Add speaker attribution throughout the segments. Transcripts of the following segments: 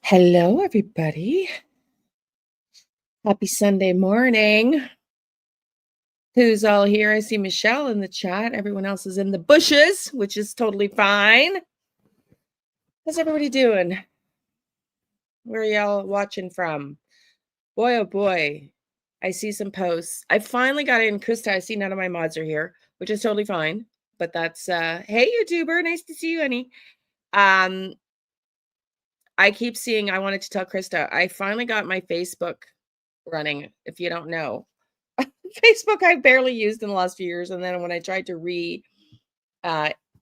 Speaker 1: Hello, everybody. Happy Sunday morning. Who's all here? I see Michelle in the chat. Everyone else is in the bushes, which is totally fine. How's everybody doing? Where are y'all watching from? Boy, oh boy. I see some posts. I finally got in. Krista, I see none of my mods are here, which is totally fine. But that's hey, YouTuber. Nice to see you, honey. I keep seeing, I wanted to tell Krista, I finally got my Facebook running, if you don't know. Facebook I barely used in the last few years, and then when I tried to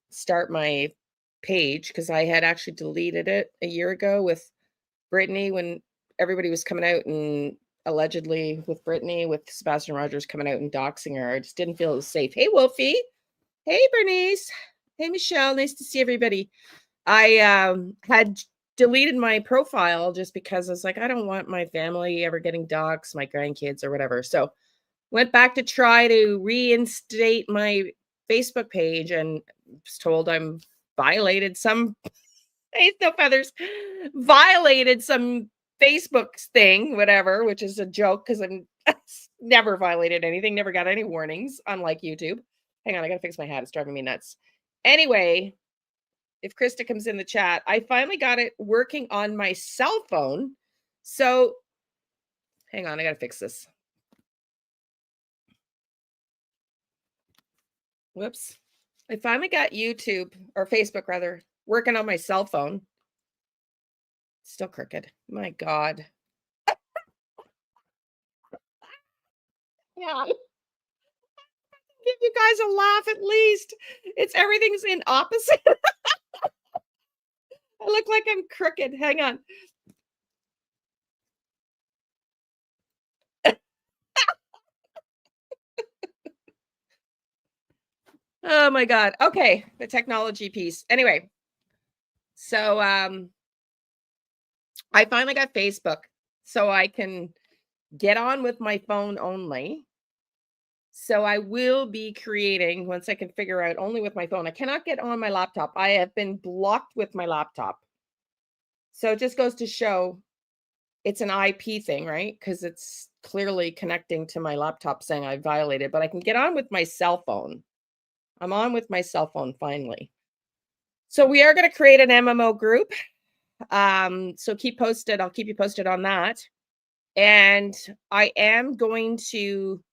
Speaker 1: start my page, because I had actually deleted it a year ago with Brittany when everybody was coming out and allegedly with Brittany, with Sebastian Rogers coming out and doxing her. I just didn't feel it was safe. Hey, Wolfie. Hey, Bernice. Hey, Michelle. Nice to see everybody. I had deleted my profile just because I was like, I don't want my family ever getting doxxed, my grandkids or whatever. So went back to try to reinstate my Facebook page and was told I'm violated some no feathers, violated some Facebook thing, whatever, which is a joke because I'm never violated anything, never got any warnings, unlike YouTube. Hang on, I gotta fix my hat. It's driving me nuts. Anyway, if Krista comes in the chat, I finally got it working on my cell phone. So hang on, I gotta fix this. Whoops. I finally got YouTube or Facebook rather working on my cell phone. Still crooked. My God. Yeah. Give you guys a laugh at least. It's everything's in opposite. I look like I'm crooked. Hang on. Oh my God. Okay. The technology piece. Anyway. So I finally got Facebook so I can get on with my phone only. So I will be creating once I can figure out only with my phone. I cannot get on my laptop. I have been blocked with my laptop. So it just goes to show it's an IP thing, right? Because it's clearly connecting to my laptop saying I violated, but I can get on with my cell phone. I'm on with my cell phone finally. So we are going to create an MMO group. So keep posted. I'll keep you posted on that. And I am going to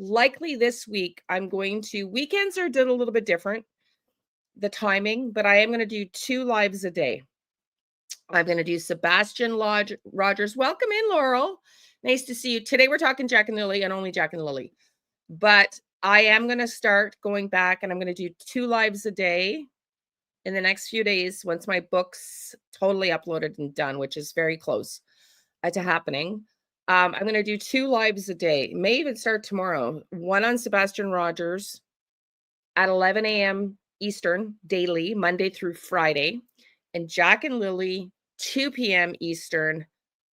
Speaker 1: likely this week, weekends are done a little bit different, the timing, but I am going to do 2 lives a day. I'm going to do Sebastian Rogers. Welcome in, Laurel. Nice to see you. Today we're talking Jack and Lilly and only Jack and Lilly. But I am going to start going back and I'm going to do 2 lives a day in the next few days once my book's totally uploaded and done, which is very close to happening. I'm going to do 2 lives a day. May even start tomorrow. One on Sebastian Rogers at 11 a.m. Eastern daily, Monday through Friday. And Jack and Lilly, 2 p.m. Eastern,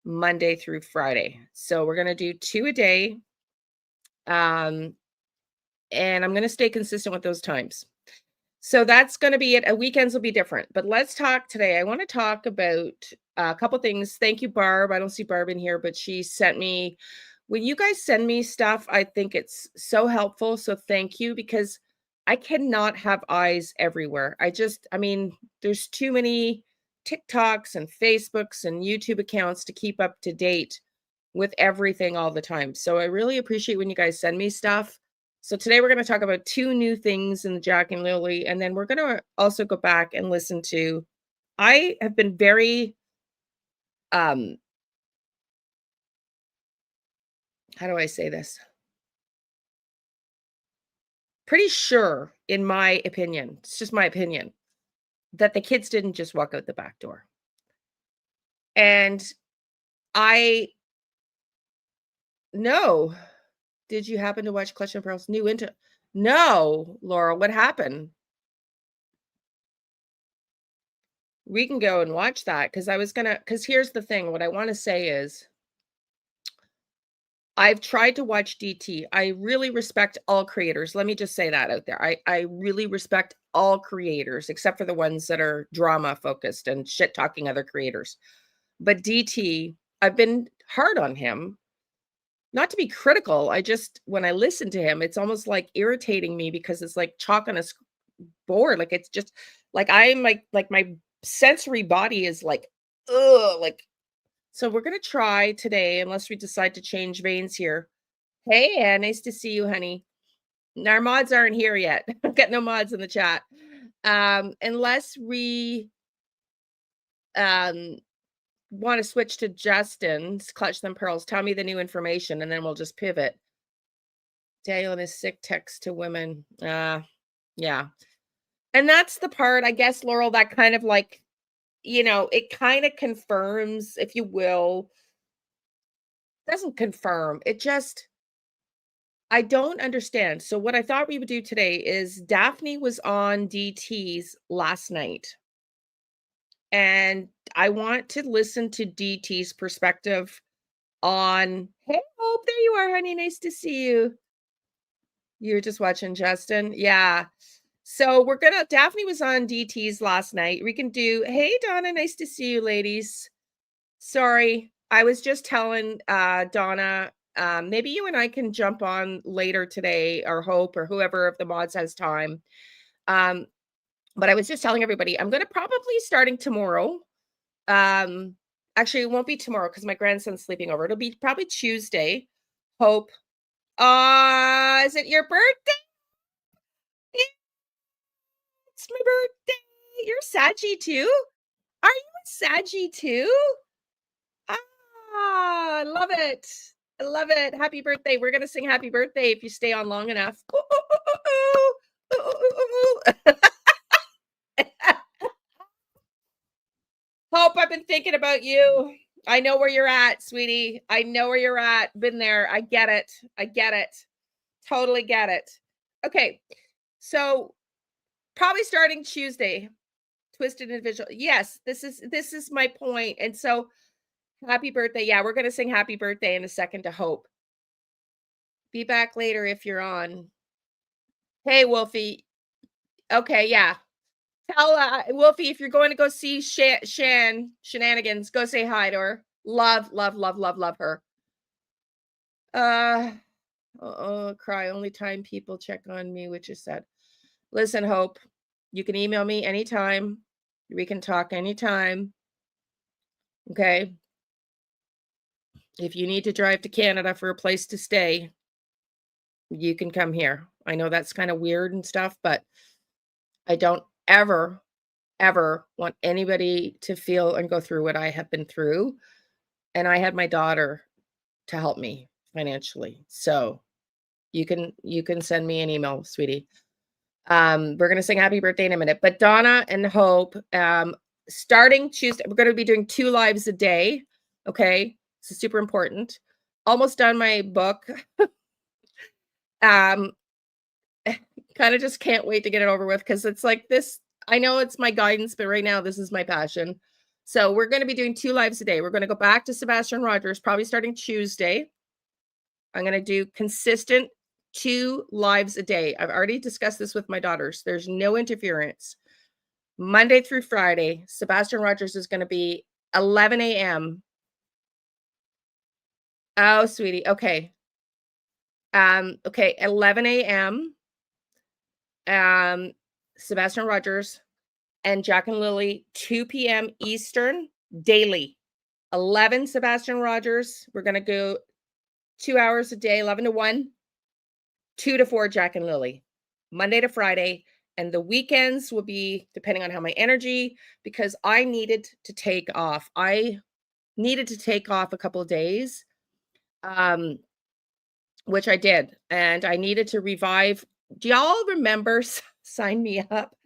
Speaker 1: Monday through Friday. So we're going to do 2 a day. And I'm going to stay consistent with those times. So that's going to be it. Weekends will be different. But let's talk today. I want to talk about a couple things. Thank you, Barb. I don't see Barb in here, but she sent me, when you guys send me stuff, I think it's so helpful. So thank you, because I cannot have eyes everywhere. There's too many TikToks and Facebooks and YouTube accounts to keep up to date with everything all the time. So I really appreciate when you guys send me stuff. So today we're going to talk about 2 new things in the Jack and Lilly, and then we're going to also go back and listen to, I have been very, how do I say this? Pretty sure, in my opinion, it's just my opinion, that the kids didn't just walk out the back door. And I know, did you happen to watch Clutch and Pearl's new into? No, Laura, what happened? We can go and watch that because here's the thing. What I want to say is I've tried to watch DT. I really respect all creators. Let me just say that out there. I really respect all creators, except for the ones that are drama focused and shit talking other creators. But DT, I've been hard on him. Not to be critical, I just when I listen to him, it's almost like irritating me because it's like chalk on a board. Like it's just like I'm like my sensory body is like, ugh, like so we're gonna try today, unless we decide to change veins here. Hey Anne, nice to see you, honey. Our mods aren't here yet. I've got no mods in the chat. Unless we um want to switch to Justin's Clutch Them Pearls. Tell me the new information and then we'll just pivot. Daniel and his sick text to women. Yeah. And that's the part, I guess, Laurel, that kind of like, it kind of confirms, if you will, doesn't confirm. It just, I don't understand. So what I thought we would do today is Daphne was on DT's last night. And I want to listen to DT's perspective on, hey, Hope, there you are, honey. Nice to see you. You're just watching Justin. Yeah. So Daphne was on DT's last night. We can do, hey, Donna, nice to see you, ladies. Sorry. I was just telling Donna, maybe you and I can jump on later today, or Hope, or whoever of the mods has time. But I was just telling everybody, I'm going to probably starting tomorrow. Actually, it won't be tomorrow because my grandson's sleeping over. It'll be probably Tuesday. Hope. Is it your birthday? It's my birthday. You're Saggy too? Are you a Saggy too? I love it. I love it. Happy birthday. We're going to sing happy birthday if you stay on long enough. Hope, I've been thinking about you. I know where you're at, sweetie. I know where you're at. Been there. I get it. I get it. Totally get it. Okay. So probably starting Tuesday. Twisted individual. Yes, this is my point. And so happy birthday. Yeah, we're going to sing happy birthday in a second to Hope. Be back later if you're on. Hey, Wolfie. Okay, yeah. Tell Wolfie, if you're going to go see Shenanigans, go say hi to her. Love, love, love, love, love her. Cry. Only time people check on me, which is sad. Listen, Hope, you can email me anytime. We can talk anytime. Okay. If you need to drive to Canada for a place to stay, you can come here. I know that's kind of weird and stuff, but I don't ever want anybody to feel and go through what I have been through. And I had my daughter to help me financially. So you can send me an email, sweetie. We're going to sing happy birthday in a minute, but Donna and Hope, starting Tuesday, we're going to be doing 2 lives a day. Okay. This is super important. Almost done my book. Kind of just can't wait to get it over with, because it's like this. I know it's my guidance, but right now this is my passion. So we're going to be doing 2 lives a day. We're going to go back to Sebastian Rogers, probably starting Tuesday. I'm going to do consistent 2 lives a day. I've already discussed this with my daughters. There's no interference. Monday through Friday, Sebastian Rogers is going to be 11 a.m. Oh, sweetie. Okay. Okay, 11 a.m. Sebastian Rogers and Jack and Lilly, 2 p.m. Eastern daily. 11 Sebastian Rogers. We're going to go 2 hours a day, 11 to 1, 2 to 4 Jack and Lilly, Monday to Friday. And the weekends will be depending on how my energy, because I needed to take off. I needed to take off a couple of days, which I did. And I needed to revive. Do y'all remember? Sign me up.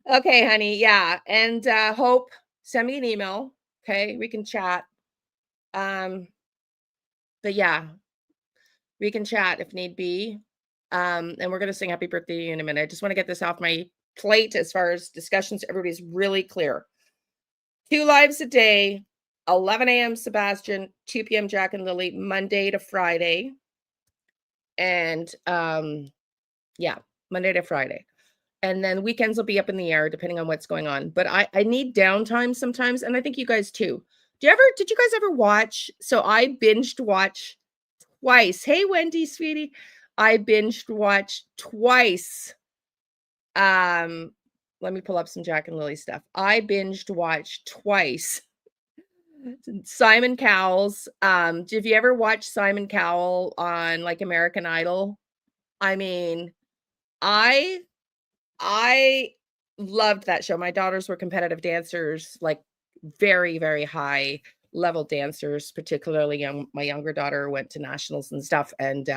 Speaker 1: Okay, honey. Yeah. And Hope, send me an email. Okay. We can chat. But yeah, we can chat if need be. And we're going to sing happy birthday to you in a minute. I just want to get this off my plate as far as discussions. Everybody's really clear. 2 lives a day, 11 a.m. Sebastian, 2 p.m. Jack and Lilly, Monday to Friday. And yeah, Monday to Friday. And then weekends will be up in the air depending on what's going on. But I need downtime sometimes. And I think you guys too. Did you guys ever watch? So I binged watch twice. Hey, Wendy, sweetie. I binged watch twice. Um, Let me pull up some Jack and Lily stuff. I binged watch twice Simon Cowell's. Did you ever watch Simon Cowell on like American Idol? I mean, I I loved that show. My daughters were competitive dancers, like very, very high level dancers, particularly my younger daughter went to nationals and stuff. And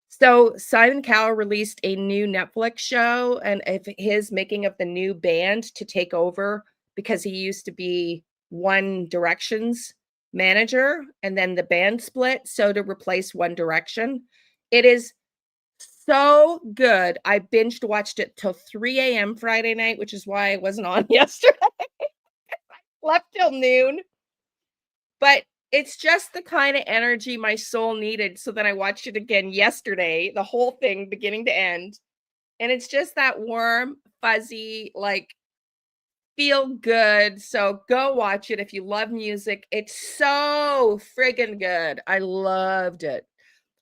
Speaker 1: so Simon Cowell released a new Netflix show and if his making of the new band to take over because he used to be One Direction's manager and then the band split. So to replace One Direction, it is so good. I binged watched it till 3 a.m. Friday night, which is why I wasn't on yesterday. Left till noon. But it's just the kind of energy my soul needed so that I watched it again yesterday, the whole thing beginning to end. And it's just that warm, fuzzy, like feel good. So go watch it if you love music. It's so friggin' good. I loved it.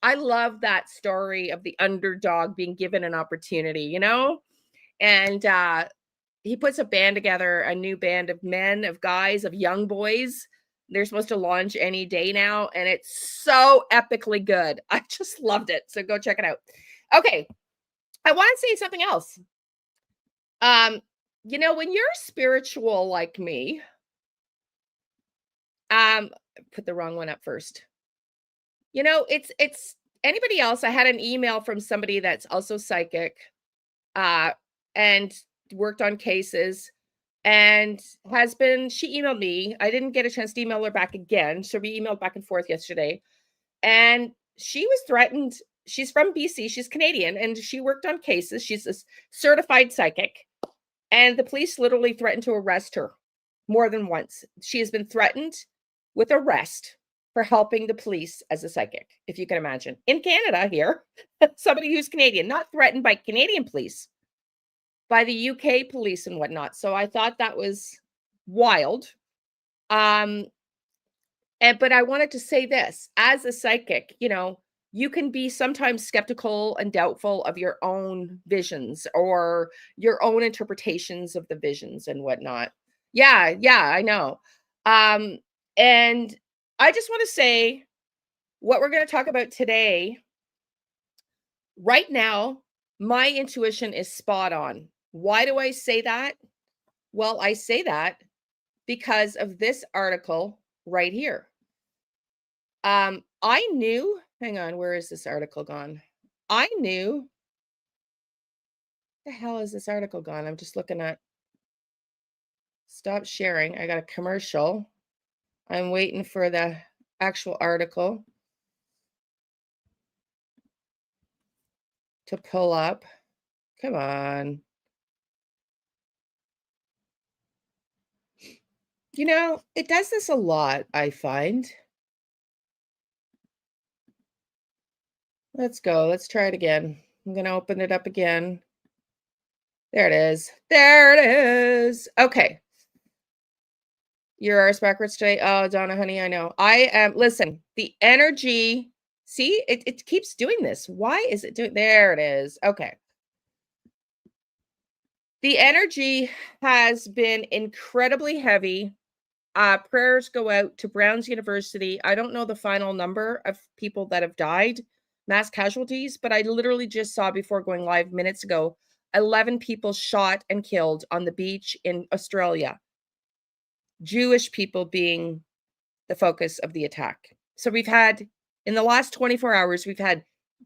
Speaker 1: I love that story of the underdog being given an opportunity, you know? And he puts a band together, a new band of men, of guys, of young boys. They're supposed to launch any day now, and it's so epically good. I just loved it. So go check it out. Okay, I want to say something else. Um, when you're spiritual like me, put the wrong one up first. It's anybody else. I had an email from somebody that's also psychic, and worked on cases and she emailed me. I didn't get a chance to email her back again. So we emailed back and forth yesterday. And she was threatened. She's from BC. She's Canadian and she worked on cases. She's a certified psychic. And the police literally threatened to arrest her more than once. She has been threatened with arrest for helping the police as a psychic, if you can imagine. In Canada here, somebody who's Canadian, not threatened by Canadian police, by the UK police and whatnot. So I thought that was wild. But I wanted to say this as a psychic, you can be sometimes skeptical and doubtful of your own visions or your own interpretations of the visions and whatnot. Yeah, I know. And I just want to say what we're going to talk about today. Right now, my intuition is spot on. Why do I say that? Well, I say that because of this article right here. I knew, hang on, where is this article gone? I knew, the hell is this article gone? I'm just looking at, stop sharing. I got a commercial. I'm waiting for the actual article to pull up. Come on. It does this a lot, I find. Let's go. Let's try it again. I'm going to open it up again. There it is. There it is. Okay. Your ours backwards today. Oh, Donna, honey, I know. I am, listen, the energy, see, it keeps doing this. Why is it doing, there it is. Okay. The energy has been incredibly heavy. Prayers go out to Brown's University. I don't know the final number of people that have died, mass casualties, but I literally just saw before going live minutes ago, 11 people shot and killed on the beach in Australia. Jewish people being the focus of the attack. So we've had, in the last 24 hours, we've had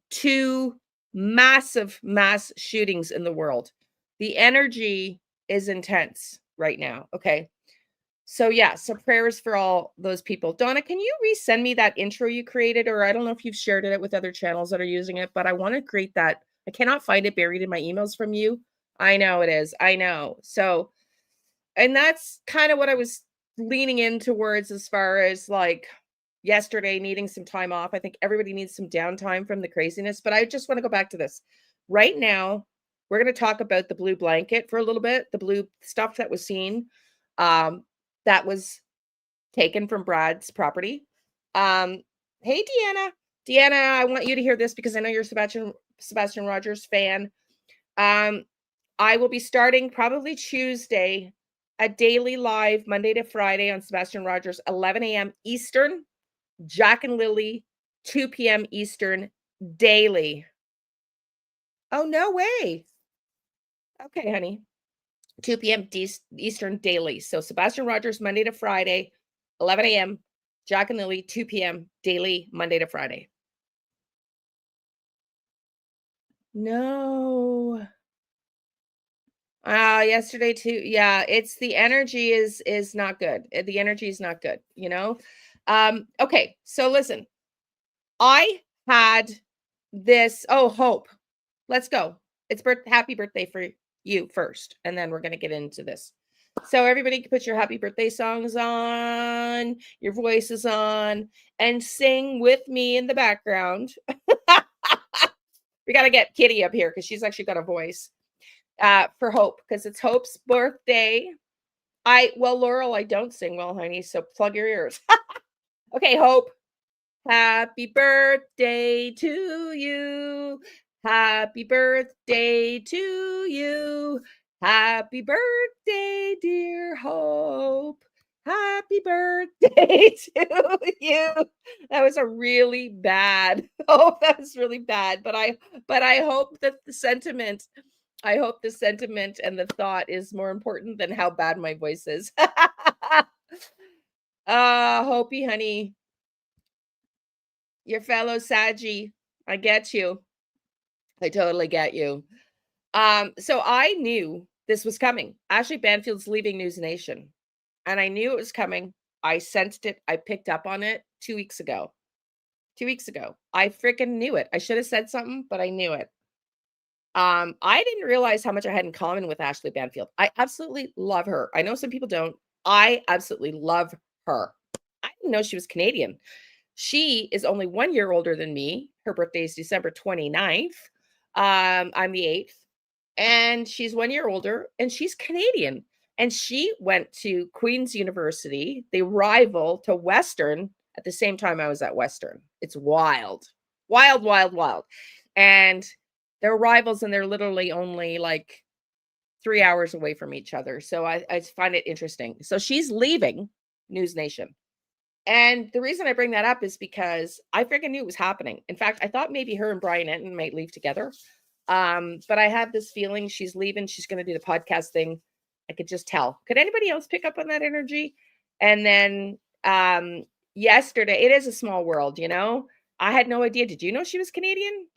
Speaker 1: 2 massive mass shootings in the world. The energy is intense right now. Okay. So yeah, so prayers for all those people. Donna, can you resend me that intro you created? Or I don't know if you've shared it with other channels that are using it, but I want to create that. I cannot find it buried in my emails from you. I know it is. I know. So, and that's kind of what I was leaning in towards as far as like yesterday needing some time off. I think everybody needs some downtime from the craziness, but I just want to go back to this. Right now, we're going to talk about the blue blanket for a little bit, the blue stuff that was seen. That was taken from Brad's property. Hey, Deanna. Deanna, I want you to hear this because I know you're a Sebastian Rogers fan. I will be starting probably Tuesday, a daily live Monday to Friday on Sebastian Rogers, 11 a.m. Eastern, Jack and Lilly, 2 p.m. Eastern, daily. Oh, no way. Okay, honey. 2 p.m. Eastern daily. So Sebastian Rogers, Monday to Friday, 11 a.m. Jack and Lily, 2 p.m. daily, Monday to Friday. No. Yesterday too. Yeah, it's the energy is not good. The energy is not good, you know? Okay, so listen. I had this Hope. Let's go. It's happy birthday for you first, and then we're gonna get into this. So everybody can put your happy birthday songs on, your voices on, and sing with me in the background. We gotta get Kitty up here because she's actually got a voice. For Hope, because it's Hope's birthday. Laurel, I don't sing well, honey, so plug your ears. Okay, Hope. Happy birthday to you. Happy birthday to you. Happy birthday, dear Hope. Happy birthday to you. That was a really bad. Oh, that was really bad. But I hope that I hope the sentiment and the thought is more important than how bad my voice is. Hopi, honey, your fellow Saggy. I get you. I totally get you. So I knew this was coming. Ashley Banfield's leaving News Nation, and I knew it was coming. I sensed it. I picked up on it 2 weeks ago. 2 weeks ago. I freaking knew it. I should have said something, but I knew it. I didn't realize how much I had in common with Ashley Banfield. I absolutely love her. I know some people don't. I absolutely love her. I didn't know she was Canadian. She is only 1 year older than me. Her birthday is December 29th. I'm the 8th. And she's 1 year older and she's Canadian. And she went to Queen's University, the rival to Western, at the same time I was at Western. It's wild. Wild, wild, wild. And they're rivals and they're literally only like 3 hours away from each other. So I find it interesting. So she's leaving News Nation. And the reason I bring that up is because I freaking knew it was happening. In fact, I thought maybe her and Brian Enton might leave together. But I had this feeling she's leaving. She's going to do the podcast thing. I could just tell. Could anybody else pick up on that energy? And then yesterday, it is a small world, you know? I had no idea. Did you know she was Canadian?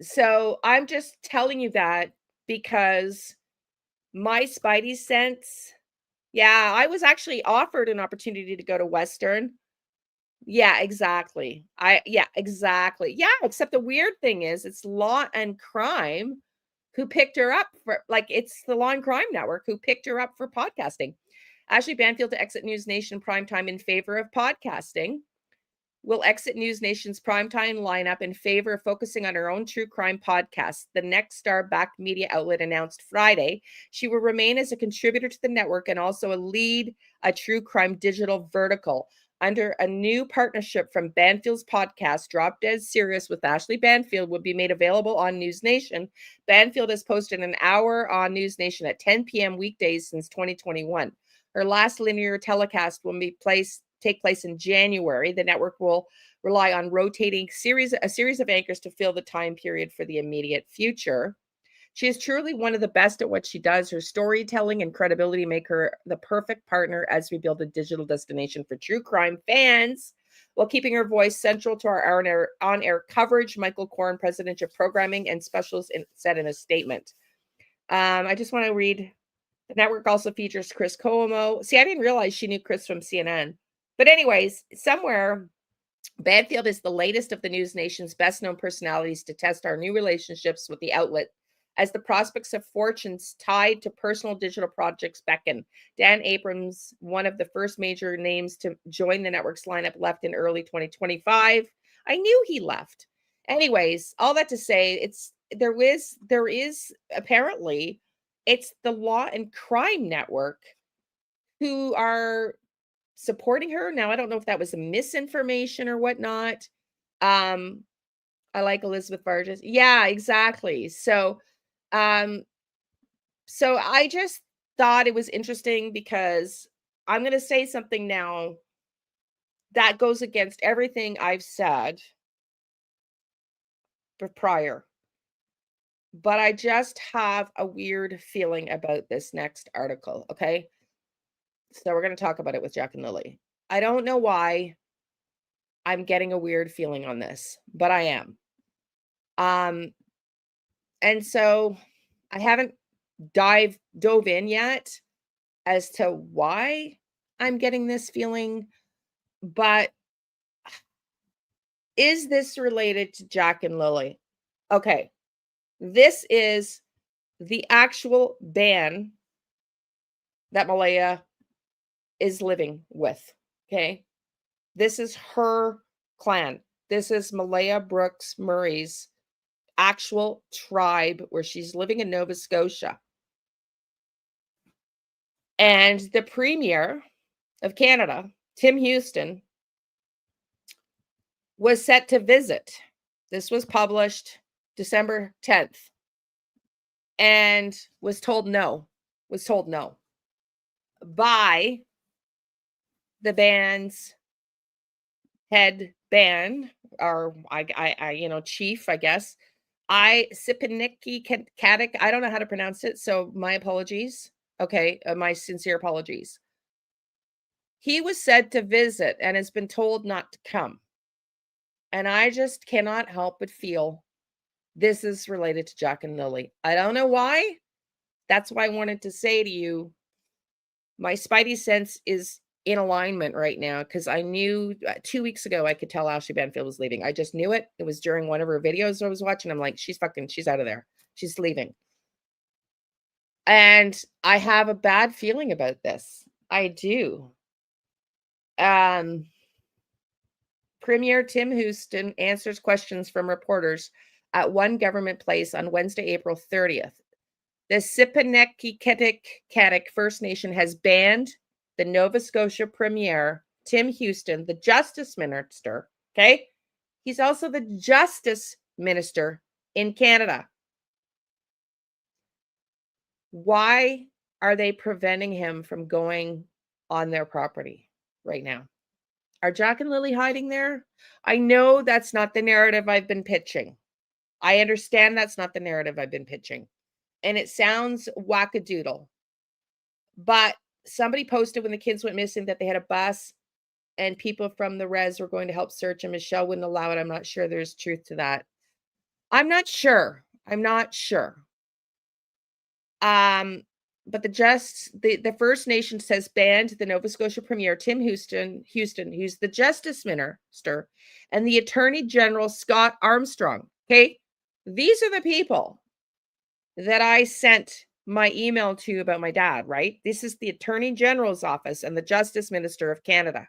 Speaker 1: So I'm just telling you that because my spidey sense, yeah, I was actually offered an opportunity to go to Western. Yeah, exactly. Yeah, exactly. Yeah, except the weird thing is it's Law and Crime who picked her up for it's the Law and Crime Network who picked her up for podcasting. Ashley Banfield to exit News Nation primetime in favor of podcasting. Will exit News Nation's primetime lineup in favor of focusing on her own true crime podcast. The Next Star-backed media outlet announced Friday she will remain as a contributor to the network and also a true crime digital vertical. Under a new partnership from Banfield's podcast, Drop Dead Serious with Ashley Banfield, will be made available on News Nation. Banfield has posted an hour on News Nation at 10 p.m. weekdays since 2021. Her last linear telecast will take place in January. The network will rely on rotating a series of anchors to fill the time period for the immediate future. She is truly one of the best at what she does. Her storytelling and credibility make her the perfect partner as we build a digital destination for true crime fans while keeping her voice central to our on-air coverage. Michael Corn, president of programming and specials, said in a statement. I just want to read. The network also features Chris Cuomo. See, I didn't realize she knew Chris from CNN. But anyways, somewhere, Banfield is the latest of the News Nation's best-known personalities to test our new relationships with the outlet as the prospects of fortunes tied to personal digital projects beckon. Dan Abrams, one of the first major names to join the network's lineup, left in early 2025. I knew he left. Anyways, all that to say, there is apparently it's the Law and Crime Network who are supporting her. Now, I don't know if that was a misinformation or whatnot. Um, I like Elizabeth Vargas. Yeah, exactly. Um, so I just thought it was interesting because I'm going to say something now that goes against everything I've said prior. But I just have a weird feeling about this next article, okay? So we're going to talk about it with Jack and Lily. I don't know why I'm getting a weird feeling on this, but I am. Um and so I haven't dove in yet as to why I'm getting this feeling, but is this related to Jack and Lily? Okay. This is the actual band that Malaya is living with. Okay. This is her clan. This is Malaya Brooks Murray's actual tribe where she's living in Nova Scotia. And the premier of Canada, Tim Houston, was set to visit. This was published December 10th and was told no by the band's head band or chief, I guess. Sipaniki Katic. I don't know how to pronounce it, so my apologies. Okay, my sincere apologies. He was said to visit and has been told not to come. And I just cannot help but feel this is related to Jack and Lily. I don't know why. That's why I wanted to say to you, my spidey sense is in alignment right now because I knew 2 weeks ago I could tell Ashley Banfield was leaving. I just knew it. It was during one of her videos I was watching. I'm like, she's out of there. She's leaving. And I have a bad feeling about this. I do. Premier Tim Houston answers questions from reporters at one government place on Wednesday, April 30th. The Sipaneki First Nation has banned the Nova Scotia Premier, Tim Houston, the Justice Minister. Okay. He's also the Justice Minister in Canada. Why are they preventing him from going on their property right now? Are Jack and Lily hiding there? I know that's not the narrative I've been pitching. I understand that's not the narrative I've been pitching. And it sounds wackadoodle. But somebody posted when the kids went missing that they had a bus and people from the res were going to help search and Michelle wouldn't allow it. I'm not sure there's truth to that. I'm not sure. But the First Nations has banned the Nova Scotia Premier Tim Houston, who's the Justice Minister, and the Attorney General Scott Armstrong. Okay, these are the people that I sent my email to about my dad. Right, this is the Attorney General's office and the Justice Minister of Canada.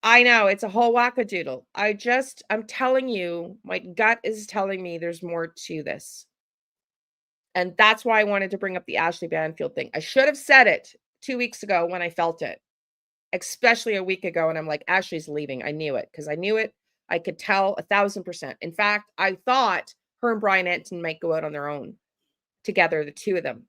Speaker 1: I know it's a whole wackadoodle. I'm telling you, my gut is telling me there's more to this. And that's why I wanted to bring up the Ashley Banfield thing. I should have said it 2 weeks ago when I felt it, especially a week ago. And I'm like, Ashley's leaving. I knew it because I knew it. I could tell 1,000%. In fact, I thought her and Brian Enton might go out on their own together, the two of them.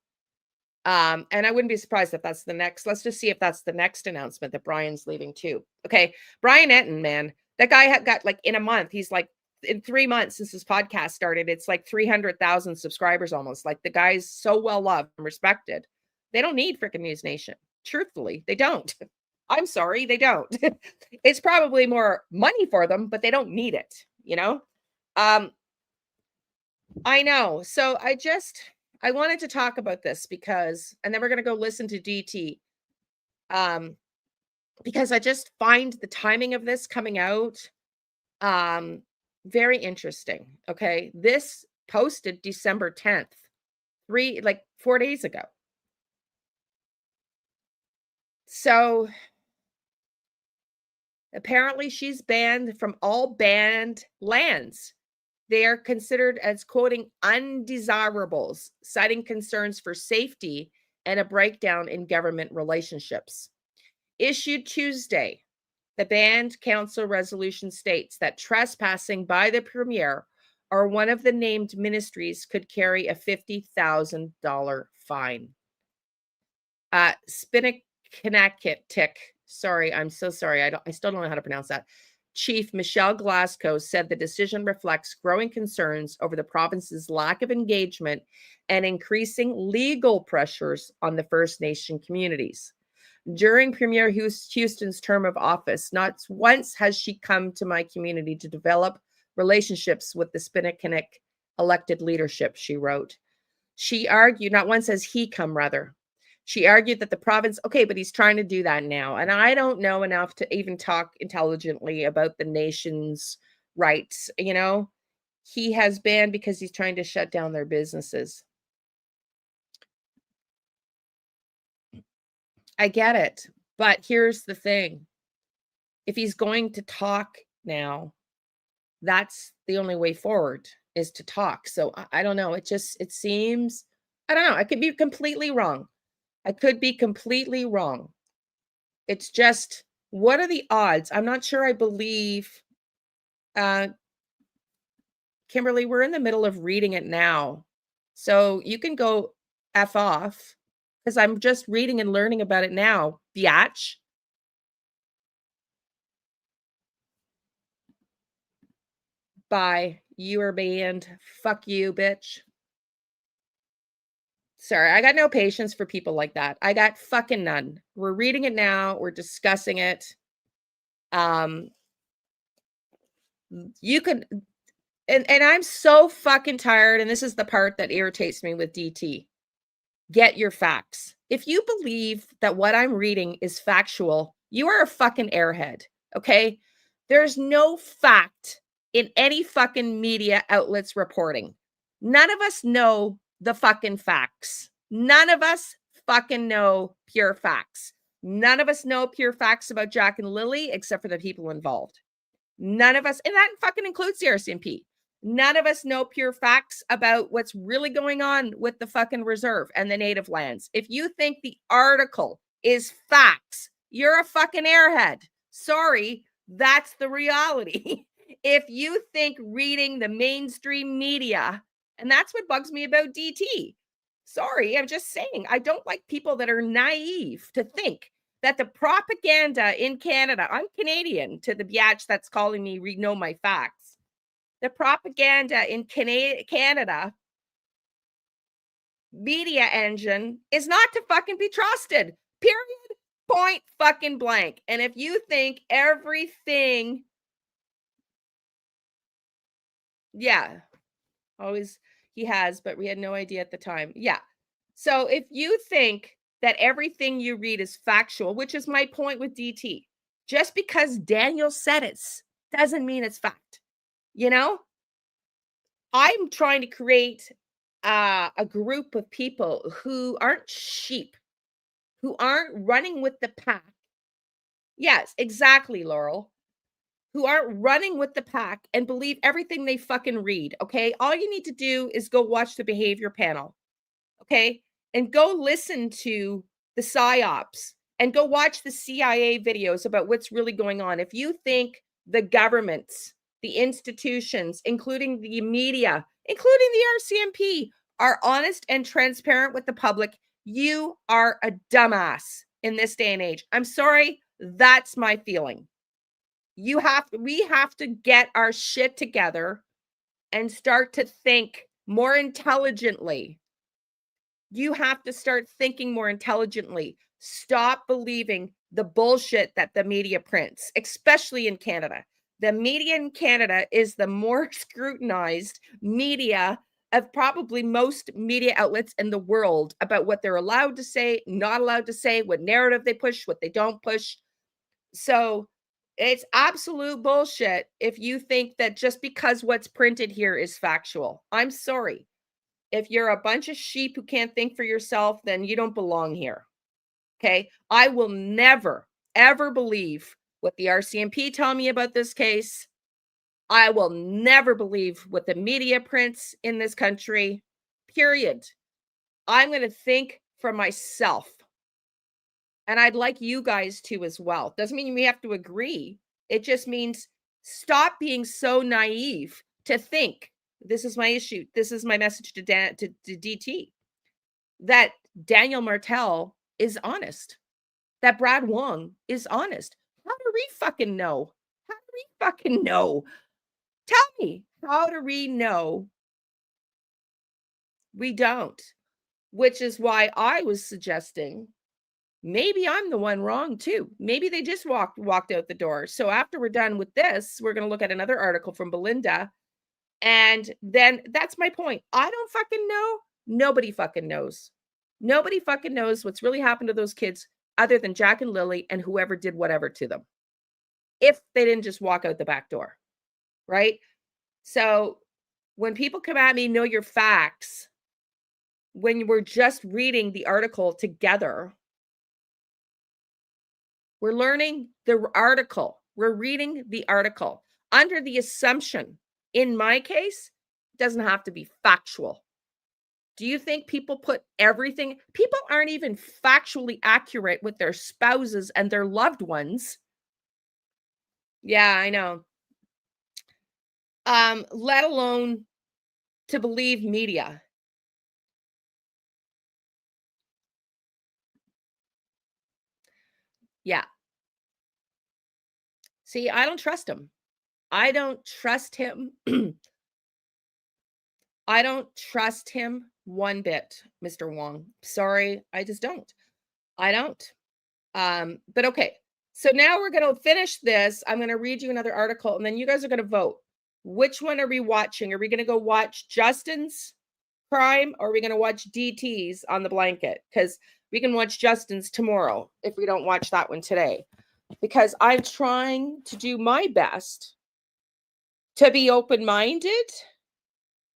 Speaker 1: And I wouldn't be surprised if that's the next. Let's just see if that's the next announcement that Brian's leaving too. Okay. Brian Enton, man, that guy got like in a month, he's like, in 3 months since this podcast started, it's like 300,000 subscribers almost. Like the guy's so well loved and respected. They don't need freaking News Nation. Truthfully, they don't. I'm sorry, they don't. It's probably more money for them, but they don't need it, you know? I know. So I wanted to talk about this because, and then we're going to go listen to DT. Because I just find the timing of this coming out, very interesting. Okay. This posted December 10th, 4 days ago. So apparently she's banned from all banned lands. They are considered as quoting undesirables, citing concerns for safety and a breakdown in government relationships. Issued Tuesday, the Band Council resolution states that trespassing by the Premier or one of the named ministries could carry a $50,000 fine. Spinnakinakitik, sorry, I'm so sorry. I still don't know how to pronounce that. Chief Michelle Glasgow said the decision reflects growing concerns over the province's lack of engagement and increasing legal pressures on the First Nation communities. During Premier Houston's term of office, not once has she come to my community to develop relationships with the Spinakinik elected leadership, she wrote. She argued, not once has he come, rather. She argued that the province, okay, but he's trying to do that now. And I don't know enough to even talk intelligently about the nation's rights. You know, he has banned because he's trying to shut down their businesses. I get it. But here's the thing. If he's going to talk now, that's the only way forward is to talk. So I don't know. It seems, I don't know. I could be completely wrong. I could be completely wrong. It's just, what are the odds? I'm not sure I believe, Kimberly, we're in the middle of reading it now. So you can go F off because I'm just reading and learning about it now, biatch. Bye. You are banned. Fuck you, bitch. Sorry, I got no patience for people like that. I got fucking none. We're reading it now. We're discussing it. You could, and I'm so fucking tired, and this is the part that irritates me with DT. Get your facts. If you believe that what I'm reading is factual, you are a fucking airhead, okay? There's no fact in any fucking media outlets reporting. None of us know the fucking facts. None of us fucking know pure facts. None of us know pure facts about Jack and Lilly except for the people involved. None of us, and that fucking includes the RCMP. None of us know pure facts about what's really going on with the fucking reserve and the native lands. If you think the article is facts, you're a fucking airhead. Sorry, that's the reality. If you think reading the mainstream media, and that's what bugs me about DT. Sorry, I'm just saying, I don't like people that are naive to think that the propaganda in Canada, I'm Canadian to the biatch that's calling me know my facts. The propaganda in Canada media engine is not to fucking be trusted. Period. Point fucking blank. And if you think everything, yeah, always he has, but we had no idea at the time. Yeah. So if you think that everything you read is factual, which is my point with DT, just because Daniel said it doesn't mean it's fact. You know, I'm trying to create a group of people who aren't sheep, who aren't running with the pack. Yes, exactly, Laurel. Who aren't running with the pack and believe everything they fucking read. Okay. All you need to do is go watch the behavior panel. Okay. And go listen to the PSYOPs and go watch the CIA videos about what's really going on. If you think the governments, the institutions, including the media, including the RCMP, are honest and transparent with the public, you are a dumbass in this day and age. I'm sorry, that's my feeling. We have to get our shit together and start to think more intelligently. You have to start thinking more intelligently. Stop believing the bullshit that the media prints, especially in Canada. The media in Canada is the more scrutinized media of probably most media outlets in the world about what they're allowed to say, not allowed to say, what narrative they push, what they don't push. So it's absolute bullshit if you think that just because what's printed here is factual. I'm sorry. If you're a bunch of sheep who can't think for yourself, then you don't belong here. Okay. I will never, ever believe what the RCMP tell me about this case. I will never believe what the media prints in this country, period. I'm going to think from myself. And I'd like you guys to as well. Doesn't mean we have to agree. It just means stop being so naive to think this is my issue. This is my message to DT, that Daniel Martel is honest, that Brad Wong is honest. How do we fucking know? How do we fucking know? Tell me, how do we know? We don't, which is why I was suggesting maybe I'm the one wrong too. Maybe they just walked out the door. So after we're done with this, we're going to look at another article from Belinda. And then that's my point. I don't fucking know. Nobody fucking knows. Nobody fucking knows what's really happened to those kids other than Jack and Lily and whoever did whatever to them. If they didn't just walk out the back door, right? So when people come at me, know your facts. When we're just reading the article together, we're learning the article. We're reading the article under the assumption, in my case, it doesn't have to be factual. Do you think people put everything? People aren't even factually accurate with their spouses and their loved ones. Yeah, I know. Let alone to believe media. Yeah. See, I don't trust him. I don't trust him. I don't trust him one bit, Mr. Wong. Sorry, I just don't. I don't. But okay. So now we're going to finish this. I'm going to read you another article and then you guys are going to vote. Which one are we watching? Are we going to go watch Justin's crime or are we going to watch DT's on the blanket? Because we can watch Justin's tomorrow if we don't watch that one today. Because I'm trying to do my best to be open-minded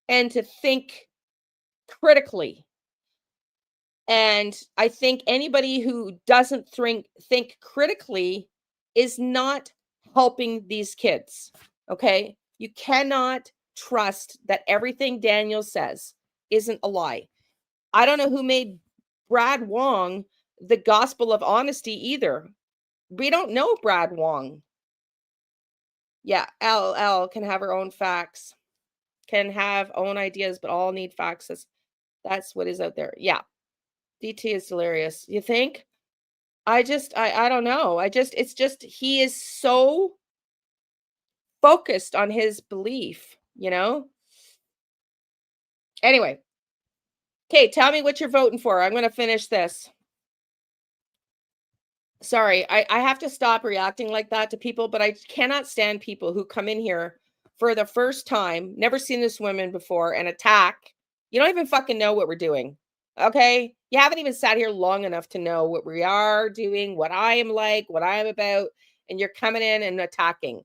Speaker 1: and to think critically. And I think anybody who doesn't think critically is not helping these kids. Okay? You cannot trust that everything Daniel says isn't a lie. I don't know who made Brad Wong the gospel of honesty either. We don't know Brad Wong. Yeah, LL can have her own facts, can have own ideas, but all need facts. That's what is out there. Yeah. DT is hilarious. You think? I don't know. It's just, he is so focused on his belief, you know? Anyway. Okay, tell me what you're voting for. I'm going to finish this. Sorry, I have to stop reacting like that to people, but I cannot stand people who come in here for the first time, never seen this woman before, and attack. You don't even fucking know what we're doing. Okay? You haven't even sat here long enough to know what we are doing, what I am like, what I am about, and you're coming in and attacking.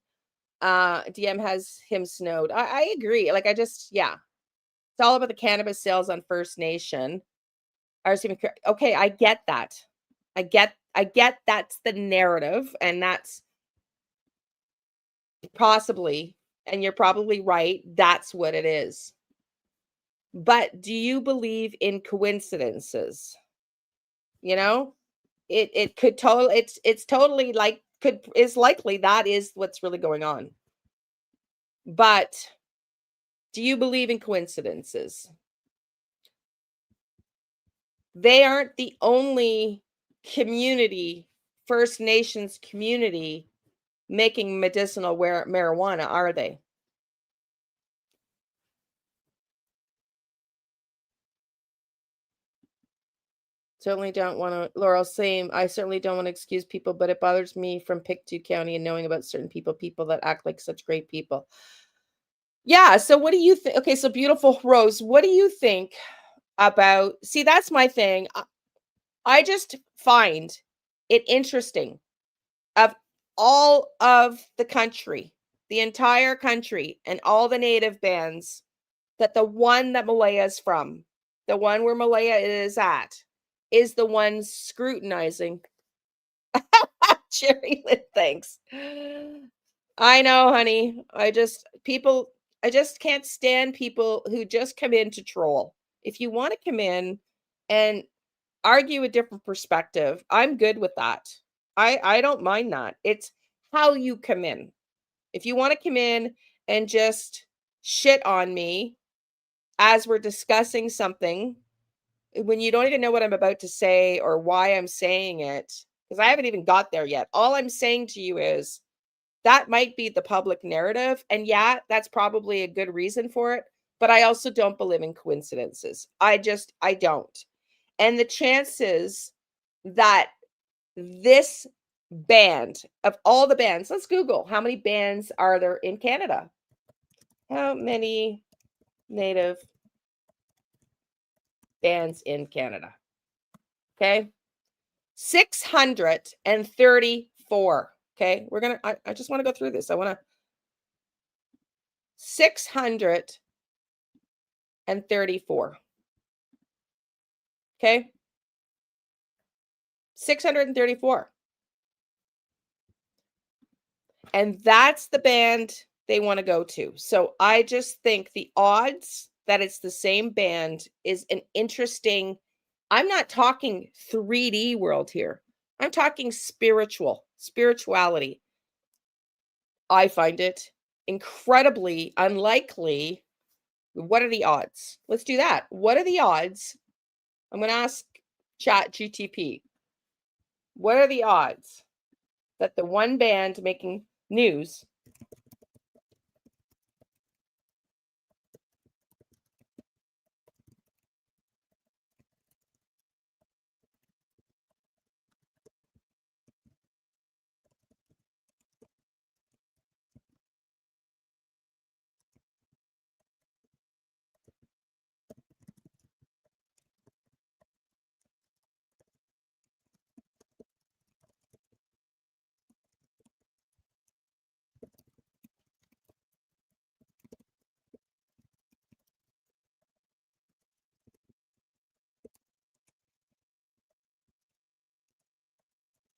Speaker 1: DM has him snowed. I agree. Like, yeah. It's all about the cannabis sales on First Nation. Okay, I get that. I get that's the narrative, and that's possibly, and you're probably right, that's what it is. But do you believe in coincidences? You know, it could totally, it's totally like is likely that is what's really going on. But do you believe in coincidences? They aren't the only community, First Nations community, making medicinal marijuana, are they? Certainly don't want to, Laurel, same. I certainly don't want to excuse people, but it bothers me from Pictou County and knowing about certain people that act like such great people. Yeah. So what do you think? Okay. So beautiful Rose, what do you think about, see, that's my thing. I just find it interesting of all of the country, the entire country and all the native bands, that the one that Malaya is from, the one where Malaya is at, is the one scrutinizing. Jerry Lynn, thanks. I know, honey. I just can't stand people who just come in to troll. If you want to come in and argue a different perspective. I'm good with that. I don't mind that. It's how you come in. If you want to come in and just shit on me as we're discussing something when you don't even know what I'm about to say or why I'm saying it, because I haven't even got there yet. All I'm saying to you is that might be the public narrative. And yeah, that's probably a good reason for it. But I also don't believe in coincidences. I don't. And the chances that this band, of all the bands, let's Google how many bands are there in Canada? How many native bands in Canada? Okay. 634. Okay. I just want to go through this. I want to 634. Okay. 634. And that's the band they want to go to. So I just think the odds that it's the same band is an interesting. I'm not talking 3D world here. I'm talking spirituality. I find it incredibly unlikely. What are the odds? Let's do that. What are the odds? I'm going to ask Chat GTP. What are the odds that the one band making news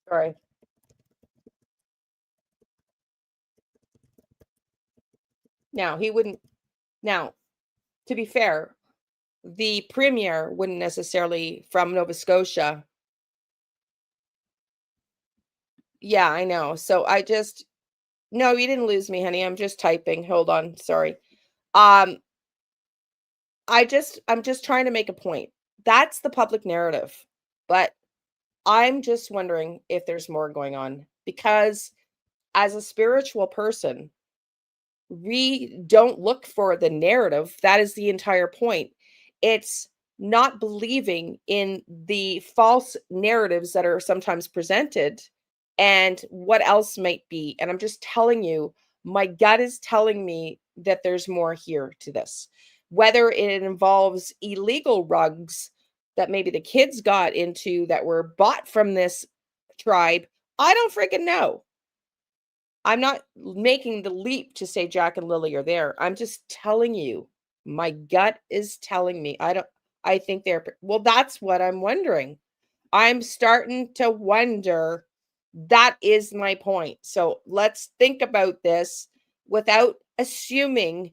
Speaker 1: sorry. Now, he wouldn't now, to be fair, the premier wouldn't necessarily from Nova Scotia. Yeah, I know. So I just no, you didn't lose me, honey. I'm just typing. Hold on. Sorry. Um, I'm just trying to make a point. That's the public narrative. But I'm just wondering if there's more going on because as a spiritual person, we don't look for the narrative. That is the entire point. It's not believing in the false narratives that are sometimes presented and what else might be. And I'm just telling you, my gut is telling me that there's more here to this. Whether it involves illegal rugs that maybe the kids got into that were bought from this tribe, I don't freaking know. I'm not making the leap to say Jack and Lilly are there. I'm just telling you, my gut is telling me. I think they're well, that's what I'm wondering. I'm starting to wonder. That is my point. So let's think about this without assuming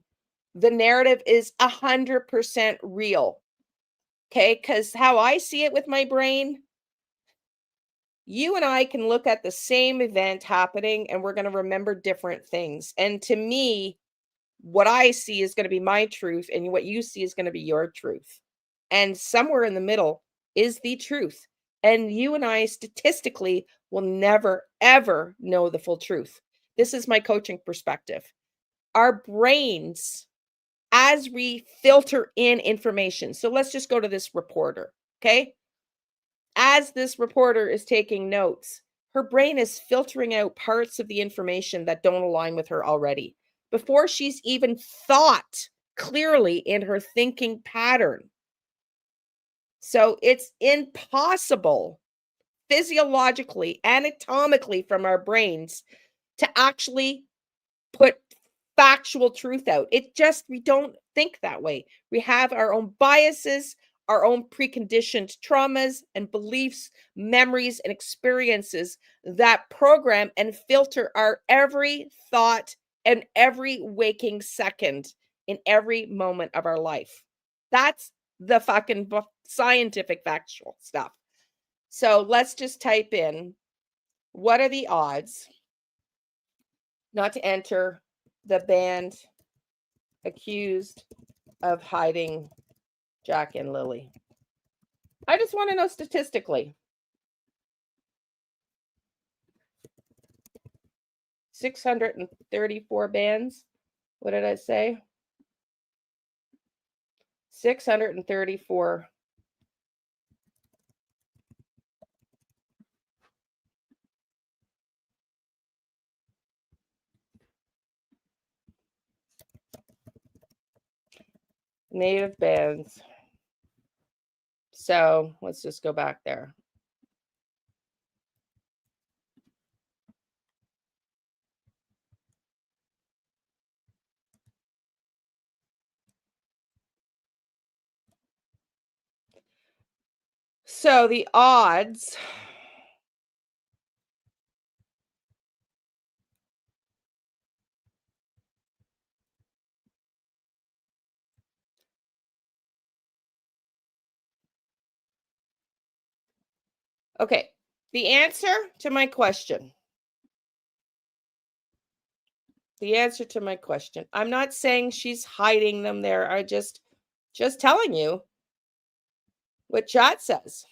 Speaker 1: the narrative is 100% real. Okay. Because how I see it with my brain, you and I can look at the same event happening and we're going to remember different things. And to me, what I see is going to be my truth, and what you see is going to be your truth. And somewhere in the middle is the truth. And you and I statistically will never, ever know the full truth. This is my coaching perspective. Our brains, as we filter in information, so let's just go to this reporter, okay? As this reporter is taking notes, her brain is filtering out parts of the information that don't align with her already before she's even thought clearly in her thinking pattern. So it's impossible physiologically, anatomically from our brains to actually put factual truth out. It just, we don't think that way. We have our own biases, our own preconditioned traumas and beliefs, memories and experiences that program and filter our every thought and every waking second in every moment of our life. That's the fucking scientific factual stuff. So let's just type in, what are the odds not to enter the band accused of hiding Jack and Lilly? I just want to know statistically. 634 bands. What did I say? 634 native bands. So let's just go back there. So the odds okay, the answer to my question. I'm not saying she's hiding them there. I just telling you what chat says.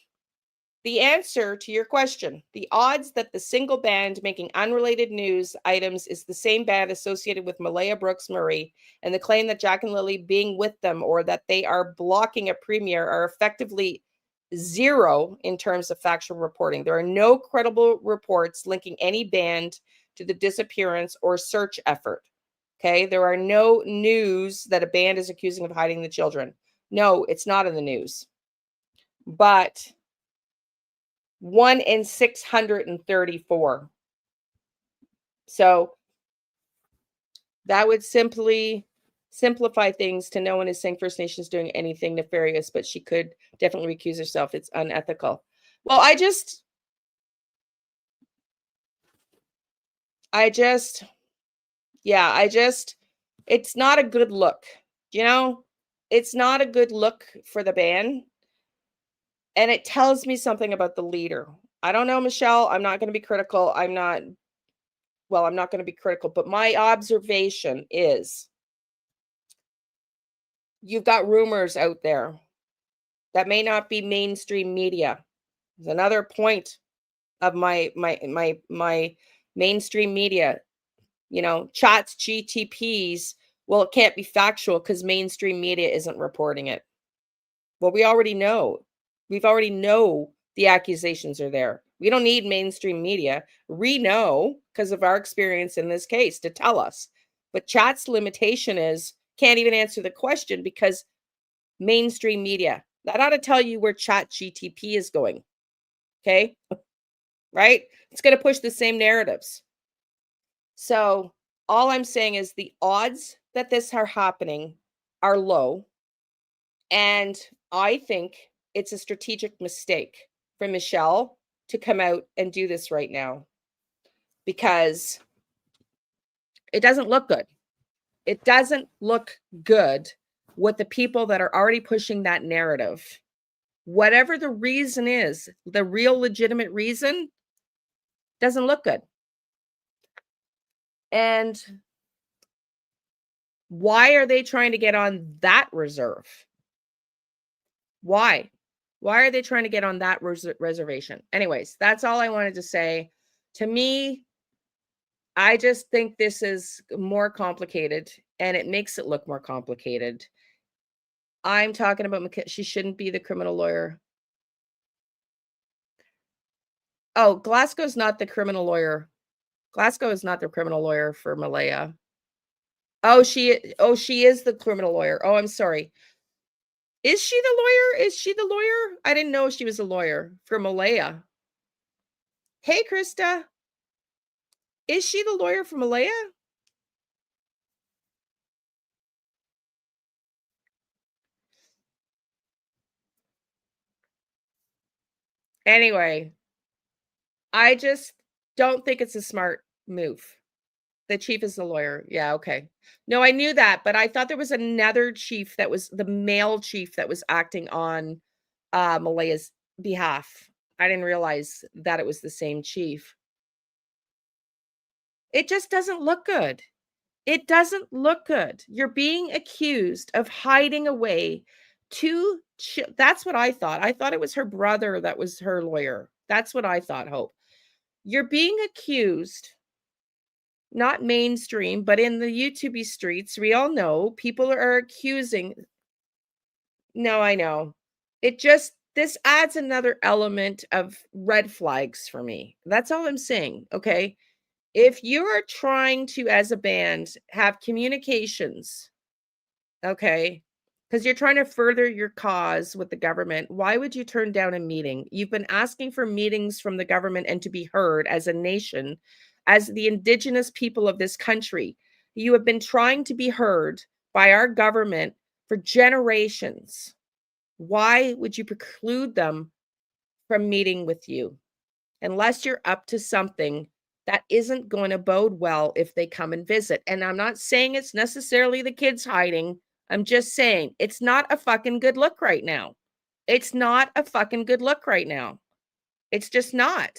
Speaker 1: The answer to your question, the odds that the single band making unrelated news items is the same band associated with Malaya Brooks Murray, and the claim that Jack and Lilly being with them or that they are blocking a premiere are effectively zero in terms of factual reporting. There are no credible reports linking any band to the disappearance or search effort. Okay, there are no news that a band is accusing of hiding the children. No, it's not in the news. But 1 in 634. So that would simply simplify things to no one is saying First Nations doing anything nefarious, but she could definitely recuse herself. It's unethical. Well, it's not a good look. It's not a good look for the band. And it tells me something about the leader. I don't know, Michelle. I'm not going to be critical. I'm not going to be critical, but my observation is you've got rumors out there that may not be mainstream media. There's another point of my mainstream media, chats, GTPs. Well, it can't be factual because mainstream media isn't reporting it. Well, we already know. We've already know the accusations are there. We don't need mainstream media. We know because of our experience in this case to tell us. But chat's limitation is can't even answer the question because mainstream media. That ought to tell you where chat GTP is going. Okay? Right? It's going to push the same narratives. So all I'm saying is the odds that this are happening are low. And I think it's a strategic mistake for Michelle to come out and do this right now because it doesn't look good. It doesn't look good with the people that are already pushing that narrative. Whatever the reason is, the real legitimate reason doesn't look good. And why are they trying to get on that reserve? Why? Why are they trying to get on that reservation? Anyways, that's all I wanted to say. To me, I just think this is more complicated and it makes it look more complicated. I'm talking about she shouldn't be the criminal lawyer. Oh, Glasgow's not the criminal lawyer. Glasgow is not the criminal lawyer for Malaya. Oh, she is the criminal lawyer. Oh, I'm sorry. Is she the lawyer? Is she the lawyer? I didn't know she was a lawyer for Malaya. Hey, Krista. Is she the lawyer for Malaya? Anyway, I just don't think it's a smart move. The chief is the lawyer. Yeah, okay. No, I knew that, but I thought there was another chief that was the male chief that was acting on Malaya's behalf. I didn't realize that it was the same chief. It just doesn't look good. It doesn't look good. You're being accused of hiding away 2 that's what I thought. I thought it was her brother that was her lawyer. That's what I thought, Hope. You're being accused, not mainstream, but in the YouTubey streets, we all know people are accusing. No, I know. It just this adds another element of red flags for me. That's all I'm saying, okay? If you are trying to, as a band, have communications, okay, because you're trying to further your cause with the government, why would you turn down a meeting? You've been asking for meetings from the government and to be heard as a nation, as the indigenous people of this country. You have been trying to be heard by our government for generations. Why would you preclude them from meeting with you? Unless you're up to something that isn't going to bode well if they come and visit. And I'm not saying it's necessarily the kids hiding. I'm just saying it's not a fucking good look right now. It's not a fucking good look right now. It's just not.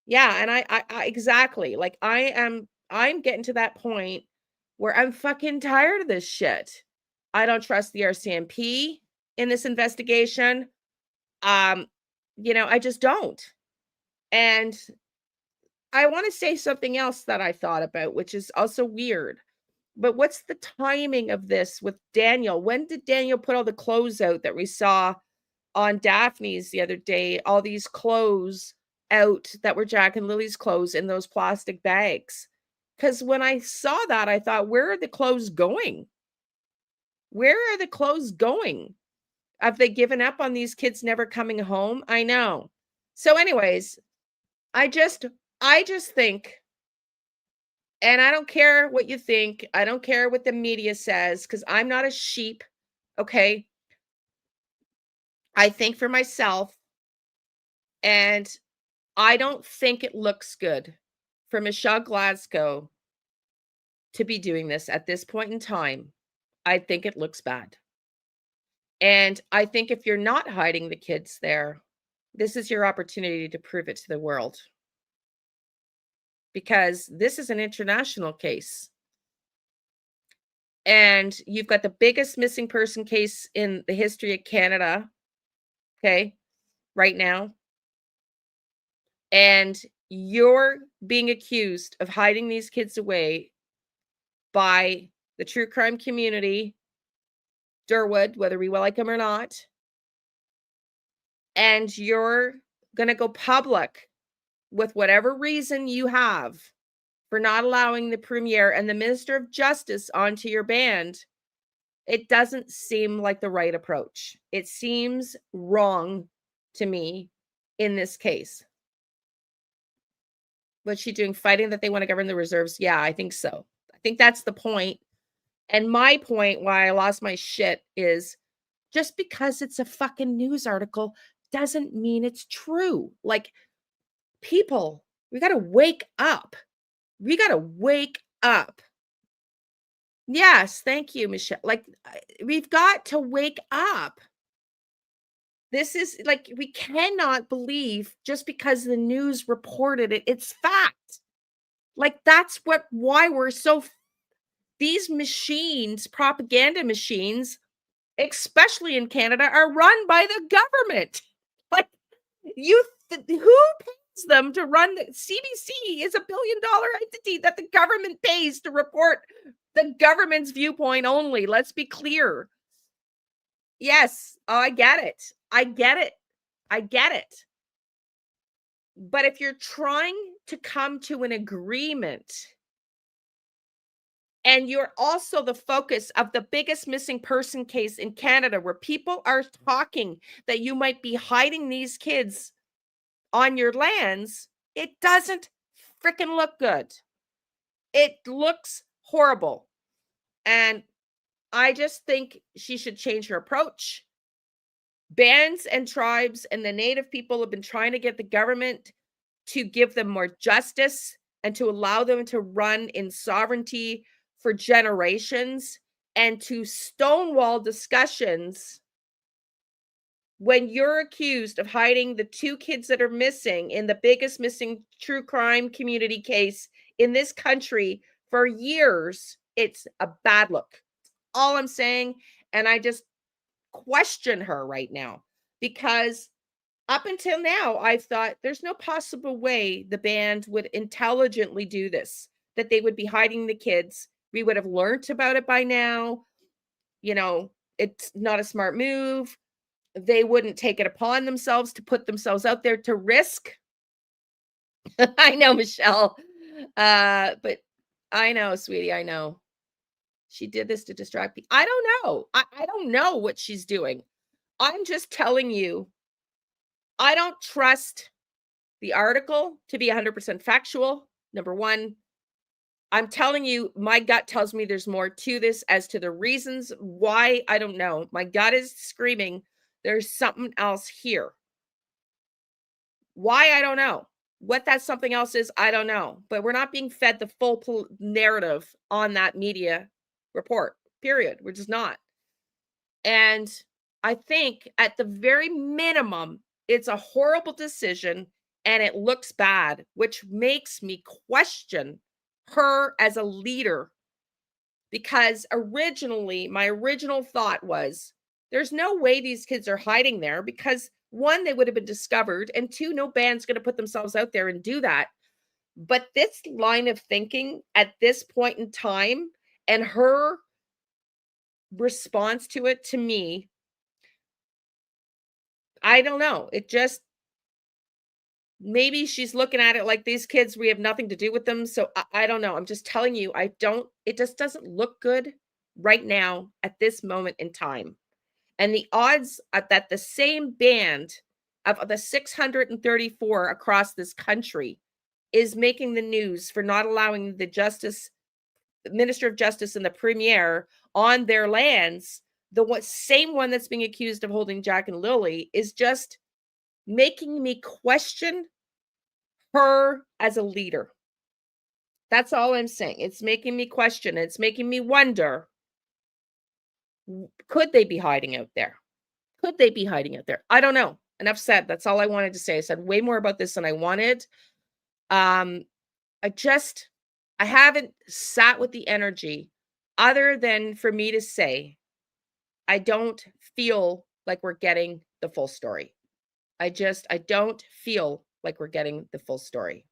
Speaker 1: Yeah, and I exactly. Like I'm getting to that point where I'm fucking tired of this shit. I don't trust the RCMP in this investigation. Um, I just don't. And I want to say something else that I thought about, which is also weird. But what's the timing of this with Daniel? When did Daniel put all the clothes out that we saw on Daphne's the other day? All these clothes out that were Jack and Lily's clothes in those plastic bags. Because when I saw that, I thought, where are the clothes going? Where are the clothes going? Have they given up on these kids never coming home? I know. So, anyways, I just think, and I don't care what you think. I don't care what the media says because I'm not a sheep. Okay. I think for myself, and I don't think it looks good for Michelle Glasgow to be doing this at this point in time. I think it looks bad. And I think if you're not hiding the kids there, this is your opportunity to prove it to the world. Because this is an international case. And you've got the biggest missing person case in the history of Canada, okay, right now. And you're being accused of hiding these kids away by the true crime community, Durwood, whether we like him or not. And you're going to go public with whatever reason you have for not allowing the premier and the Minister of Justice onto your band. It doesn't seem like the right approach. It seems wrong to me in this case. What's she doing? Fighting that they want to govern the reserves? Yeah, I think so. I think that's the point. And my point why I lost my shit is just because it's a fucking news article doesn't mean it's true. Like, people, we got to wake up. We got to wake up. Yes, thank you, Michelle. Like, we've got to wake up. This is like, we cannot believe just because the news reported it, it's fact. Like, that's why we're so, these machines, propaganda machines, especially in Canada, are run by the government. Like, who pays them to run? The CBC is $1 billion entity that the government pays to report the government's viewpoint only. Let's be clear. Yes. Oh, I get it. I get it. I get it. But if you're trying to come to an agreement and you're also the focus of the biggest missing person case in Canada, where people are talking that you might be hiding these kids on your lands, it doesn't freaking look good. It looks horrible. And I just think she should change her approach. Bands and tribes and the native people have been trying to get the government to give them more justice and to allow them to run in sovereignty for generations and to stonewall discussions when you're accused of hiding the 2 kids that are missing in the biggest missing true crime community case in this country for years, it's a bad look. All I'm saying, and I just question her right now because up until now, I've thought there's no possible way the band would intelligently do this, that they would be hiding the kids. We would have learnt about it by now. You know, it's not a smart move. They wouldn't take it upon themselves to put themselves out there to risk. I know, Michelle. But I know, sweetie, I know. She did this to distract me. I don't know. I don't know what she's doing. I'm just telling you, I don't trust the article to be 100% factual. Number one, I'm telling you, my gut tells me there's more to this. As to the reasons why, I don't know. My gut is screaming there's something else here. Why? I don't know. What that something else is, I don't know. But we're not being fed the full narrative on that media report, period. We're just not. And I think at the very minimum, it's a horrible decision and it looks bad, which makes me question her as a leader. Because originally, my original thought was there's no way these kids are hiding there because one, they would have been discovered, and two, no band's going to put themselves out there and do that. But this line of thinking at this point in time and her response to it to me, I don't know. It just maybe she's looking at it like these kids, we have nothing to do with them. So I don't know. I'm just telling you, it just doesn't look good right now at this moment in time. And the odds that the same band of the 634 across this country is making the news for not allowing the Minister of Justice and the Premier on their lands, same one that's being accused of holding Jack and Lilly, is just making me question her as a leader. That's all I'm saying. It's making me question. It's making me wonder, could they be hiding out there? Could they be hiding out there? I don't know. Enough said. That's all I wanted to say. I said way more about this than I wanted. I haven't sat with the energy other than for me to say, I don't feel like we're getting the full story. I don't feel like we're getting the full story.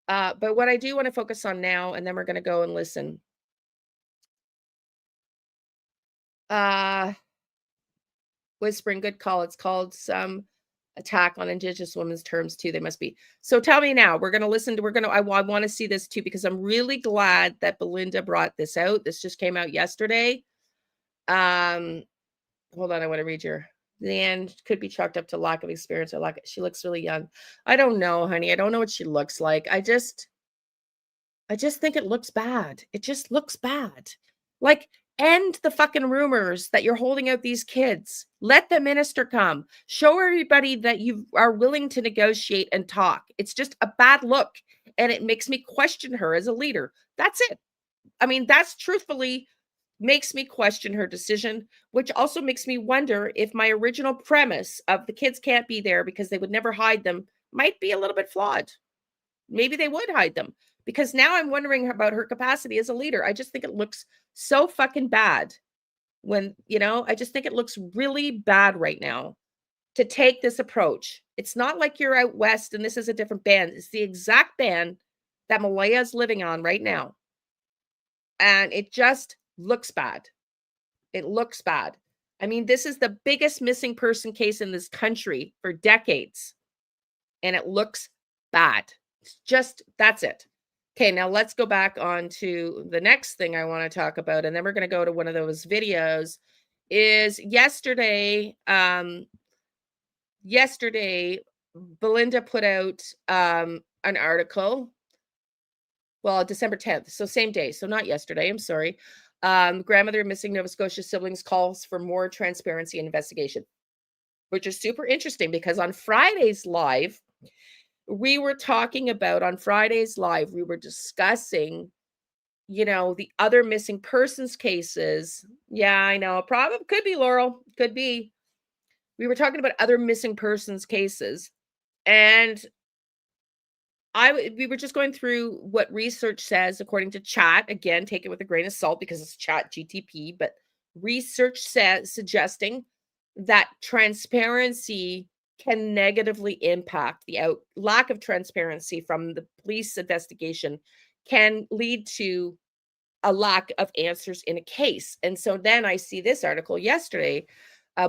Speaker 1: But what I do want to focus on now, and then we're going to go and listen. Whispering, good call. It's called some attack on Indigenous women's terms too. They must be. So tell me now. I want to see this too because I'm really glad that Belinda brought this out. This just came out yesterday. Hold on, I want to read your. Liane could be chalked up to lack of experience or she looks really young. I don't know, honey. I don't know what she looks like. I just think it looks bad. It just looks bad. Like, end the fucking rumors that you're holding out these kids. Let the minister come. Show everybody that you are willing to negotiate and talk. It's just a bad look. And it makes me question her as a leader. That's it. I mean, that's truthfully makes me question her decision, which also makes me wonder if my original premise of the kids can't be there because they would never hide them might be a little bit flawed. Maybe they would hide them because now I'm wondering about her capacity as a leader. I just think it looks so fucking bad I just think it looks really bad right now to take this approach. It's not like you're out west and this is a different band. It's the exact band that Malaya is living on right now. And it just looks bad. It looks bad. I mean, this is the biggest missing person case in this country for decades. And it looks bad. That's it. Okay, now let's go back on to the next thing I want to talk about. And then we're going to go to one of those videos. Is yesterday, Belinda put out an article. Well, December 10th. So same day. So not yesterday. I'm sorry. Grandmother of missing Nova Scotia siblings calls for more transparency and investigation, which is super interesting because on Friday's live, we were discussing, the other missing persons cases. Yeah, I know. Probably could be Laurel. Could be. We were talking about other missing persons cases, and we were just going through what research says according to chat. Again, take it with a grain of salt because it's chat GTP, but research says suggesting that transparency can negatively impact lack of transparency from the police investigation can lead to a lack of answers in a case. And so then I see this article yesterday.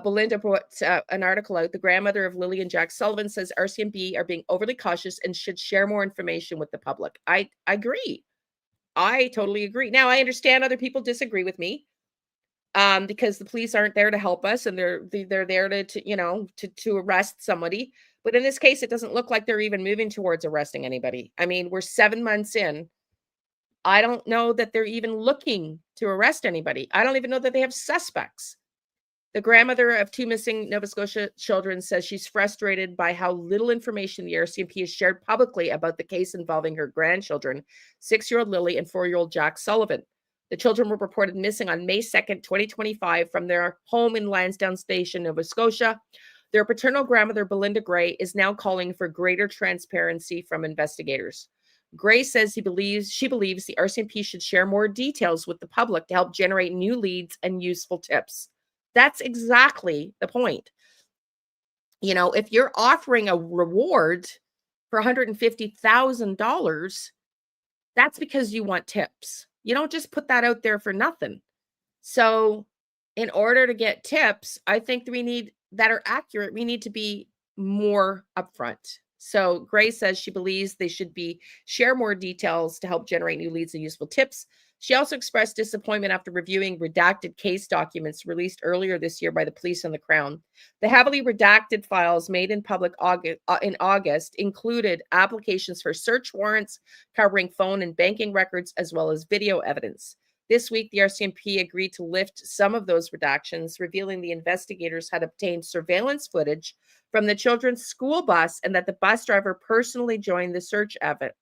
Speaker 1: Belinda put an article out. The grandmother of Lilly and Jack Sullivan says RCMP are being overly cautious and should share more information with the public. I agree. I totally agree. Now, I understand other people disagree with me, because the police aren't there to help us, and they're there to arrest somebody. But in this case, it doesn't look like they're even moving towards arresting anybody. I mean, we're 7 months in. I don't know that they're even looking to arrest anybody. I don't even know that they have suspects. The grandmother of 2 missing Nova Scotia children says she's frustrated by how little information the RCMP has shared publicly about the case involving her grandchildren, 6-year-old Lilly and 4-year-old Jack Sullivan. The children were reported missing on May 2nd, 2025 from their home in Lansdowne Station, Nova Scotia. Their paternal grandmother, Belinda Gray, is now calling for greater transparency from investigators. Gray says she believes the RCMP should share more details with the public to help generate new leads and useful tips. That's exactly the point. If you're offering a reward for $150,000, that's because you want tips. You don't just put that out there for nothing. So in order to get tips, I think we need to be more upfront. So Gray says she believes they should share more details to help generate new leads and useful tips. She also expressed disappointment after reviewing redacted case documents released earlier this year by the police and the Crown. The heavily redacted files made in public in August included applications for search warrants covering phone and banking records, as well as video evidence. This week, the RCMP agreed to lift some of those redactions, revealing the investigators had obtained surveillance footage from the children's school bus and that the bus driver personally joined the search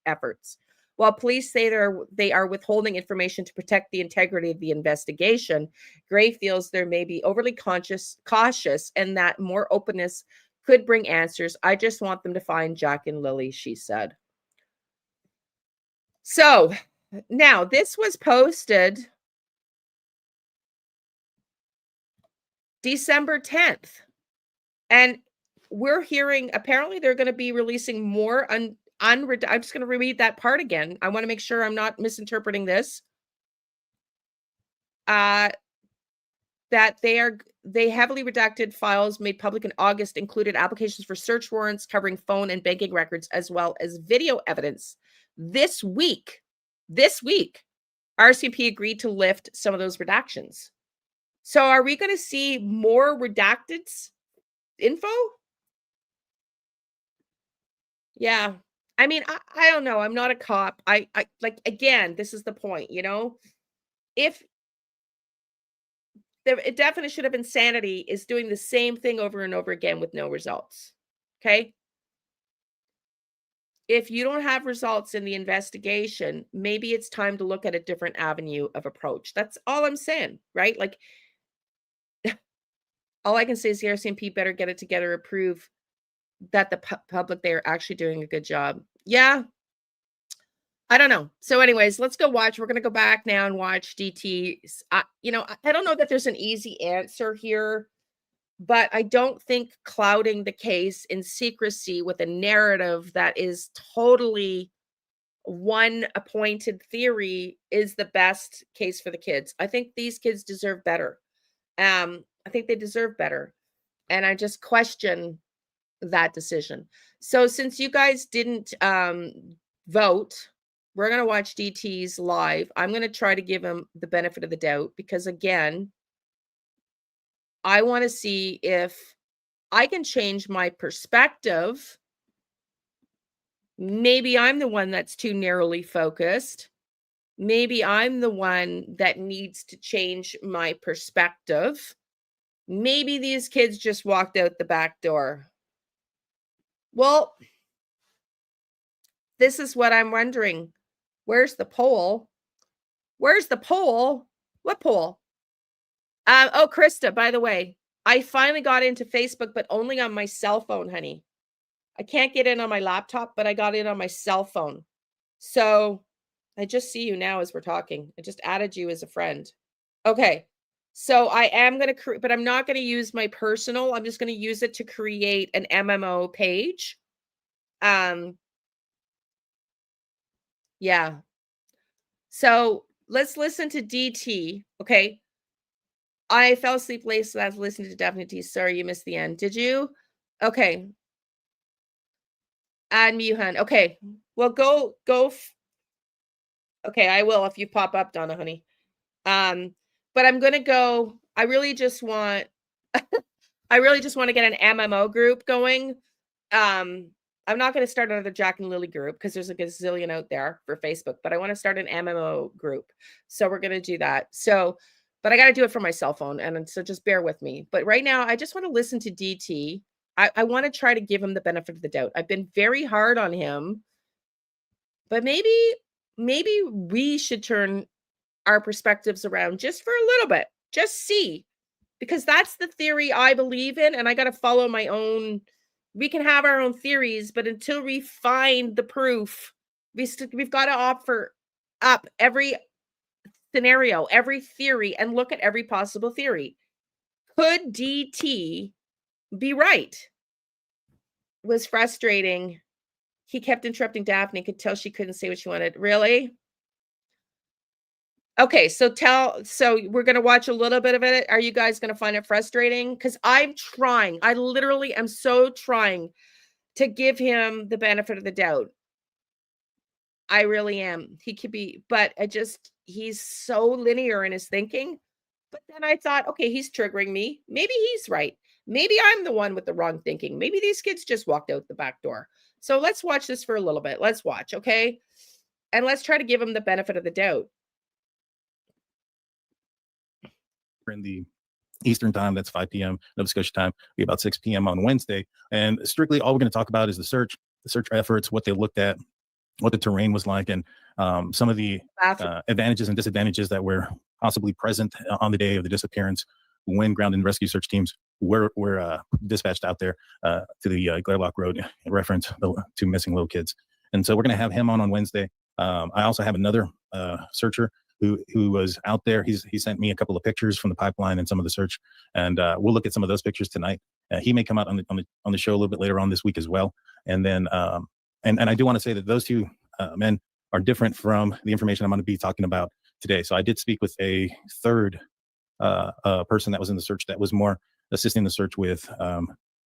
Speaker 1: efforts. While police say they are withholding information to protect the integrity of the investigation, Gray feels they may be overly cautious, and that more openness could bring answers. I just want them to find Jack and Lilly, she said. So now this was posted December 10th. And we're hearing apparently they're going to be releasing more I'm just going to reread that part again. I want to make sure I'm not misinterpreting this. That they heavily redacted files made public in August included applications for search warrants covering phone and banking records, as well as video evidence. This week, RCMP agreed to lift some of those redactions. So are we going to see more redacted info? Yeah. I mean, I don't know. I'm not a cop. I like, again, this is the point, if the definition of insanity is doing the same thing over and over again with no results. Okay. If you don't have results in the investigation, maybe it's time to look at a different avenue of approach. That's all I'm saying, right? Like, all I can say is the RCMP better get it together, prove that the public, they are actually doing a good job. Yeah. I don't know. So anyways, let's go watch. We're going to go back now and watch DTs. I don't know that there's an easy answer here, but I don't think clouding the case in secrecy with a narrative that is totally one appointed theory is the best case for the kids. I think these kids deserve better. I think they deserve better. And I just question that decision. So since you guys didn't vote, we're going to watch DT's live. I'm going to try to give him the benefit of the doubt because, again, I want to see if I can change my perspective. Maybe I'm the one that's too narrowly focused. Maybe I'm the one that needs to change my perspective. Maybe these kids just walked out the back door. Well, this is what I'm wondering. Where's the poll? Where's the poll? What poll? Oh, Krista, by the way, I finally got into Facebook, but only on my cell phone, honey. I can't get in on my laptop, but I got in on my cell phone. So I just see you now as we're talking. I just added you as a friend. Okay. So I am going to create, but I'm not going to use my personal. I'm just going to use it to create an MMO page. Yeah. So let's listen to DT. Okay. I fell asleep late, so I was listening to Daphne T. Sorry, you missed the end. Did you? Okay. Add me, hun. Okay. Well, go. Okay, I will if you pop up, Donna, honey. But I'm gonna go. I really just want to get an MMO group going. I'm not going to start another Jack and Lily group because there's a gazillion out there for Facebook, but I want to start an MMO group. So we're going to do that. So, but I got to do it from my cell phone. And so just bear with me. But right now, I just want to listen to DT. I want to try to give him the benefit of the doubt. I've been very hard on him, but maybe we should turn our perspectives around just for a little bit. Just see, because that's the theory I believe in, and I got to follow my own. We can have our own theories, but until we find the proof, we've got to offer up every scenario, every theory, and look at every possible theory. Could DT be right? It was frustrating. He kept interrupting Daphne, could tell she couldn't say what she wanted. Really? Okay, so we're gonna watch a little bit of it. Are you guys gonna find it frustrating? Because I'm trying. I literally am so trying to give him the benefit of the doubt. I really am. He could be, but he's so linear in his thinking. But then I thought, okay, he's triggering me. Maybe he's right. Maybe I'm the one with the wrong thinking. Maybe these kids just walked out the back door. So let's watch this for a little bit. Let's watch, okay? And let's try to give him the benefit of the doubt.
Speaker 2: In the Eastern time, that's 5 p.m. Nova Scotia time, be about 6 p.m. on Wednesday. And strictly all we're going to talk about is the search efforts, what they looked at, what the terrain was like, and some of the advantages and disadvantages that were possibly present on the day of the disappearance when ground and rescue search teams were dispatched out there to the Glairlock Road in reference to missing little kids. And so we're going to have him on Wednesday. I also have another searcher who was out there. He sent me a couple of pictures from the pipeline and some of the search, and we'll look at some of those pictures tonight. He may come out on the show a little bit later on this week as well. And then and I do want to say that those two men are different from the information I'm going to be talking about today. So I did speak with a third person that was in the search that was more assisting the search with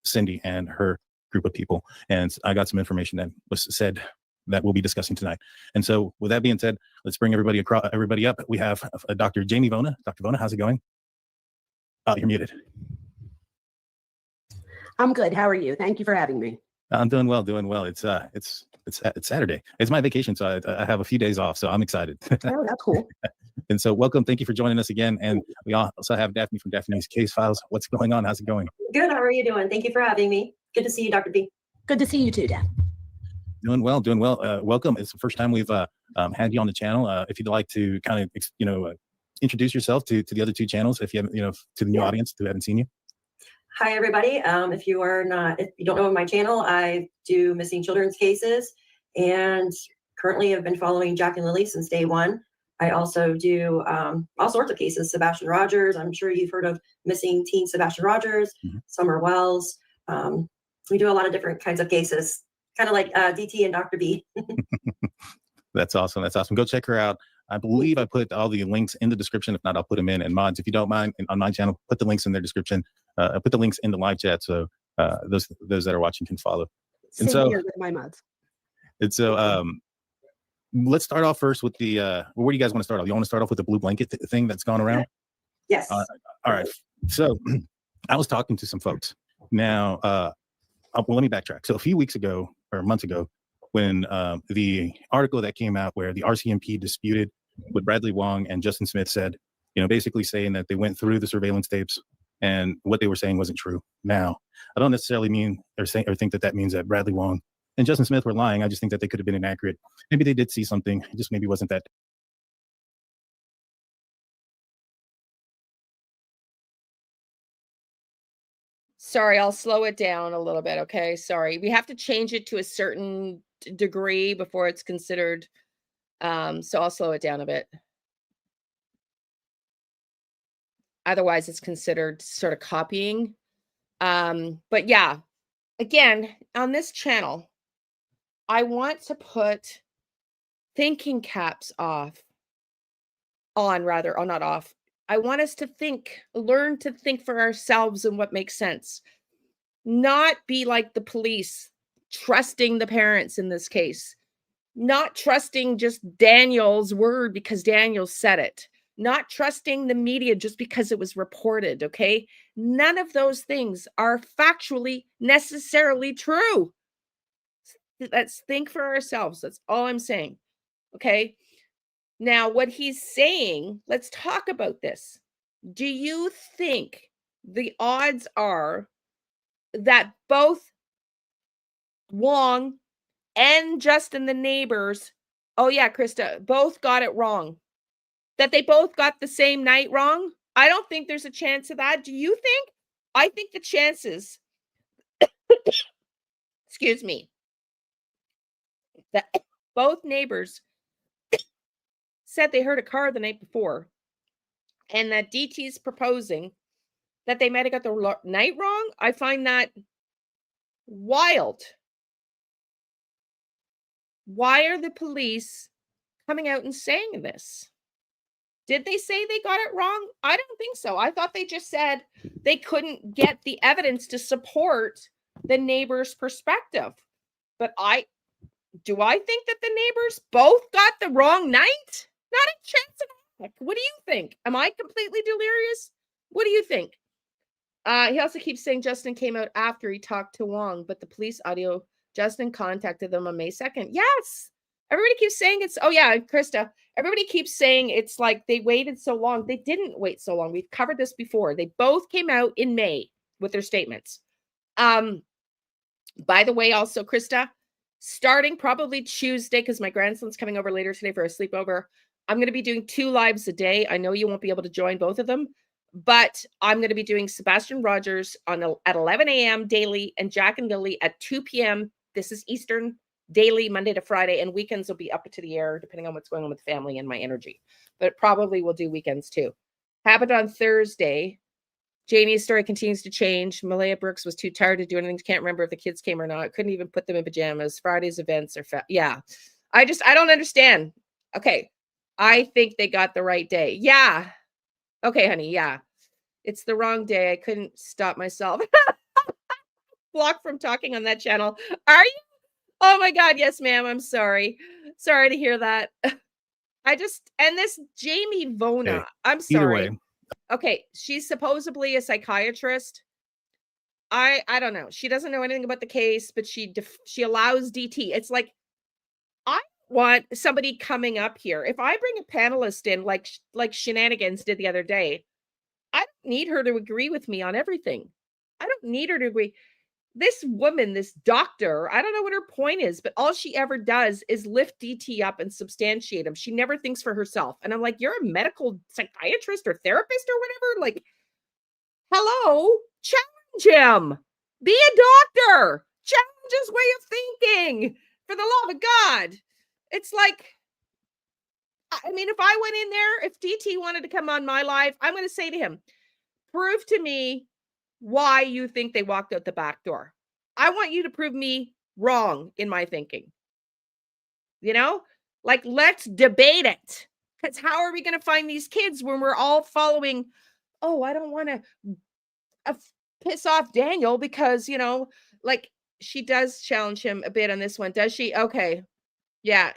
Speaker 2: Cindy and her group of people, and I got some information that was said that we'll be discussing tonight. And so with that being said, let's bring everybody up. We have Dr. Jamie Vona. Dr. Vona, how's it going? Oh, you're muted.
Speaker 3: I'm good. How are you? Thank you for having me.
Speaker 2: I'm doing well. It's Saturday. It's my vacation, so I have a few days off, so I'm excited.
Speaker 3: Oh, that's cool.
Speaker 2: And so welcome. Thank you for joining us again. And we also have Daphne from Daphne's Case Files. What's going on? How's it going?
Speaker 4: Good. How are you doing? Thank you for having me. Good to see you, Dr. B.
Speaker 3: Good to see you too, Daph.
Speaker 2: Doing well. Welcome. It's the first time we've had you on the channel. If you'd like to kind of, introduce yourself to the other two channels, if you haven't, to the new audience who haven't seen you.
Speaker 4: Hi, everybody. If you don't know my channel, I do missing children's cases, and currently have been following Jack and Lily since day one. I also do all sorts of cases. Sebastian Rogers. I'm sure you've heard of missing teen Sebastian Rogers. Mm-hmm. Summer Wells. We do a lot of different kinds of cases. Kind of like DT and Dr. B.
Speaker 2: That's awesome. Go check her out. I believe I put all the links in the description. If not, I'll put them in. And mods, if you don't mind, on my channel, put the links in their description. I put the links in the live chat, so those that are watching can follow.
Speaker 3: And so here with my mods.
Speaker 2: And so let's start off first with the. Where do you guys want to start off? You want to start off with the blue blanket thing that's gone around?
Speaker 4: Yes.
Speaker 2: All right. So I was talking to some folks. Now, let me backtrack. So a few weeks ago or months ago, when the article that came out where the RCMP disputed what Bradley Wong and Justin Smith said, basically saying that they went through the surveillance tapes and what they were saying wasn't true. Now, I don't necessarily mean or think that means that Bradley Wong and Justin Smith were lying. I just think that they could have been inaccurate. Maybe they did see something, it just maybe wasn't that
Speaker 1: Sorry, I'll slow it down a little bit. Okay. Sorry. We have to change it to a certain degree before it's considered. So I'll slow it down a bit. Otherwise, it's considered sort of copying. But yeah, again, on this channel, I want to put thinking caps on, rather, or not off. I want us to learn to think for ourselves and what makes sense. Not be like the police, trusting the parents in this case. Not trusting just Daniel's word because Daniel said it. Not trusting the media just because it was reported, okay? None of those things are factually necessarily true. Let's think for ourselves. That's all I'm saying, okay? Now, what he's saying, let's talk about this. Do you think the odds are that both Wong and Justin, the neighbors, oh yeah, Krista, both got it wrong? That they both got the same night wrong? I don't think there's a chance of that. Do you think? I think the chances, excuse me, that both neighbors said they heard a car the night before and that DT's proposing that they might have got the night wrong, I find that wild. Why are the police coming out and saying this? Did they say they got it wrong? I don't think so. I thought they just said they couldn't get the evidence to support the neighbor's perspective. But I think that the neighbors both got the wrong night? Not a chance of heck. What do you think? Am I completely delirious? What do you think? He also keeps saying Justin came out after he talked to Wong, but the police audio, Justin contacted them on May 2nd. Yes. Everybody keeps saying it's, oh yeah, Krista, everybody keeps saying it's like they waited so long. They didn't wait so long. We've covered this before. They both came out in May with their statements. By the way, also, Krista, starting probably Tuesday, because my grandson's coming over later today for a sleepover, I'm going to be doing 2 lives a day. I know you won't be able to join both of them, but I'm going to be doing Sebastian Rogers at 11 a.m. daily and Jack and Lilly at 2 p.m. This is Eastern daily, Monday to Friday, and weekends will be up to the air depending on what's going on with family and my energy. But probably we'll do weekends too. Happened on Thursday. Jamie's story continues to change. Malaya Brooks was too tired to do anything. Can't remember if the kids came or not. Couldn't even put them in pajamas. Friday's events are yeah. I don't understand. Okay. I think they got the right day. Yeah. Okay, honey. Yeah. It's the wrong day. I couldn't stop myself. Blocked from talking on that channel. Are you? Oh my God. Yes, ma'am. I'm sorry. Sorry to hear that. And this Jamie Vona,
Speaker 2: Okay.
Speaker 1: I'm sorry.
Speaker 2: Either way.
Speaker 1: Okay. She's supposedly a psychiatrist. I don't know. She doesn't know anything about the case, but she allows DT. It's like, I want somebody coming up here. If I bring a panelist in like Shenanigans did the other day, I don't need her to agree with me on everything. I don't need her to agree. This woman, this doctor, I don't know what her point is, but all she ever does is lift DT up and substantiate him. She never thinks for herself. And I'm like, you're a medical psychiatrist or therapist or whatever? Like, hello, challenge him. Be a doctor. Challenge his way of thinking. For the love of God. It's like, I mean, if I went in there, if DT wanted to come on my live, I'm going to say to him, prove to me why you think they walked out the back door. I want you to prove me wrong in my thinking. You know, like, let's debate it. Because how are we going to find these kids when we're all following? Oh, I don't want to piss off Daniel because, you know, like, she does challenge him a bit on this one. Does she? Okay. Yeah.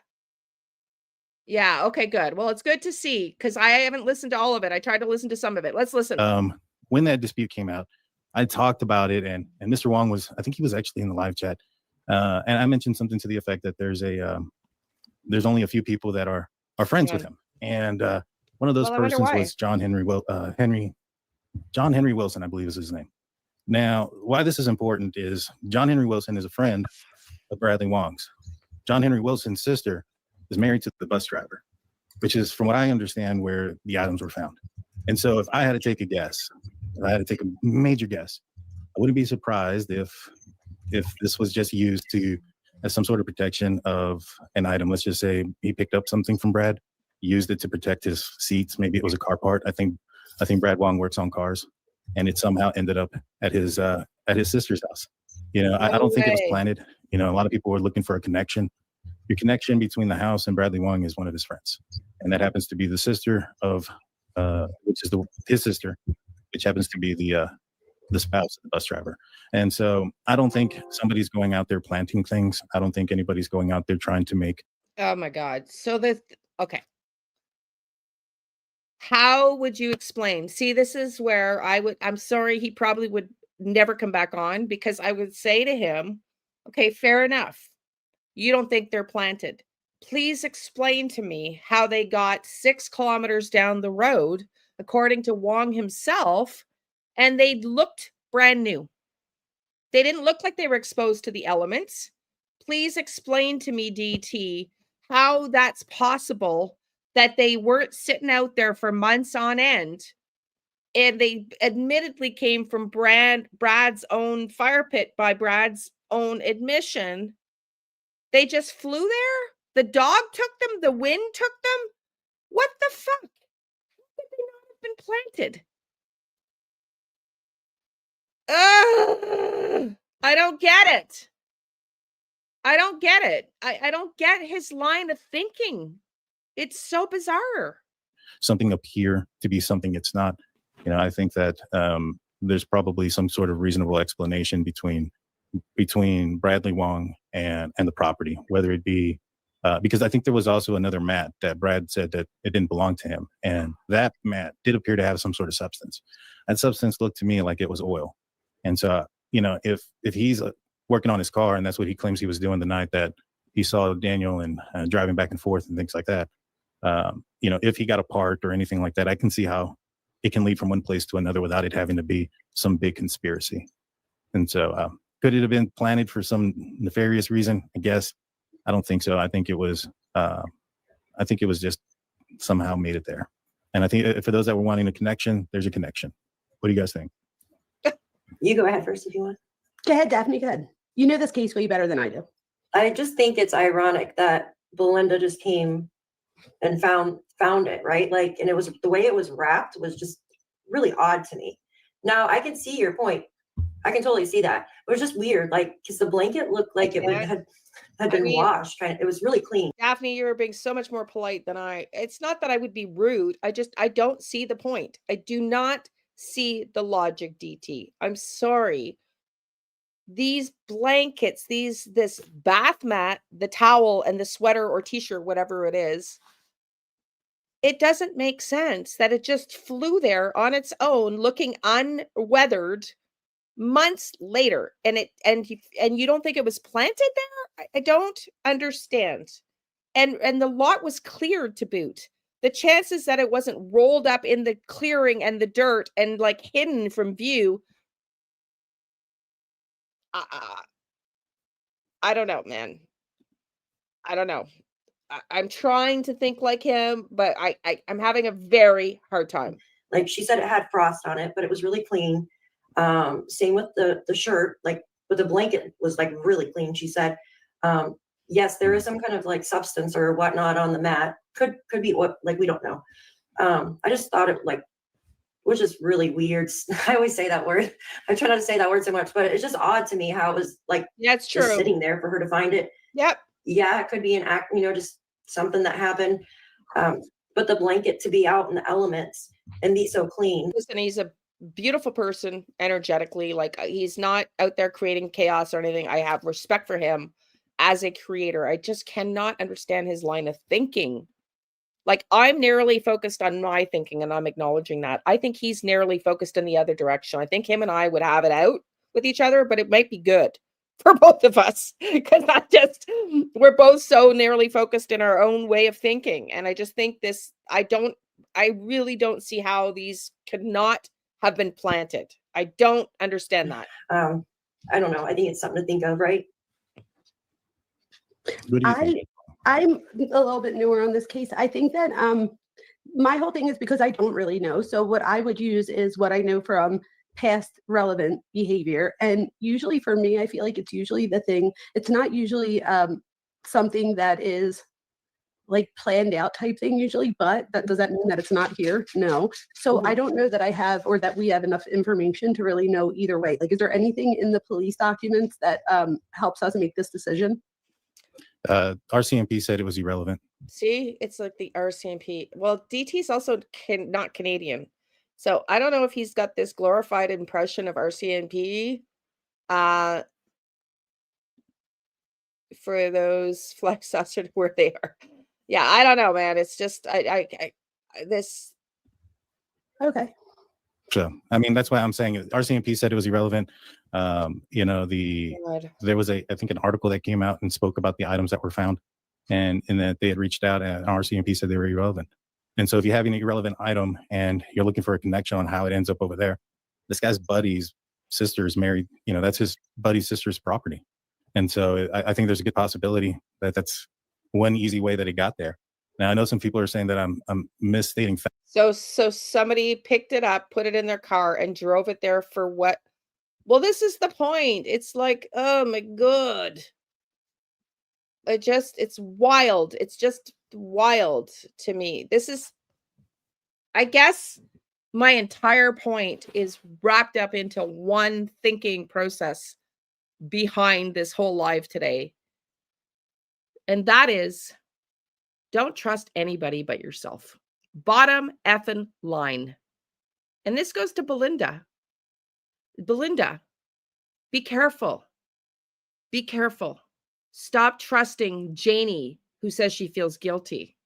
Speaker 1: Yeah. Okay, good. Well, it's good to see because I haven't listened to all of it. I tried to listen to some of it. Let's listen.
Speaker 2: When that dispute came out, I talked about it, and Mr. Wong I think he was actually in the live chat. And I mentioned something to the effect that there's only a few people that are friends with him. And one of those persons was John Henry Wilson, I believe is his name. Now, why this is important is John Henry Wilson is a friend of Bradley Wong's. John Henry Wilson's sister is married to the bus driver, which is, from what I understand, where the items were found. And so if I had to take a guess, if I had to take a major guess, wouldn't be surprised if this was just used to as some sort of protection of an item. Let's just say he picked up something from Brad, used it to protect his seats. Maybe it was a car part. I think Brad Wong works on cars, and it somehow ended up at his sister's house. You know, I
Speaker 1: No
Speaker 2: don't think it was
Speaker 1: way.
Speaker 2: planted. You know, a lot of people were looking for a connection. Your connection between the house and Bradley Wong is one of his friends, and that happens to be the sister of, which is his sister, which happens to be the spouse of the bus driver. And so I don't think somebody's going out there planting things. I don't think anybody's going out there trying to make.
Speaker 1: Oh my God. So okay. How would you explain? See, this is where I'm sorry, he probably would never come back on, because I would say to him, okay, fair enough. You don't think they're planted. Please explain to me how they got 6 kilometers down the road, according to Wong himself, and they looked brand new. They didn't look like they were exposed to the elements. Please explain to me, DT, how that's possible that they weren't sitting out there for months on end, and they admittedly came from Brad's own fire pit by Brad's own admission. They just flew there? The dog took them? The wind took them? What the fuck? How could they not have been planted? Ugh, I don't get it. I don't get it. I don't get his line of thinking. It's so bizarre.
Speaker 2: Something appear to be something it's not. You know, I think that there's probably some sort of reasonable explanation between Bradley Wong and the property, whether it be because I think there was also another mat that Brad said that it didn't belong to him, and that mat did appear to have some sort of substance. That substance looked to me like it was oil. And so, you know, if he's working on his car, and that's what he claims he was doing the night that he saw Daniel and driving back and forth and things like that, you know, if he got a part or anything like that, I can see how it can lead from one place to another without it having to be some big conspiracy. And so, could it have been planted for some nefarious reason? I guess. I don't think so. I think it was just somehow made it there. And I think for those that were wanting a connection, there's a connection. What do you guys think?
Speaker 4: You go ahead first if you want.
Speaker 3: Go ahead, Daphne. Go ahead. You know this case way better than I do.
Speaker 4: I just think it's ironic that Belinda just came and found it, right? Like, and it was the way it was wrapped was just really odd to me. Now I can see your point. I can totally see that. It was just weird, like, because the blanket looked like it had been washed. It was really clean.
Speaker 1: Daphne, you're being so much more polite than I. It's not that I would be rude. I don't see the point. I do not see the logic, DT. I'm sorry. These blankets, this bath mat, the towel, and the sweater or t-shirt, whatever it is, it doesn't make sense that it just flew there on its own, looking unweathered months later, and you don't think it was planted there? I don't understand. And the lot was cleared to boot. The chances that it wasn't rolled up in the clearing and the dirt and like hidden from view, I don't know, man. I don't know. I'm trying to think like him, but I'm having a very hard time.
Speaker 4: Like she said, it had frost on it, but it was really clean. Same with the shirt, like, but the blanket was like really clean. She said, yes, there is some kind of like substance or whatnot on the mat. Could be what, like, we don't know. I just thought it like was just really weird. I always say that word. I try not to say that word so much, but it's just odd to me how it was like,
Speaker 1: yeah, it's true,
Speaker 4: just sitting there for her to find it.
Speaker 1: Yep.
Speaker 4: Yeah, it could be an act, you know, just something that happened. But the blanket to be out in the elements and be so clean.
Speaker 1: Listen, he's a beautiful person energetically. Like, he's not out there creating chaos or anything. I have respect for him as a creator. I just cannot understand his line of thinking. Like, I'm narrowly focused on my thinking, and I'm acknowledging that. I think he's narrowly focused in the other direction. I think him and I would have it out with each other, but it might be good for both of us, because we're both so narrowly focused in our own way of thinking. And I just think I really don't see how these could not have been planted. I don't understand that.
Speaker 4: I don't know. I think it's something to think of, right?
Speaker 2: What do you think?
Speaker 3: I'm a little bit newer on this case. I think that my whole thing is because I don't really know. So what I would use is what I know from past relevant behavior. And usually for me, I feel like it's usually the thing, it's not usually something that is like planned out type thing usually, but does that mean that it's not here? No. So I don't know that I have, or that we have enough information to really know either way. Like, is there anything in the police documents that helps us make this decision?
Speaker 2: RCMP said it was irrelevant.
Speaker 1: See, it's like the RCMP. Well, DT's also not Canadian. So I don't know if he's got this glorified impression of RCMP for those flex saucer where they are. Yeah, I don't know, man. It's just this.
Speaker 3: Okay.
Speaker 2: So, I mean, that's why I'm saying it. RCMP said it was irrelevant. You know,
Speaker 1: God.
Speaker 2: there was I think an article that came out and spoke about the items that were found, and in that they had reached out and RCMP said they were irrelevant. And so if you have an irrelevant item and you're looking for a connection on how it ends up over there, this guy's buddy's sister is married, you know, that's his buddy's sister's property. And so I think there's a good possibility that that's one easy way that it got there. Now, I know some people are saying that I'm misstating facts.
Speaker 1: So somebody picked it up, put it in their car, and drove it there for what? Well, this is the point. It's like, oh my God. It's wild. It's just wild to me. This is, I guess my entire point is wrapped up into one thinking process behind this whole live today. And that is, don't trust anybody but yourself. Bottom effing line. And this goes to Belinda. Belinda, be careful. Be careful. Stop trusting Janie, who says she feels guilty.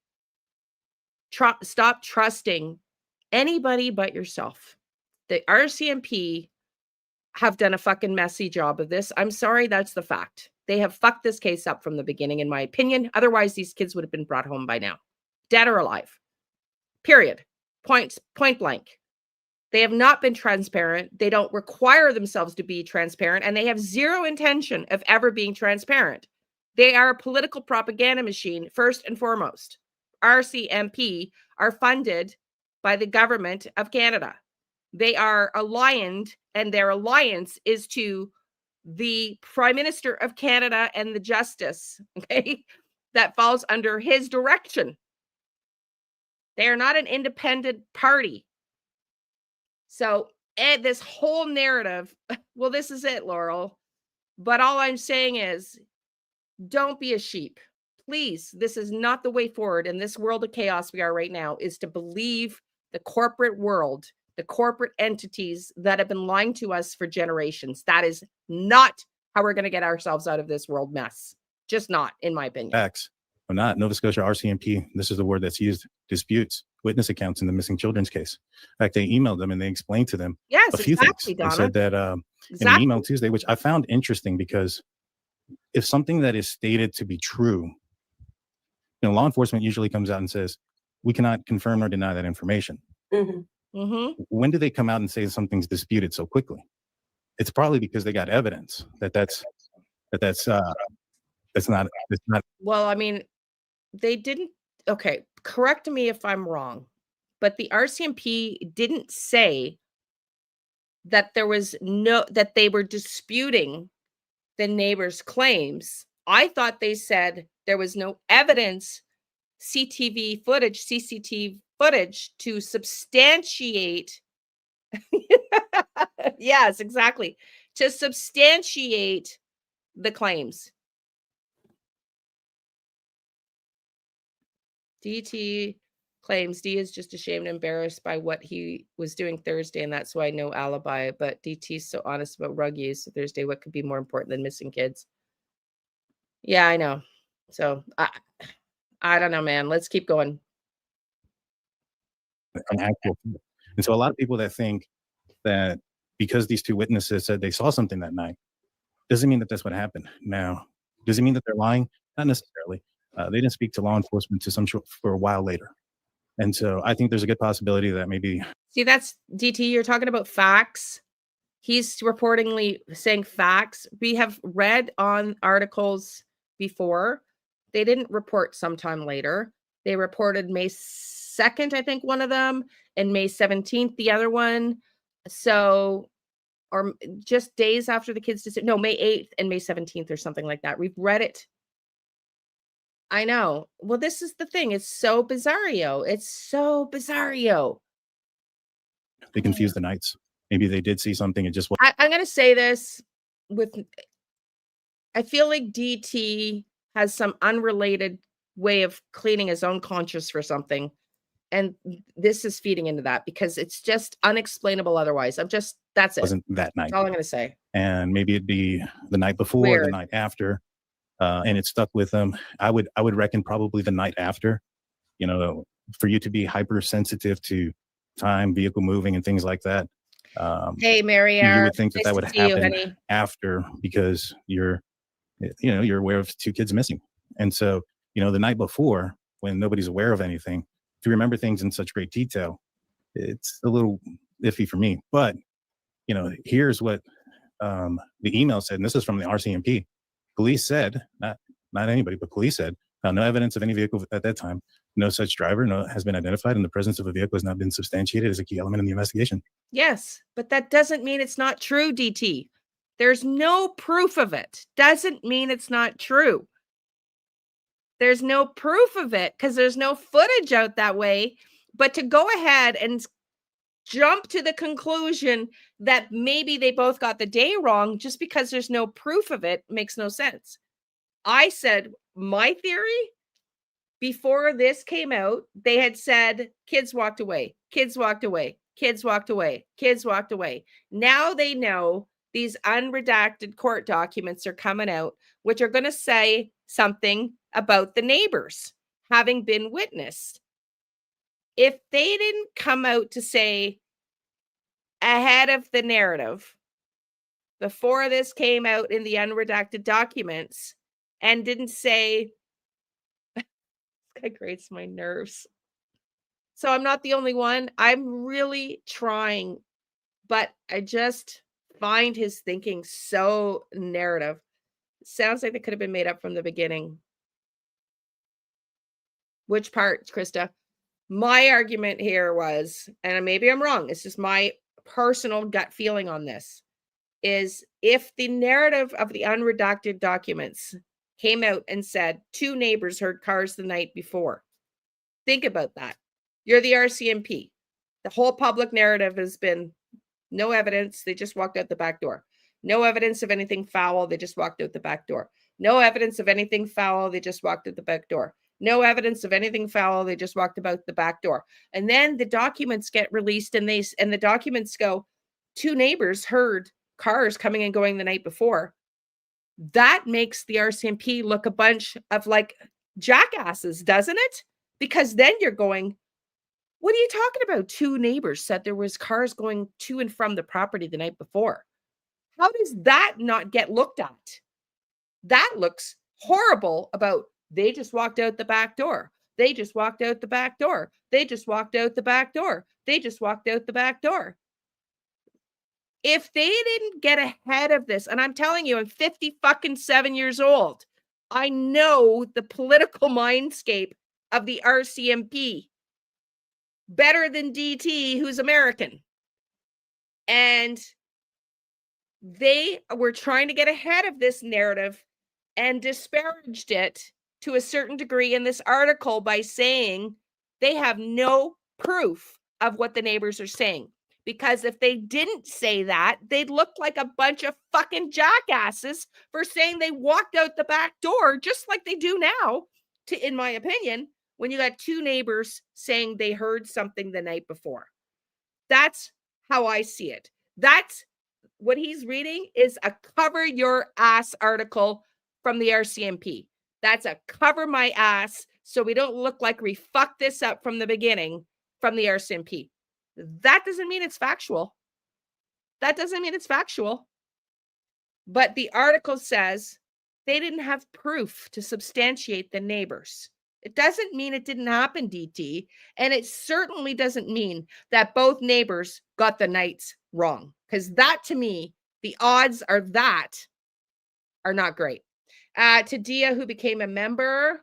Speaker 1: Stop trusting anybody but yourself. The RCMP have done a fucking messy job of this. I'm sorry, that's the fact. They have fucked this case up from the beginning, in my opinion. Otherwise, these kids would have been brought home by now, dead or alive. Period. Point blank. They have not been transparent. They don't require themselves to be transparent, and they have zero intention of ever being transparent. They are a political propaganda machine, first and foremost. RCMP are funded by the government of Canada. They are aligned, and their alliance is to the Prime Minister of Canada and the Justice, okay, that falls under his direction. They are not an independent party. So this whole narrative, well, this is it, Laurel. But all I'm saying is, don't be a sheep. Please, this is not the way forward in this world of chaos we are right now, is to believe the corporate world, the corporate entities that have been lying to us for generations. That is not how we're going to get ourselves out of this world mess. Just not, in my opinion.
Speaker 2: Facts. Or not. Nova Scotia RCMP, this is the word that's used, disputes witness accounts in the missing children's case. In fact, they emailed them and they explained to them
Speaker 1: Yes,
Speaker 2: a few
Speaker 1: exactly,
Speaker 2: things.
Speaker 1: Donna.
Speaker 2: They said that in an email Tuesday, which I found interesting, because if something that is stated to be true, you know, law enforcement usually comes out and says, we cannot confirm or deny that information. When do they come out and say something's disputed so quickly? It's probably because they got evidence that's not.
Speaker 1: Well, I mean, they didn't. Okay, correct me if I'm wrong, but the RCMP didn't say that that they were disputing the neighbor's claims. I thought they said there was no evidence, CCTV footage to substantiate. Yes, exactly. To substantiate the claims. DT claims D is just ashamed and embarrassed by what he was doing Thursday, and that's why no alibi. But DT's so honest about rug use Thursday. What could be more important than missing kids? Yeah, I know. So I don't know, man. Let's keep going.
Speaker 2: An actual, and so a lot of people that think that because these two witnesses said they saw something that night, doesn't mean that that's what happened. Now, does it mean that they're lying? Not necessarily. They didn't speak to law enforcement for a while later. And so I think there's a good possibility that maybe.
Speaker 1: See, that's DT. You're talking about facts. He's reportedly saying facts. We have read on articles before. They didn't report sometime later. They reported May 2nd, I think, one of them, and May 17th, the other one. So or just days after the kids decision. No, May 8th and May 17th or something like that. We've read it. I know. Well, this is the thing. It's so bizarro. It's so bizarro.
Speaker 2: They confused the nights. Maybe they did see something. It just was.
Speaker 1: I'm going to say this I feel like DT has some unrelated way of cleaning his own conscience for something. And this is feeding into that because it's just unexplainable otherwise. That's it.
Speaker 2: Wasn't that night.
Speaker 1: That's all I'm going to say.
Speaker 2: And maybe it'd be the night before,
Speaker 1: Weird.
Speaker 2: the night after. And it stuck with them. I would reckon probably the night after, for you to be hypersensitive to time, vehicle moving and things like that.
Speaker 1: Hey, Mary,
Speaker 2: you would think that
Speaker 1: nice
Speaker 2: that
Speaker 1: to
Speaker 2: would
Speaker 1: see you,
Speaker 2: happen
Speaker 1: honey.
Speaker 2: after because you're aware of 2 kids missing. And so, the night before when nobody's aware of anything, to remember things in such great detail, it's a little iffy for me. But, here's what the email said, and this is from the RCMP. Police said, not anybody, but police said, no evidence of any vehicle at that time. No such driver has been identified, and the presence of a vehicle has not been substantiated as a key element in the investigation.
Speaker 1: Yes, but that doesn't mean it's not true, DT. There's no proof of it. Doesn't mean it's not true. There's no proof of it because there's no footage out that way. But to go ahead and jump to the conclusion that maybe they both got the day wrong just because there's no proof of it makes no sense. I said my theory before this came out, they had said kids walked away, kids walked away, kids walked away, kids walked away. Now they know these unredacted court documents are coming out, which are going to say something about the neighbors having been witnessed. If they didn't come out to say ahead of the narrative before this came out in the unredacted documents and didn't say, that grates my nerves. So I'm not the only one. I'm really trying, but I just find his thinking so narrative. It sounds like it could have been made up from the beginning. Which part, Krista? My argument here was, and maybe I'm wrong, it's just my personal gut feeling on this, is if the narrative of the unredacted documents came out and said 2 neighbors heard cars the night before, think about that. You're the RCMP. The whole public narrative has been no evidence. They just walked out the back door. No evidence of anything foul. They just walked out the back door. No evidence of anything foul. They just walked out the back door. No evidence of anything foul. They just walked about the back door. And then the documents get released and the documents go, 2 neighbors heard cars coming and going the night before. That makes the RCMP look a bunch of like jackasses, doesn't it? Because then you're going, what are you talking about? 2 neighbors said there was cars going to and from the property the night before. How does that not get looked at? That looks horrible about they just walked out the back door. They just walked out the back door. They just walked out the back door. They just walked out the back door. If they didn't get ahead of this, and I'm telling you, I'm 57 years old. I know the political mindscape of the RCMP better than DT, who's American. And they were trying to get ahead of this narrative and disparaged it to a certain degree in this article by saying they have no proof of what the neighbors are saying. Because if they didn't say that, they'd look like a bunch of fucking jackasses for saying they walked out the back door, just like they do now, in my opinion, when you got 2 neighbors saying they heard something the night before. That's how I see it. That's what he's reading is a cover your ass article from the RCMP. That's a cover my ass so we don't look like we fucked this up from the beginning from the RCMP. That doesn't mean it's factual. That doesn't mean it's factual. But the article says they didn't have proof to substantiate the neighbors. It doesn't mean it didn't happen, DT. And it certainly doesn't mean that both neighbors got the nights wrong. Because that, to me, the odds are not great. To Dia, who became a member.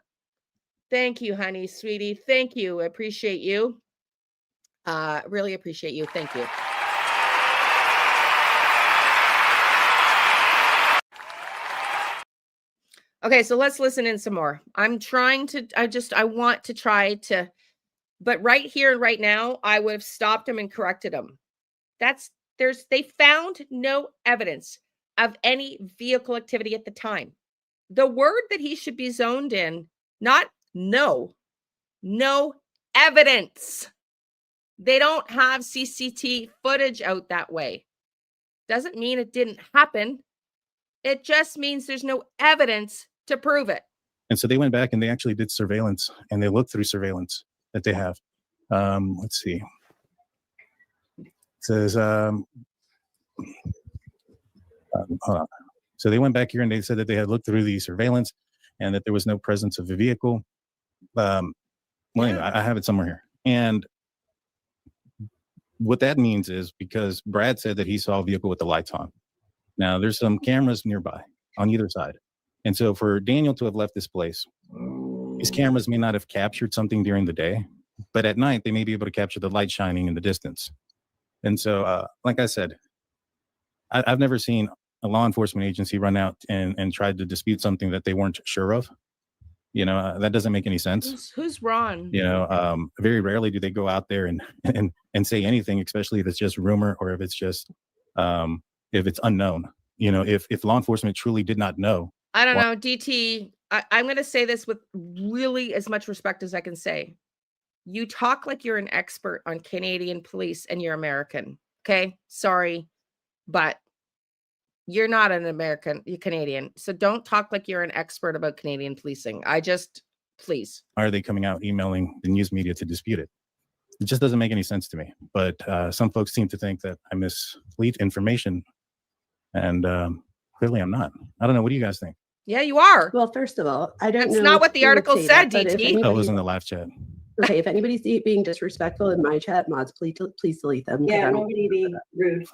Speaker 1: Thank you, honey, sweetie. Thank you. I appreciate you. Really appreciate you. Thank you. Okay, so let's listen in some more. I want to try to, but right here and right now, I would have stopped him and corrected him. They found no evidence of any vehicle activity at the time. The word that he should be zoned in, not no evidence. They don't have CCTV footage out that way. Doesn't mean it didn't happen. It just means there's no evidence to prove it.
Speaker 2: And so they went back and they actually did surveillance, and they looked through surveillance that they have. Let's see. It says, hold on. So they went back here and they said that they had looked through the surveillance and that there was no presence of a vehicle. Anyway, I have it somewhere here. And what that means is because Brad said that he saw a vehicle with the lights on. Now, there's some cameras nearby on either side. And so for Daniel to have left this place, his cameras may not have captured something during the day, but at night, they may be able to capture the light shining in the distance. And so, like I said, I've never seen a law enforcement agency run out and try to dispute something that they weren't sure of. That doesn't make any sense.
Speaker 1: Who's Ron?
Speaker 2: Very rarely do they go out there and say anything, especially if it's just rumor or if it's just if it's unknown. If law enforcement truly did not know.
Speaker 1: I don't know, DT. I'm going to say this with really as much respect as I can say. You talk like you're an expert on Canadian police and you're American. Okay, sorry, but you're not an American, you're Canadian. So don't talk like you're an expert about Canadian policing. Please.
Speaker 2: Are they coming out emailing the news media to dispute it? It just doesn't make any sense to me. But some folks seem to think that I mislead information. And clearly I'm not. I don't know. What do you guys think?
Speaker 1: Yeah, you are.
Speaker 3: Well, first of all, I don't know.
Speaker 1: That's not what the article said, DT.
Speaker 2: That was in the live chat.
Speaker 3: Okay, if anybody's being disrespectful in my chat, mods, please delete them.
Speaker 4: Yeah, nobody be rude.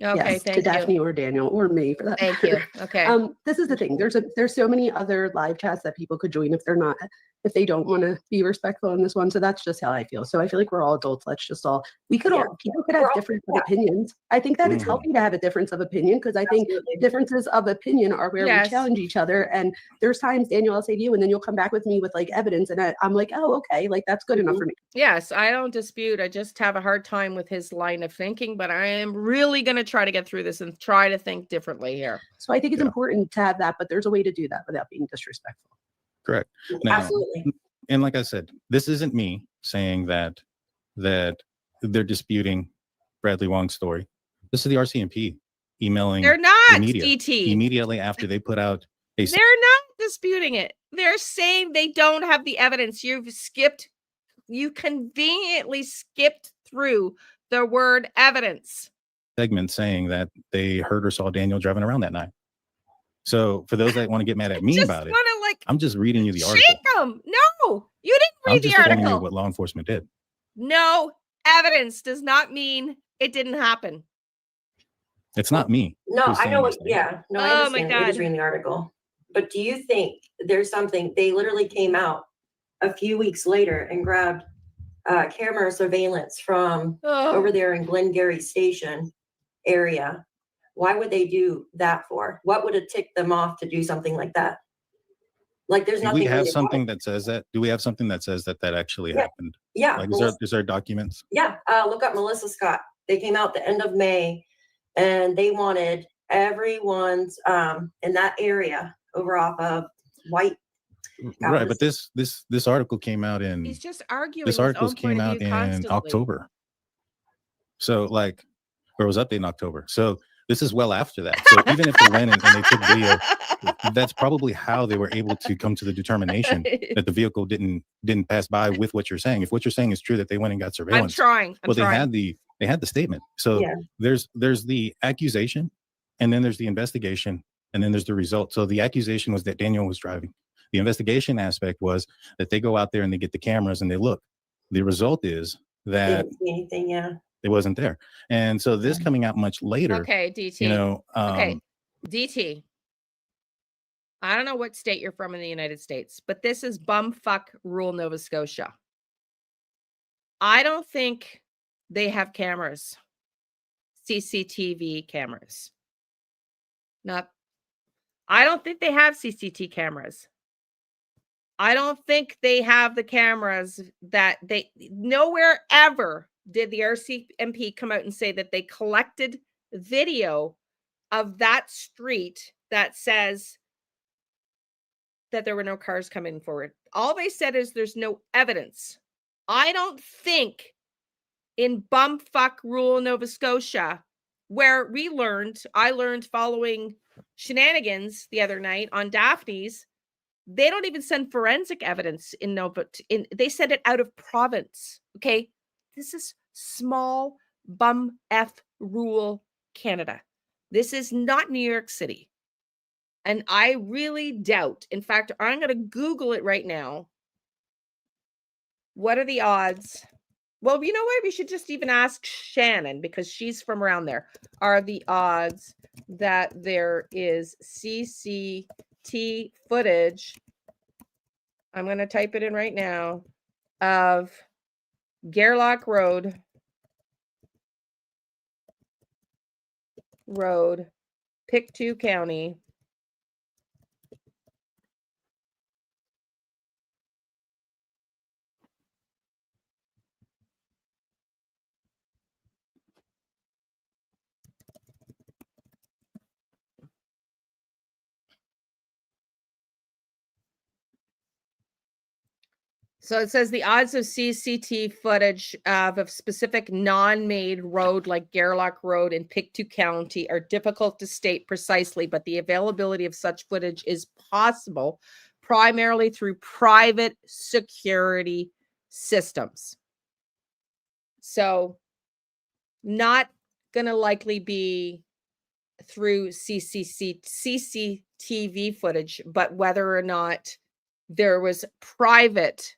Speaker 1: Okay,
Speaker 3: Yes, to
Speaker 1: thank you.
Speaker 3: Daphne or Daniel or me for that.
Speaker 1: Thank you. Okay.
Speaker 3: This is the thing. There's so many other live chats that people could join if they don't want to be respectful in this one. So that's just how I feel. So I feel like we're all adults. Let's just all people could have different opinions. I think that it's healthy to have a difference of opinion because I think differences of opinion are where we challenge each other. And there's times, Daniel, I'll say to you, and then you'll come back with me with like evidence, and I'm like, oh, okay, like that's good enough for me.
Speaker 1: Yes, I don't dispute. I just have a hard time with his line of thinking, but I am really going to try to get through this and try to think differently here.
Speaker 3: So I think it's important to have that, but there's a way to do that without being disrespectful.
Speaker 2: Correct. Now,
Speaker 4: Absolutely.
Speaker 2: And like I said, this isn't me saying that they're disputing Bradley Wong's story. This is the RCMP emailing
Speaker 1: They're not,
Speaker 2: the media
Speaker 1: DT.
Speaker 2: immediately after they put out a.
Speaker 1: They're not disputing it. They're saying they don't have the evidence. You conveniently skipped through the word evidence.
Speaker 2: Segment saying that they heard or saw Daniel driving around that night. So for those that want to get mad at me about it, I'm just reading you the article.
Speaker 1: Shake them. No, you didn't read the
Speaker 2: telling you
Speaker 1: article.
Speaker 2: what law enforcement did.
Speaker 1: No evidence does not mean it didn't happen.
Speaker 2: It's not me.
Speaker 4: No, I know what.
Speaker 2: Saying
Speaker 4: Yeah, no, I
Speaker 1: Oh,
Speaker 4: understand.
Speaker 1: my
Speaker 4: You're just
Speaker 1: God.
Speaker 4: reading the article. But do you think there's something? They literally came out a few weeks later and grabbed camera surveillance from over there in Glengarry Station area. Why would they do that for? What would have ticked them off to do something like that? Like there's nothing.
Speaker 2: Do we have something that says that? Do we have something that says that actually happened?
Speaker 4: Yeah.
Speaker 2: Like, is there documents?
Speaker 4: Yeah. Look up Melissa Scott. They came out the end of May and they wanted everyone's in that area over off of White.
Speaker 2: Right. But this article came out in.
Speaker 1: He's just arguing.
Speaker 2: This article came out in October. So or it was updated in October. So this is well after that. So even if they went and they took video, that's probably how they were able to come to the determination that the vehicle didn't pass by with what you're saying. If what you're saying is true, that they went and got surveillance.
Speaker 1: I'm trying.
Speaker 2: They had the statement. So there's the accusation, and then there's the investigation, and then there's the result. So the accusation was that Daniel was driving. The investigation aspect was that they go out there and they get the cameras and they look. The result is that
Speaker 4: They didn't see anything. Yeah.
Speaker 2: it wasn't there. And so this coming out much later.
Speaker 1: Okay, DT. Okay, DT. I don't know what state you're from in the United States, but this is bumfuck rule Nova Scotia. I don't think they have cameras, CCTV cameras. Not I don't think they have CCT cameras. I don't think they have the cameras that they nowhere ever did the RCMP come out and say that they collected video of that street that says that there were no cars coming forward. All they said is there's no evidence. I don't think in bumfuck rural Nova Scotia, where I learned following shenanigans the other night on Daphne's, they don't even send forensic evidence in Nova. They send it out of province. Okay, this is small bum f rural Canada. This is not New York City, and I really doubt. In fact, I'm going to Google it right now. What are the odds? Well, you know what? We should just even ask Shannon because she's from around there. Are the odds that there is CCT footage? I'm going to type it in right now of Gerlach Road, Pictou County. So it says the odds of CCT footage of a specific non-made road like Gerlach Road in Pictou County are difficult to state precisely, but the availability of such footage is possible primarily through private security systems. So not going to likely be through CCTV footage, but whether or not there was private.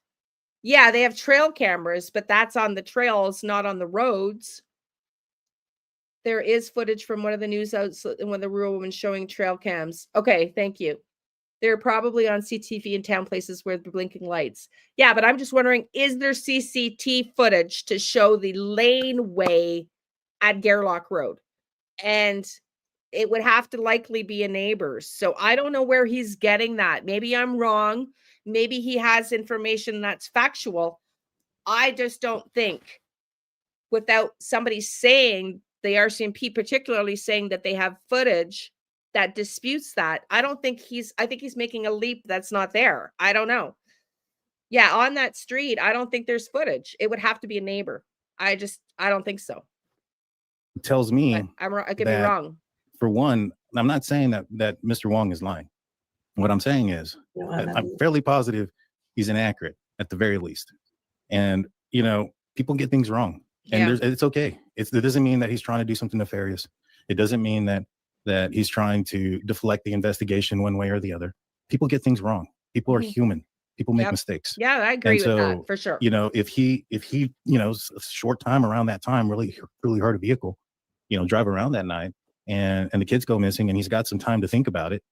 Speaker 1: Yeah, they have trail cameras, but that's on the trails, not on the roads. There is footage from one of the news outlets when the rural woman showing trail cams. Okay, thank you. They're probably on CTV in town places where the blinking lights. Yeah, but I'm just wondering, is there CCT footage to show the laneway at Gerlach Road? And it would have to likely be a neighbor's. So I don't know where he's getting that. Maybe I'm wrong. Maybe he has information that's factual. I just don't think, without somebody saying, the RCMP particularly saying that they have footage that disputes that, I think he's making a leap that's not there. I don't know. Yeah, on that street, I don't think there's footage. It would have to be a neighbor. I don't think so.
Speaker 2: It tells me
Speaker 1: I could be wrong.
Speaker 2: For one, I'm not saying that Mr. Wong is lying. What I'm saying is I'm fairly positive he's inaccurate at the very least. And, people get things wrong. And it's okay. It doesn't mean that he's trying to do something nefarious. It doesn't mean that he's trying to deflect the investigation one way or the other. People get things wrong. People are human. People make mistakes.
Speaker 1: Yeah, I agree with that for sure.
Speaker 2: If he, a short time around that time really hurt a vehicle, drive around that night and the kids go missing and he's got some time to think about it.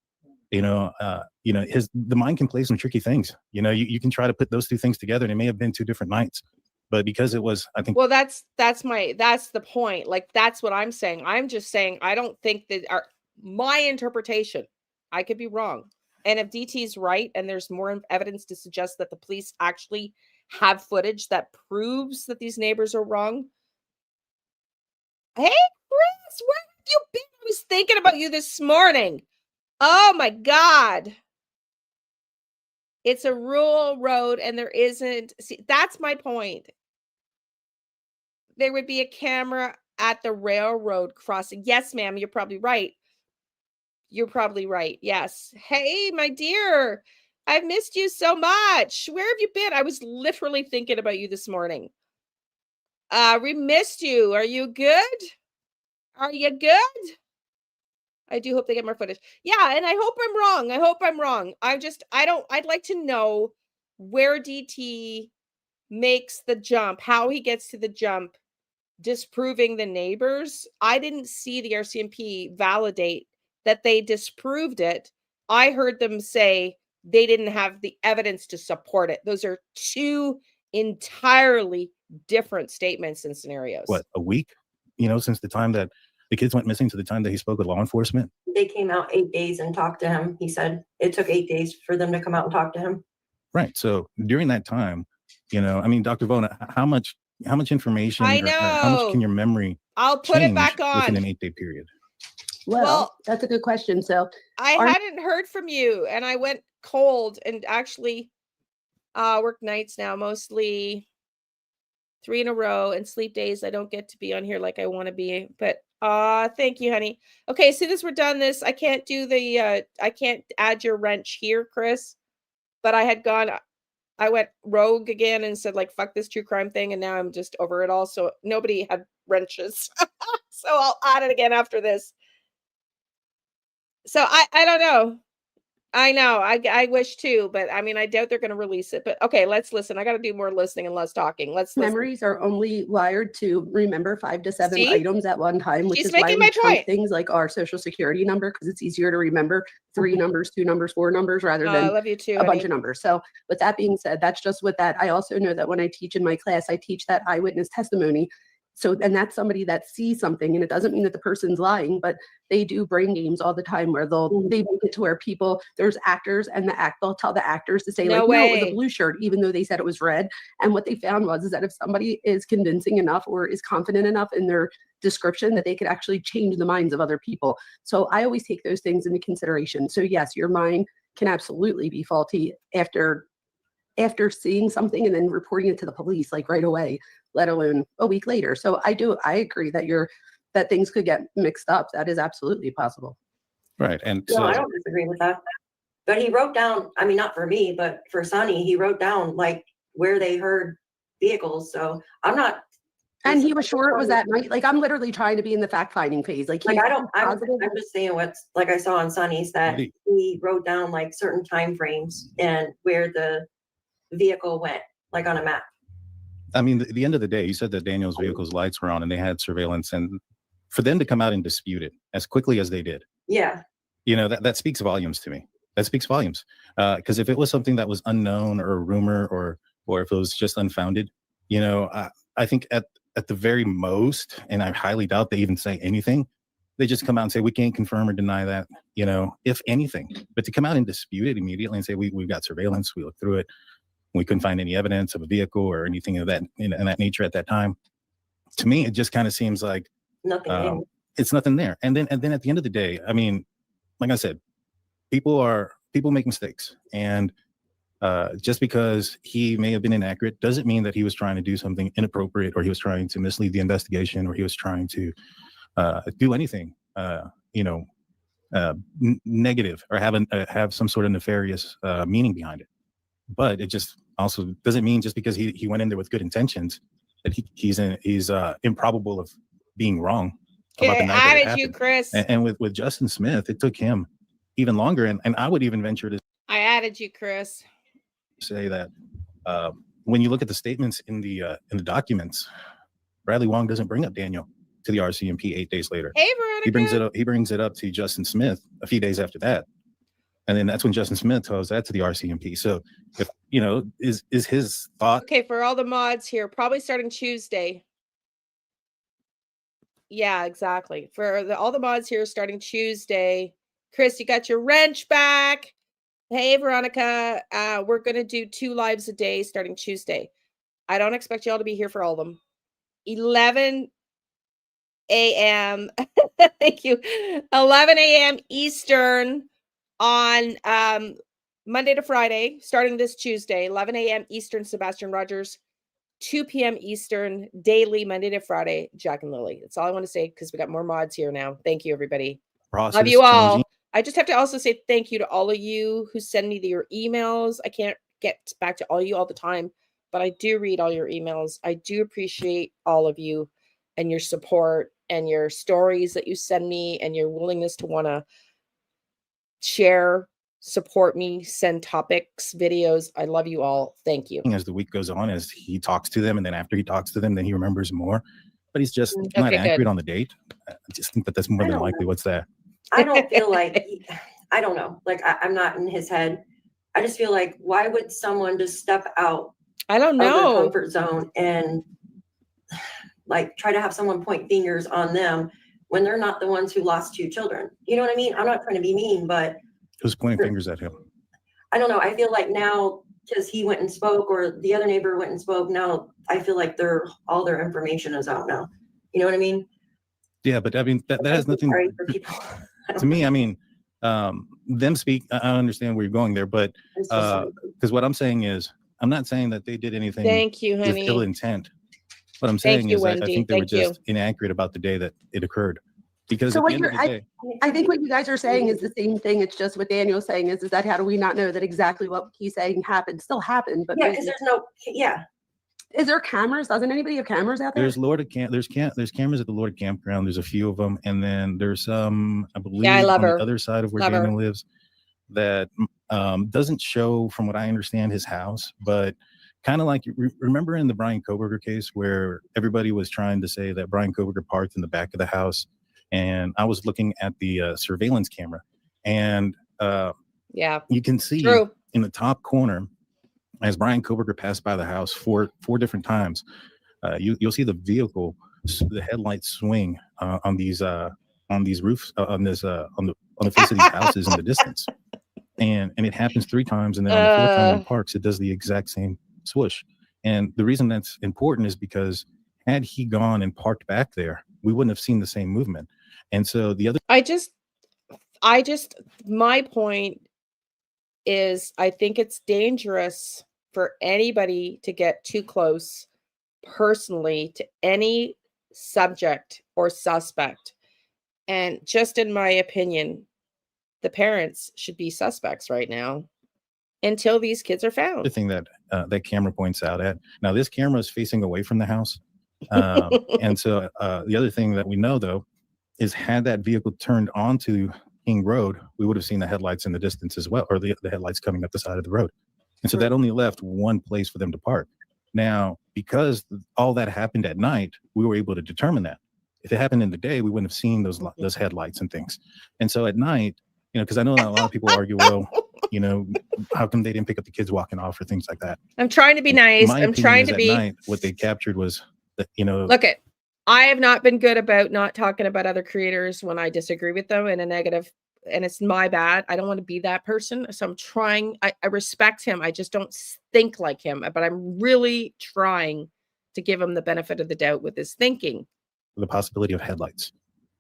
Speaker 2: The mind can play some tricky things. You can try to put those two things together and it may have been two different nights, but because it was, I think.
Speaker 1: Well, that's the point. Like, that's what I'm saying. I'm just saying, I don't think that my interpretation, I could be wrong. And if DT's right, and there's more evidence to suggest that the police actually have footage that proves that these neighbors are wrong. Hey, Chris, where have you been? I was thinking about you this morning. Oh my God. It's a rural road and there isn't. See, that's my point. There would be a camera at the railroad crossing. Yes, ma'am, you're probably right. You're probably right. Yes. Hey, my dear, I've missed you so much. Where have you been? I was literally thinking about you this morning. We missed you. Are you good? Are you good? I do hope they get more footage. Yeah, and I hope I'm wrong. I'd like to know where DT makes the jump, how he gets to the jump, disproving the neighbors. I didn't see the RCMP validate that they disproved it. I heard them say they didn't have the evidence to support it. Those are two entirely different statements and scenarios.
Speaker 2: What, a week? Since the time that the kids went missing to the time that he spoke with law enforcement?
Speaker 4: They came out 8 days and talked to him. He said it took 8 days for them to come out and talk to him.
Speaker 2: Right. So during that time, you know, I mean, Dr. Vona, how much information
Speaker 1: I
Speaker 2: or how much
Speaker 1: know.
Speaker 2: can your memory
Speaker 1: I'll put it
Speaker 2: change
Speaker 1: back
Speaker 2: within
Speaker 1: on.
Speaker 2: an 8-day period?
Speaker 3: Well, that's a good question. So
Speaker 1: I hadn't heard from you, and I went cold and actually work nights now, mostly 3 in a row, and sleep days. I don't get to be on here like I want to be, but thank you, honey. Okay, as soon as we're done this, I can't do the I can't add your wrench here, Chris. But I went rogue again and said, like, fuck this true crime thing, and now I'm just over it all. So nobody had wrenches. So I'll add it again after this. So I don't know. I know. I wish too, but I mean, I doubt they're going to release it. But okay, let's listen. I got to do more listening and less talking. Let's listen.
Speaker 3: memories are only wired to remember 5 to 7
Speaker 1: See?
Speaker 3: items at one time, which
Speaker 1: She's
Speaker 3: is why
Speaker 1: making
Speaker 3: we
Speaker 1: my
Speaker 3: chunk
Speaker 1: point.
Speaker 3: things like our social security number, because it's easier to remember 3 numbers, 2 numbers, 4 numbers rather
Speaker 1: I
Speaker 3: than
Speaker 1: love you too,
Speaker 3: a
Speaker 1: honey.
Speaker 3: bunch of numbers. So with that being said, that's just what that. I also know that when I teach in my class, I teach that eyewitness testimony. So, and that's somebody that sees something, and it doesn't mean that the person's lying, but they do brain games all the time where they make it to where there's actors, and they'll tell the actors to say,
Speaker 1: No
Speaker 3: like, no, it was
Speaker 1: way.
Speaker 3: a blue shirt, even though they said it was red. And what they found is that if somebody is convincing enough or is confident enough in their description, that they could actually change the minds of other people. So I always take those things into consideration. So yes, your mind can absolutely be faulty after seeing something and then reporting it to the police like right away, let alone a week later. So I agree that things could get mixed up. That is absolutely possible.
Speaker 2: Right. And
Speaker 4: No, I don't disagree with that. But he wrote down, I mean, not for me, but for Sonny, he wrote down like where they heard vehicles. So I'm not.
Speaker 3: And he was sure it was that night. Like, I'm literally trying to be in the fact-finding phase. Like
Speaker 4: I'm just saying what's, like I saw on Sonny's, that he wrote down like certain time frames and where the vehicle went, like on a map.
Speaker 2: I mean, at the end of the day, you said that Daniel's vehicle's lights were on and they had surveillance, and for them to come out and dispute it as quickly as they did.
Speaker 4: Yeah.
Speaker 2: You know, that speaks volumes to me. That speaks volumes. Because if it was something that was unknown or a rumor or if it was just unfounded, you know, I think at the very most, and I highly doubt they even say anything, they just come out and say, we can't confirm or deny that, you know, if anything. But to come out and dispute it immediately and say, we've got surveillance, we looked through it, we couldn't find any evidence of a vehicle or anything of that in that nature at that time. To me, it just kind of seems like
Speaker 4: nothing.
Speaker 2: It's nothing there. And then at the end of the day, I mean, like I said, people make mistakes, and just because he may have been inaccurate doesn't mean that he was trying to do something inappropriate, or he was trying to mislead the investigation, or he was trying to do anything, negative, or have some sort of nefarious meaning behind it. But it just also doesn't mean just because he went in there with good intentions that he's improbable of being wrong about the night that it happened.
Speaker 1: You, Chris.
Speaker 2: And with Justin Smith, it took him even longer. And I would even venture to
Speaker 1: I added you, Chris.
Speaker 2: Say that when you look at the statements in the documents, Bradley Wong doesn't bring up Daniel to the RCMP 8 days later.
Speaker 1: Hey, Veronica.
Speaker 2: He brings it up to Justin Smith a few days after that. And then that's when Justin Smith tells that to the RCMP. So if, you know, is his thought.
Speaker 1: Okay, for all the mods here, probably starting Tuesday. Yeah, exactly. For all the mods here starting Tuesday. Chris, you got your wrench back. Hey, Veronica. We're going to do 2 lives a day starting Tuesday. I don't expect y'all to be here for all of them. 11 a.m. Thank you. 11 a.m. Eastern on Monday to Friday, starting this Tuesday, 11 a.m. Eastern, Sebastian Rogers, 2 p.m. Eastern, daily, Monday to Friday, Jack and Lily. That's all I want to say, because we got more mods here now. Thank you, everybody. Love you all. Changing. I just have to also say thank you to all of you who send me your emails. I can't get back to all of you all the time, but I do read all your emails. I do appreciate all of you and your support and your stories that you send me and your willingness to want to share, support me, send topics, videos. I love you all. Thank you.
Speaker 2: As the week goes on, as he talks to them, and then after he talks to them, then he remembers more. But he's just not accurate on the date. I just think that's more than likely what's there.
Speaker 4: I don't feel like, I don't know. Like, I'm not in his head. I just feel like, why would someone just step out
Speaker 1: I don't know.
Speaker 4: of their comfort zone and like try to have someone point fingers on them when they're not the ones who lost 2 children? You know what I mean? I'm not trying to be mean, but
Speaker 2: Who's pointing fingers at him?
Speaker 4: I don't know. I feel like now, because he went and spoke, or the other neighbor went and spoke, now I feel like all their information is out now. You know what I mean?
Speaker 2: Yeah, but I mean, that has nothing
Speaker 4: Sorry for people.
Speaker 2: to me. I mean, them speak, I understand where you're going there, but
Speaker 4: It's just
Speaker 2: because what I'm saying is, I'm not saying that they did anything
Speaker 1: Thank you,
Speaker 2: with ill
Speaker 1: honey.
Speaker 2: intent. What I'm
Speaker 1: Thank
Speaker 2: saying
Speaker 1: you,
Speaker 2: is, I
Speaker 1: Wendy.
Speaker 2: think they were
Speaker 1: Thank you.
Speaker 2: just inaccurate about the day that it occurred. Because
Speaker 3: So
Speaker 2: at
Speaker 3: what
Speaker 2: the end of the day,
Speaker 3: I think what you guys are saying is the same thing. It's just what Daniel's saying is that how do we not know that exactly what he's saying happened, still happened? But
Speaker 4: yeah, because there's no, yeah.
Speaker 3: is there cameras? Doesn't anybody have cameras out there?
Speaker 2: there's there's cameras at the Lord campground. There's a few of them, and then there's some, I believe,
Speaker 1: Yeah, I love
Speaker 2: on
Speaker 1: her.
Speaker 2: the other side of where
Speaker 1: Love her.
Speaker 2: Daniel lives, that doesn't show, from what I understand, his house, but kind of like, remember in the Brian Koberger case where everybody was trying to say that Brian Koberger parked in the back of the house, and I was looking at the surveillance camera, and
Speaker 1: Yeah,
Speaker 2: you can see
Speaker 1: true.
Speaker 2: in the top corner, as Brian Koberger passed by the house four different times, you'll see the vehicle, the headlights swing on these roofs, on the face of these houses in the distance, and it happens 3 times, and then on the 4th time when he parks, it does the exact same swoosh. And the reason that's important is because had he gone and parked back there, we wouldn't have seen the same movement. And so the other,
Speaker 1: I just, my point is, I think it's dangerous for anybody to get too close personally to any subject or suspect. And just in my opinion, the parents should be suspects right now until these kids are found.
Speaker 2: thing that that camera points out at, now this camera is facing away from the house. And so the other thing that we know, though, is had that vehicle turned onto King Road, we would have seen the headlights in the distance as well, or the headlights coming up the side of the road. And so that only left one place for them to park. Now, because all that happened at night, we were able to determine that. If it happened in the day, we wouldn't have seen those headlights and things. And so at night, because I know that a lot of people argue, well, how come they didn't pick up the kids walking off or things like that?
Speaker 1: I'm trying to be nice.
Speaker 2: My
Speaker 1: I'm
Speaker 2: opinion
Speaker 1: trying
Speaker 2: is
Speaker 1: to
Speaker 2: at
Speaker 1: be.
Speaker 2: night, what they captured was that,
Speaker 1: Look at, I have not been good about not talking about other creators when I disagree with them in a negative, and it's my bad. I don't want to be that person. So I'm trying, I respect him. I just don't think like him, but I'm really trying to give him the benefit of the doubt with his thinking.
Speaker 2: the possibility of headlights.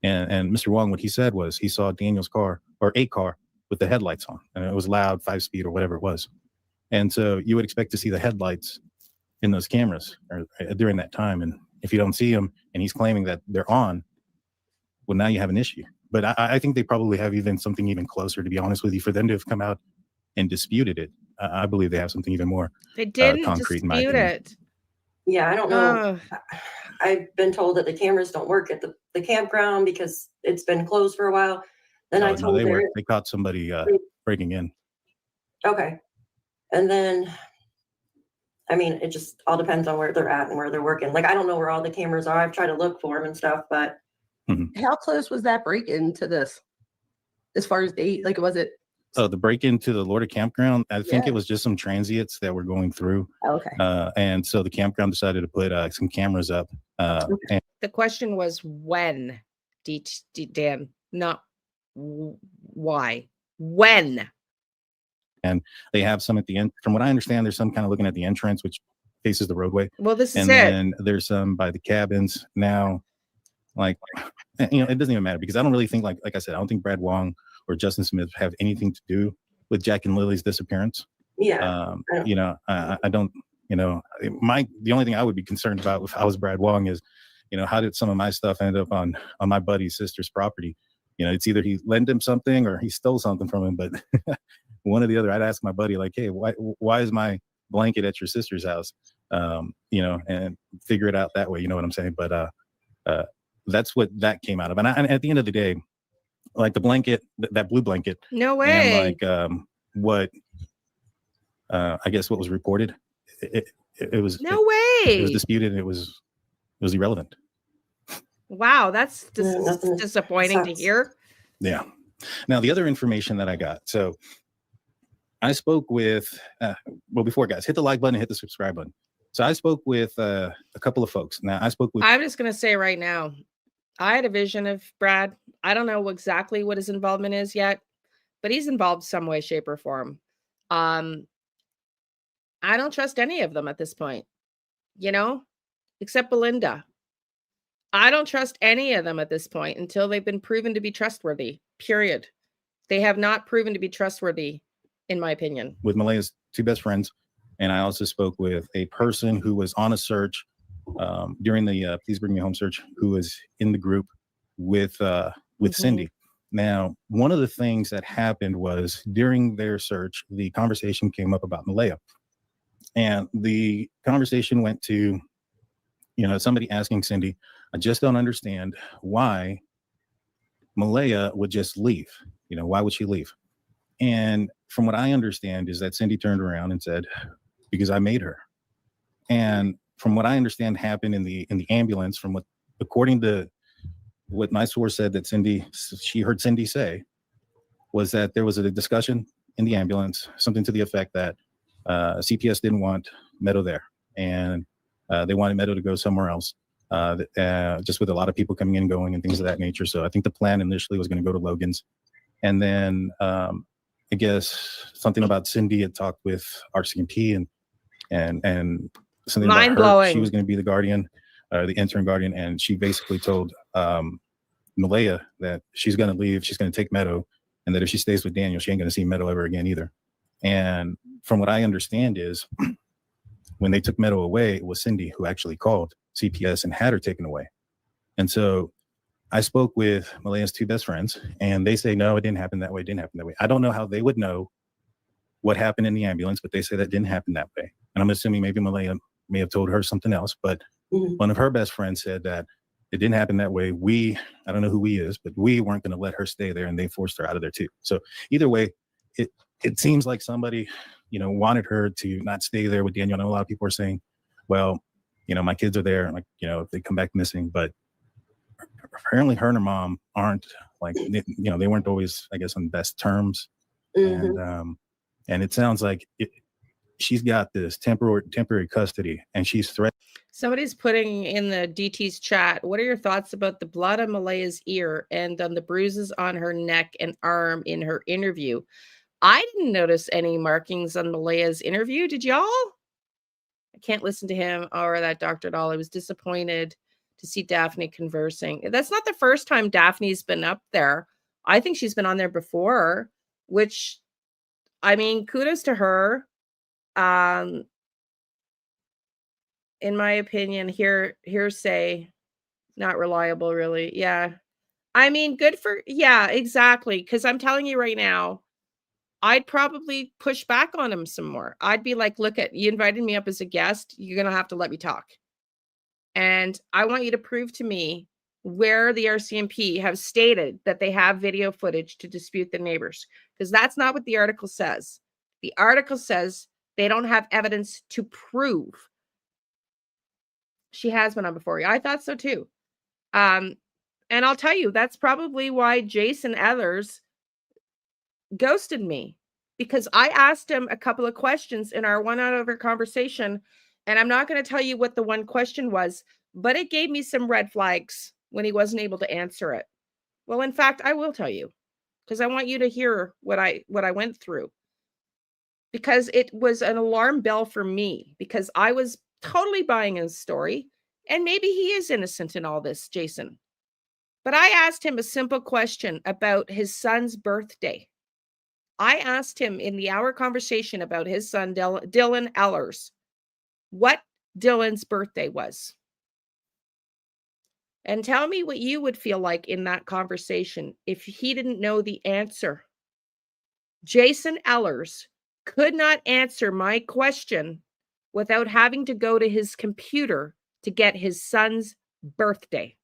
Speaker 2: And Mr. Wong, what he said was he saw Daniel's car, or a car with the headlights on, and it was loud, 5-speed or whatever it was. And so you would expect to see the headlights in those cameras or during that time. And if you don't see them and he's claiming that they're on, well, now you have an issue. But I think they probably have something even closer, to be honest with you, for them to have come out and disputed it. I believe they have something even more
Speaker 1: They didn't
Speaker 2: concrete, in my
Speaker 1: dispute
Speaker 2: opinion.
Speaker 1: it.
Speaker 4: Yeah, I don't know. I've been told that the cameras don't work at the campground because it's been closed for a while. Then I told
Speaker 2: they caught somebody breaking in.
Speaker 4: Okay. And then, I mean, it just all depends on where they're at and where they're working. Like, I don't know where all the cameras are. I've tried to look for them and stuff, but.
Speaker 3: How close was that break-in to this? As far as date, like, was it?
Speaker 2: Oh, the break-in to the Lorda campground, I think it was just some transients that were going through.
Speaker 3: Okay.
Speaker 2: And so the campground decided to put some cameras up. And
Speaker 1: The question was when, Dan, not why. When?
Speaker 2: And they have some at the end. From what I understand, there's some kind of looking at the entrance, which faces the roadway.
Speaker 1: Well, this is
Speaker 2: And
Speaker 1: it.
Speaker 2: then there's some by the cabins. Now, like, it doesn't even matter because I don't really think, like I said, I don't think Brad Wong or Justin Smith have anything to do with Jack and Lily's disappearance.
Speaker 4: Yeah.
Speaker 2: I don't, the only thing I would be concerned about if I was Brad Wong is, how did some of my stuff end up on my buddy's sister's property? It's either he lent him something or he stole something from him, but one or the other. I'd ask my buddy, like, hey, why is my blanket at your sister's house? And figure it out that way. You know what I'm saying? But that's what that came out of. And at the end of the day, like the blanket, that blue blanket.
Speaker 1: No way.
Speaker 2: And like what I guess what was reported, it was
Speaker 1: no way.
Speaker 2: It was disputed and it was irrelevant.
Speaker 1: Wow, that's disappointing to hear.
Speaker 2: Yeah. Now the other information that I got. So I spoke with before, guys, hit the like button and hit the subscribe button. So I spoke with a couple of folks. Now I spoke with.
Speaker 1: I'm just gonna say right now, I had a vision of Brad. I don't know exactly what his involvement is yet, but he's involved some way, shape, or form. I don't trust any of them at this point, you know, except Belinda. I don't trust any of them at this point until they've been proven to be trustworthy, period. They have not proven to be trustworthy, in my opinion.
Speaker 2: With Malaya's two best friends. And I also spoke with a person who was on a search during the Please Bring Me Home search, who was in the group with Cindy. Now, one of the things that happened was during their search, the conversation came up about Malaya. And the conversation went to, somebody asking Cindy, I just don't understand why Malaya would just leave. Why would she leave? And from what I understand is that Cindy turned around and said, because I made her. And from what I understand happened in the ambulance, according to what my source said that she heard Cindy say, was that there was a discussion in the ambulance, something to the effect that CPS didn't want Meadow there. And they wanted Meadow to go somewhere else, just with a lot of people coming in, going, and things of that nature. So I think the plan initially was going to go to Logan's. And then I guess something about Cindy had talked with RCMP and something about her. She was going to be the guardian, the interim guardian. And she basically told Malaya that she's going to leave. She's going to take Meadow. And that if she stays with Daniel, she ain't going to see Meadow ever again either. And from what I understand is when they took Meadow away, it was Cindy who actually called CPS and had her taken away. And so I spoke with Malaya's two best friends, and they say, no, it didn't happen that way. It didn't happen that way. I don't know how they would know what happened in the ambulance, but they say that didn't happen that way. And I'm assuming maybe Malaya may have told her something else, but one of her best friends said that it didn't happen that way. I don't know who we is, but we weren't going to let her stay there, and they forced her out of there too. So either way, it seems like somebody, wanted her to not stay there with Daniel. I know a lot of people are saying, well, my kids are there, like, if they come back missing, but apparently her and her mom aren't like, they weren't always, I guess, on best terms. And it sounds like she's got this temporary custody, and she's threatened.
Speaker 1: Somebody's putting in the DT's chat, what are your thoughts about the blood on Malaya's ear and on the bruises on her neck and arm in her interview? I didn't notice any markings on Malaya's interview. Did y'all? I can't listen to him or that doctor at all. I was disappointed to see Daphne conversing. That's not the first time Daphne's been up there. I think she's been on there before, which, I mean, kudos to her. In my opinion, hearsay, not reliable, really. Yeah. I mean, yeah, exactly. Because I'm telling you right now, I'd probably push back on him some more. I'd be like, look, you invited me up as a guest. You're going to have to let me talk. And I want you to prove to me where the RCMP have stated that they have video footage to dispute the neighbors. Because that's not what the article says. The article says they don't have evidence to prove. She has been on before. I thought so too. And I'll tell you, that's probably why Jason Ellers ghosted me, because I asked him a couple of questions in our 1 hour conversation, and I'm not going to tell you what the one question was, but it gave me some red flags when he wasn't able to answer it. Well, in fact, I will tell you, because I want you to hear what I went through, because it was an alarm bell for me, because I was totally buying his story, and maybe he is innocent in all this, Jason. But I asked him a simple question about his son's birthday. I asked him in the hour conversation about his son, Dylan Ellers, what Dylan's birthday was. And tell me what you would feel like in that conversation if he didn't know the answer. Jason Ellers could not answer my question without having to go to his computer to get his son's birthday.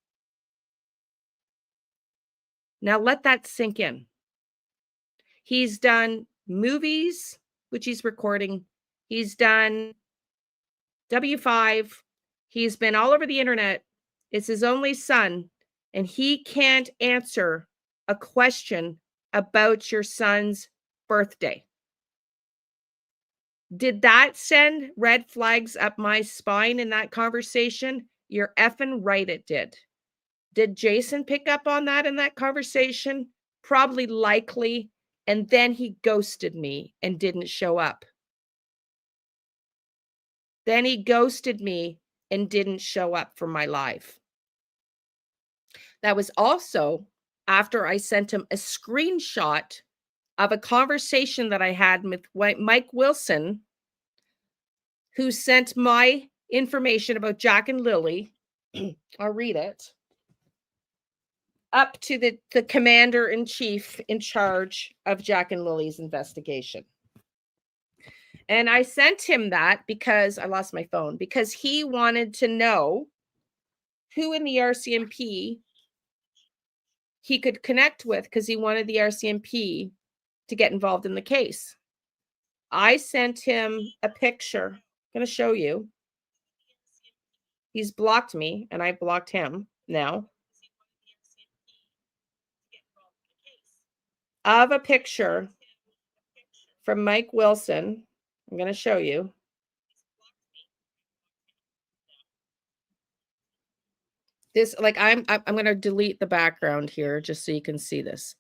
Speaker 1: Now let that sink in. He's done movies, which he's recording. He's done W5. He's been all over the internet. It's his only son, and he can't answer a question about your son's birthday. Did that send red flags up my spine in that conversation? You're effing right it did. Did Jason pick up on that in that conversation? Probably, likely. And then he ghosted me and didn't show up. Then he ghosted me and didn't show up for my live. That was also after I sent him a screenshot of a conversation that I had with Mike Wilson, who sent my information about Jack and Lilly. I'll read it. Up to the commander-in-chief in charge of Jack and Lily's investigation. And I sent him that because I lost my phone, because he wanted to know who in the RCMP he could connect with, because he wanted the RCMP to get involved in the case. I sent him a picture. I'm going to show you. He's blocked me, and I blocked him now. Of a picture from Mike Wilson. I'm going to show you. This, like, I'm going to delete the background here just so you can see this.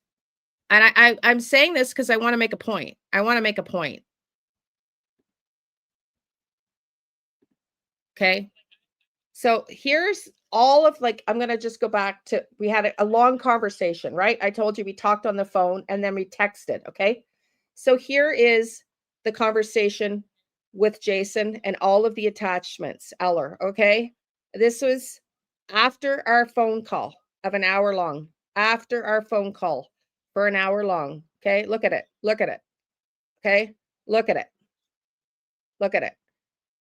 Speaker 1: And I'm saying this because I want to make a point. I want to make a point. Okay. So here's all of, like, I'm going to just go back to, we had a long conversation, right? I told you we talked on the phone and then we texted. Okay. So here is the conversation with Jason and all of the attachments, Eller. Okay. This was after our phone call of an hour long, after our phone call for an hour long. Okay. Look at it. Look at it. Okay. Look at it. Look at it.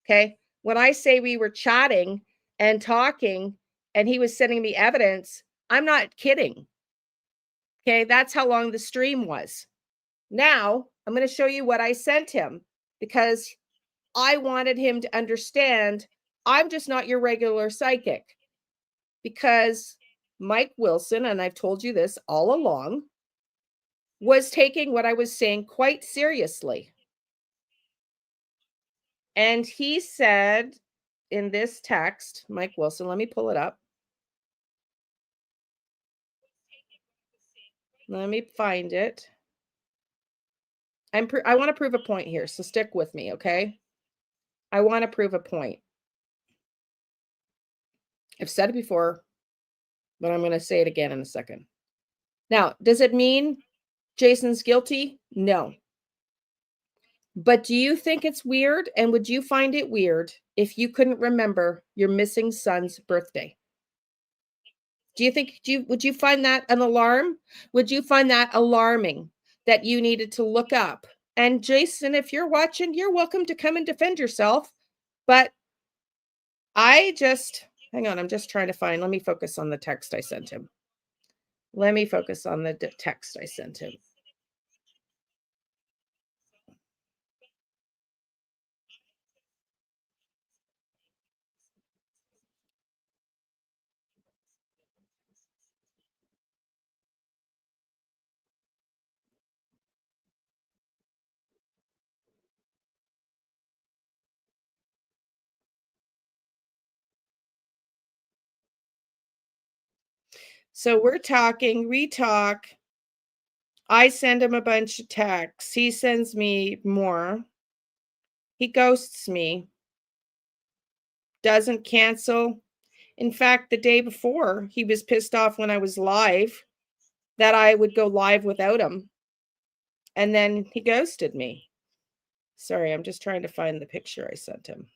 Speaker 1: Okay. When I say we were chatting and talking and he was sending me evidence, I'm not kidding. Okay. That's how long the stream was. Now I'm going to show you what I sent him, because I wanted him to understand I'm just not your regular psychic, because Mike Wilson, and I've told you this all along, was taking what I was saying quite seriously. And he said in this text, Mike Wilson, let me pull it up. Let me find it. I want to prove a point here, so stick with me, okay? I want to prove a point. I've said it before, but I'm going to say it again in a second. Now, does it mean Jason's guilty? No. But do you think it's weird? And would you find it weird if you couldn't remember your missing son's birthday? Do you think, would you find that an alarm? Would you find that alarming that you needed to look up? And Jason, if you're watching, you're welcome to come and defend yourself. But hang on, I'm just trying to find, let me focus on the text I sent him. Let me focus on the text I sent him. So we're talking, we talk. I send him a bunch of texts. He sends me more. He ghosts me. Doesn't cancel. In fact, the day before, he was pissed off when I was live that I would go live without him. And then he ghosted me. Sorry, I'm just trying to find the picture I sent him.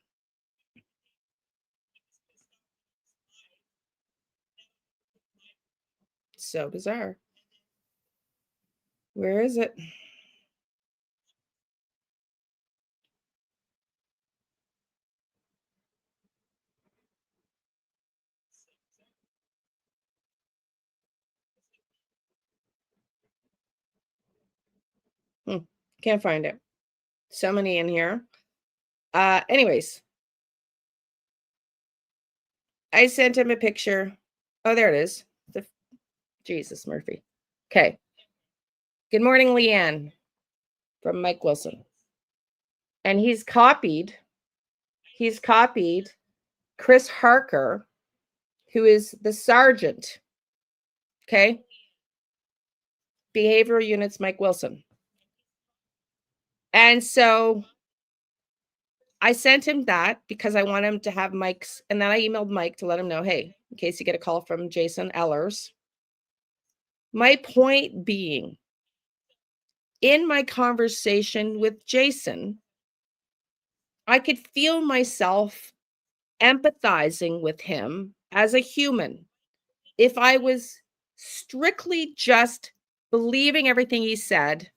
Speaker 1: So bizarre. Where is it? Can't find it. So many in here. Anyways, I sent him a picture. Oh, there it is. Jesus, Murphy. Okay. Good morning, Liane, from Mike Wilson. And he's copied Chris Harker, who is the sergeant Okay. Behavioral units, Mike Wilson. And so I sent him that because I want him to have Mike's, and then I emailed Mike to let him know, hey, in case you get a call from Jason Ellers. My point being, in my conversation with Jason, I could feel myself empathizing with him as a human. If I was strictly just believing everything he said,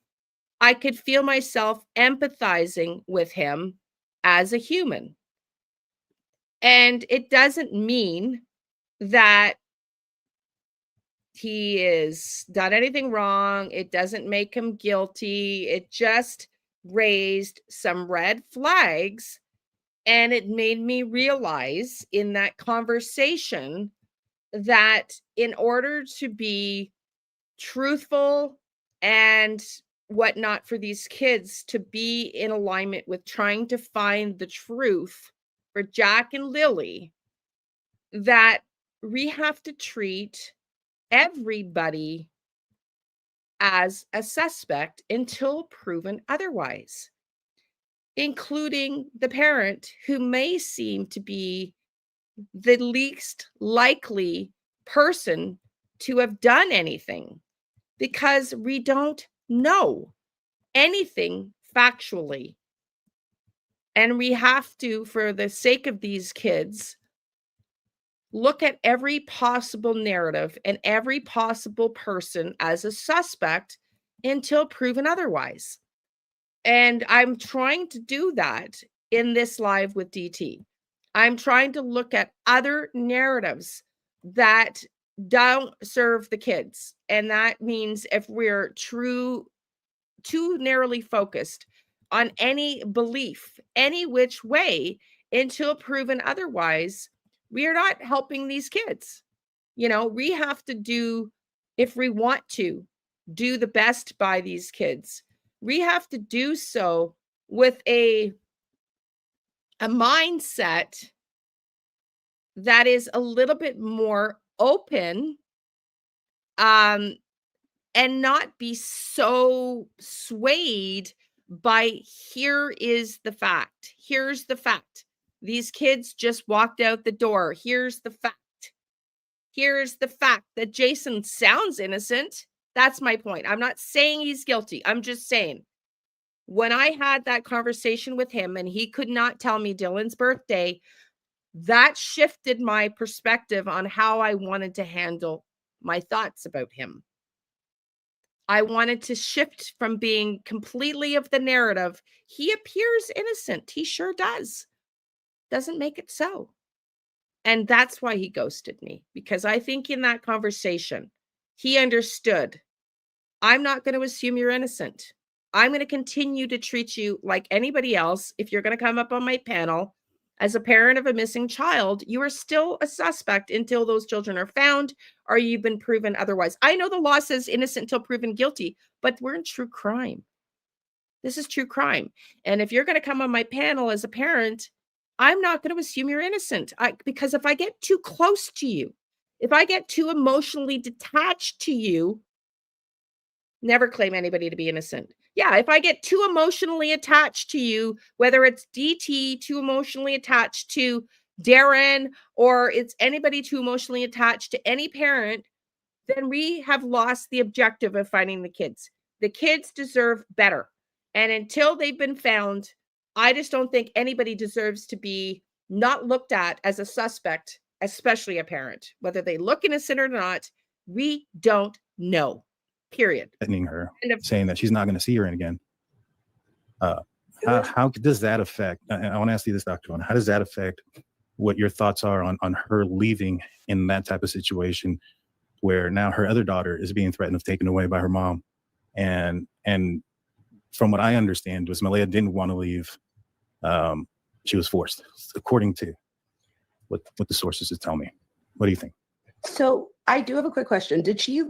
Speaker 1: I could feel myself empathizing with him as a human. And it doesn't mean that he is done anything wrong. It doesn't make him guilty. It just raised some red flags. And it made me realize in that conversation that in order to be truthful and whatnot for these kids to be in alignment with trying to find the truth for Jack and Lilly, that we have to treat everybody as a suspect until proven otherwise, including the parent who may seem to be the least likely person to have done anything, because we don't know anything factually. And we have to, for the sake of these kids, look at every possible narrative and every possible person as a suspect until proven otherwise. And I'm trying to do that in this live with DT. I'm trying to look at other narratives that don't serve the kids. And that means if we're too narrowly focused on any belief, any which way, until proven otherwise, we are not helping these kids. You know, we have to do, if we want to do the best by these kids, we have to do so with a mindset that is a little bit more open, and not be so swayed by here is the fact. Here's the fact. These kids just walked out the door. Here's the fact. Here's the fact that Jason sounds innocent. That's my point. I'm not saying he's guilty. I'm just saying, when I had that conversation with him and he could not tell me Dylan's birthday, that shifted my perspective on how I wanted to handle my thoughts about him. I wanted to shift from being completely of the narrative, he appears innocent. He sure does. Doesn't make it so. And that's why he ghosted me, because I think in that conversation, he understood, I'm not going to assume you're innocent. I'm going to continue to treat you like anybody else. If you're going to come up on my panel as a parent of a missing child, you are still a suspect until those children are found or you've been proven otherwise. I know the law says innocent until proven guilty, but we're in true crime. This is true crime. And if you're going to come on my panel as a parent, I'm not going to assume you're innocent, because if I get too close to you, if I get too emotionally detached to you, never claim anybody to be innocent. Yeah, if I get too emotionally attached to you, whether it's DT too emotionally attached to Darren, or it's anybody too emotionally attached to any parent, then we have lost the objective of finding the kids. The kids deserve better. And until they've been found, I just don't think anybody deserves to be not looked at as a suspect, especially a parent. Whether they look innocent or not, we don't know. Period.
Speaker 2: Threatening her, saying that she's not going to see her again. How does that affect? And I want to ask you this, Dr. Liane, how does that affect what your thoughts are on her leaving in that type of situation, where now her other daughter is being threatened of taken away by her mom, and from what I understand was Malaya didn't want to leave. She was forced, according to what the sources just tell me. What do you think?
Speaker 3: So I do have a quick question.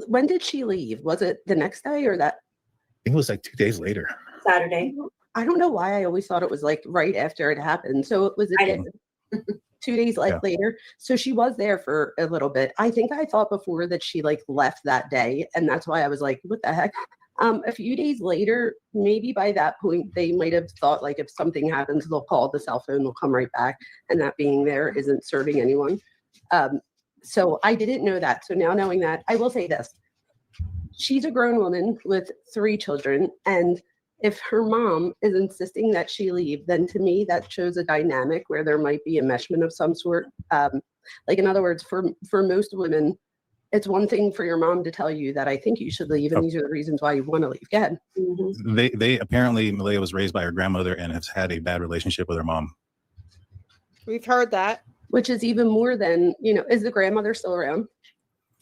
Speaker 3: When did she leave? Was it the next day or that?
Speaker 2: I think it was like 2 days later.
Speaker 4: Saturday.
Speaker 3: I don't know why I always thought it was like right after it happened. So it was 2 2 days later. So she was there for a little bit. I think I thought before that she like left that day. And that's why I was like, what the heck? A few days later, maybe by that point, they might have thought like if something happens, they'll call the cell phone, they'll come right back. And that being there isn't serving anyone. So I didn't know that. So now knowing that, I will say this. She's a grown woman with 3 children. And if her mom is insisting that she leave, then to me, that shows a dynamic where there might be enmeshment of some sort. Like in other words, for most women, it's one thing for your mom to tell you that I think you should leave, and these are the reasons why you want to leave. Go ahead.
Speaker 2: They apparently, Malia was raised by her grandmother and has had a bad relationship with her mom.
Speaker 1: We've heard that.
Speaker 3: Which is even more than, is the grandmother still around?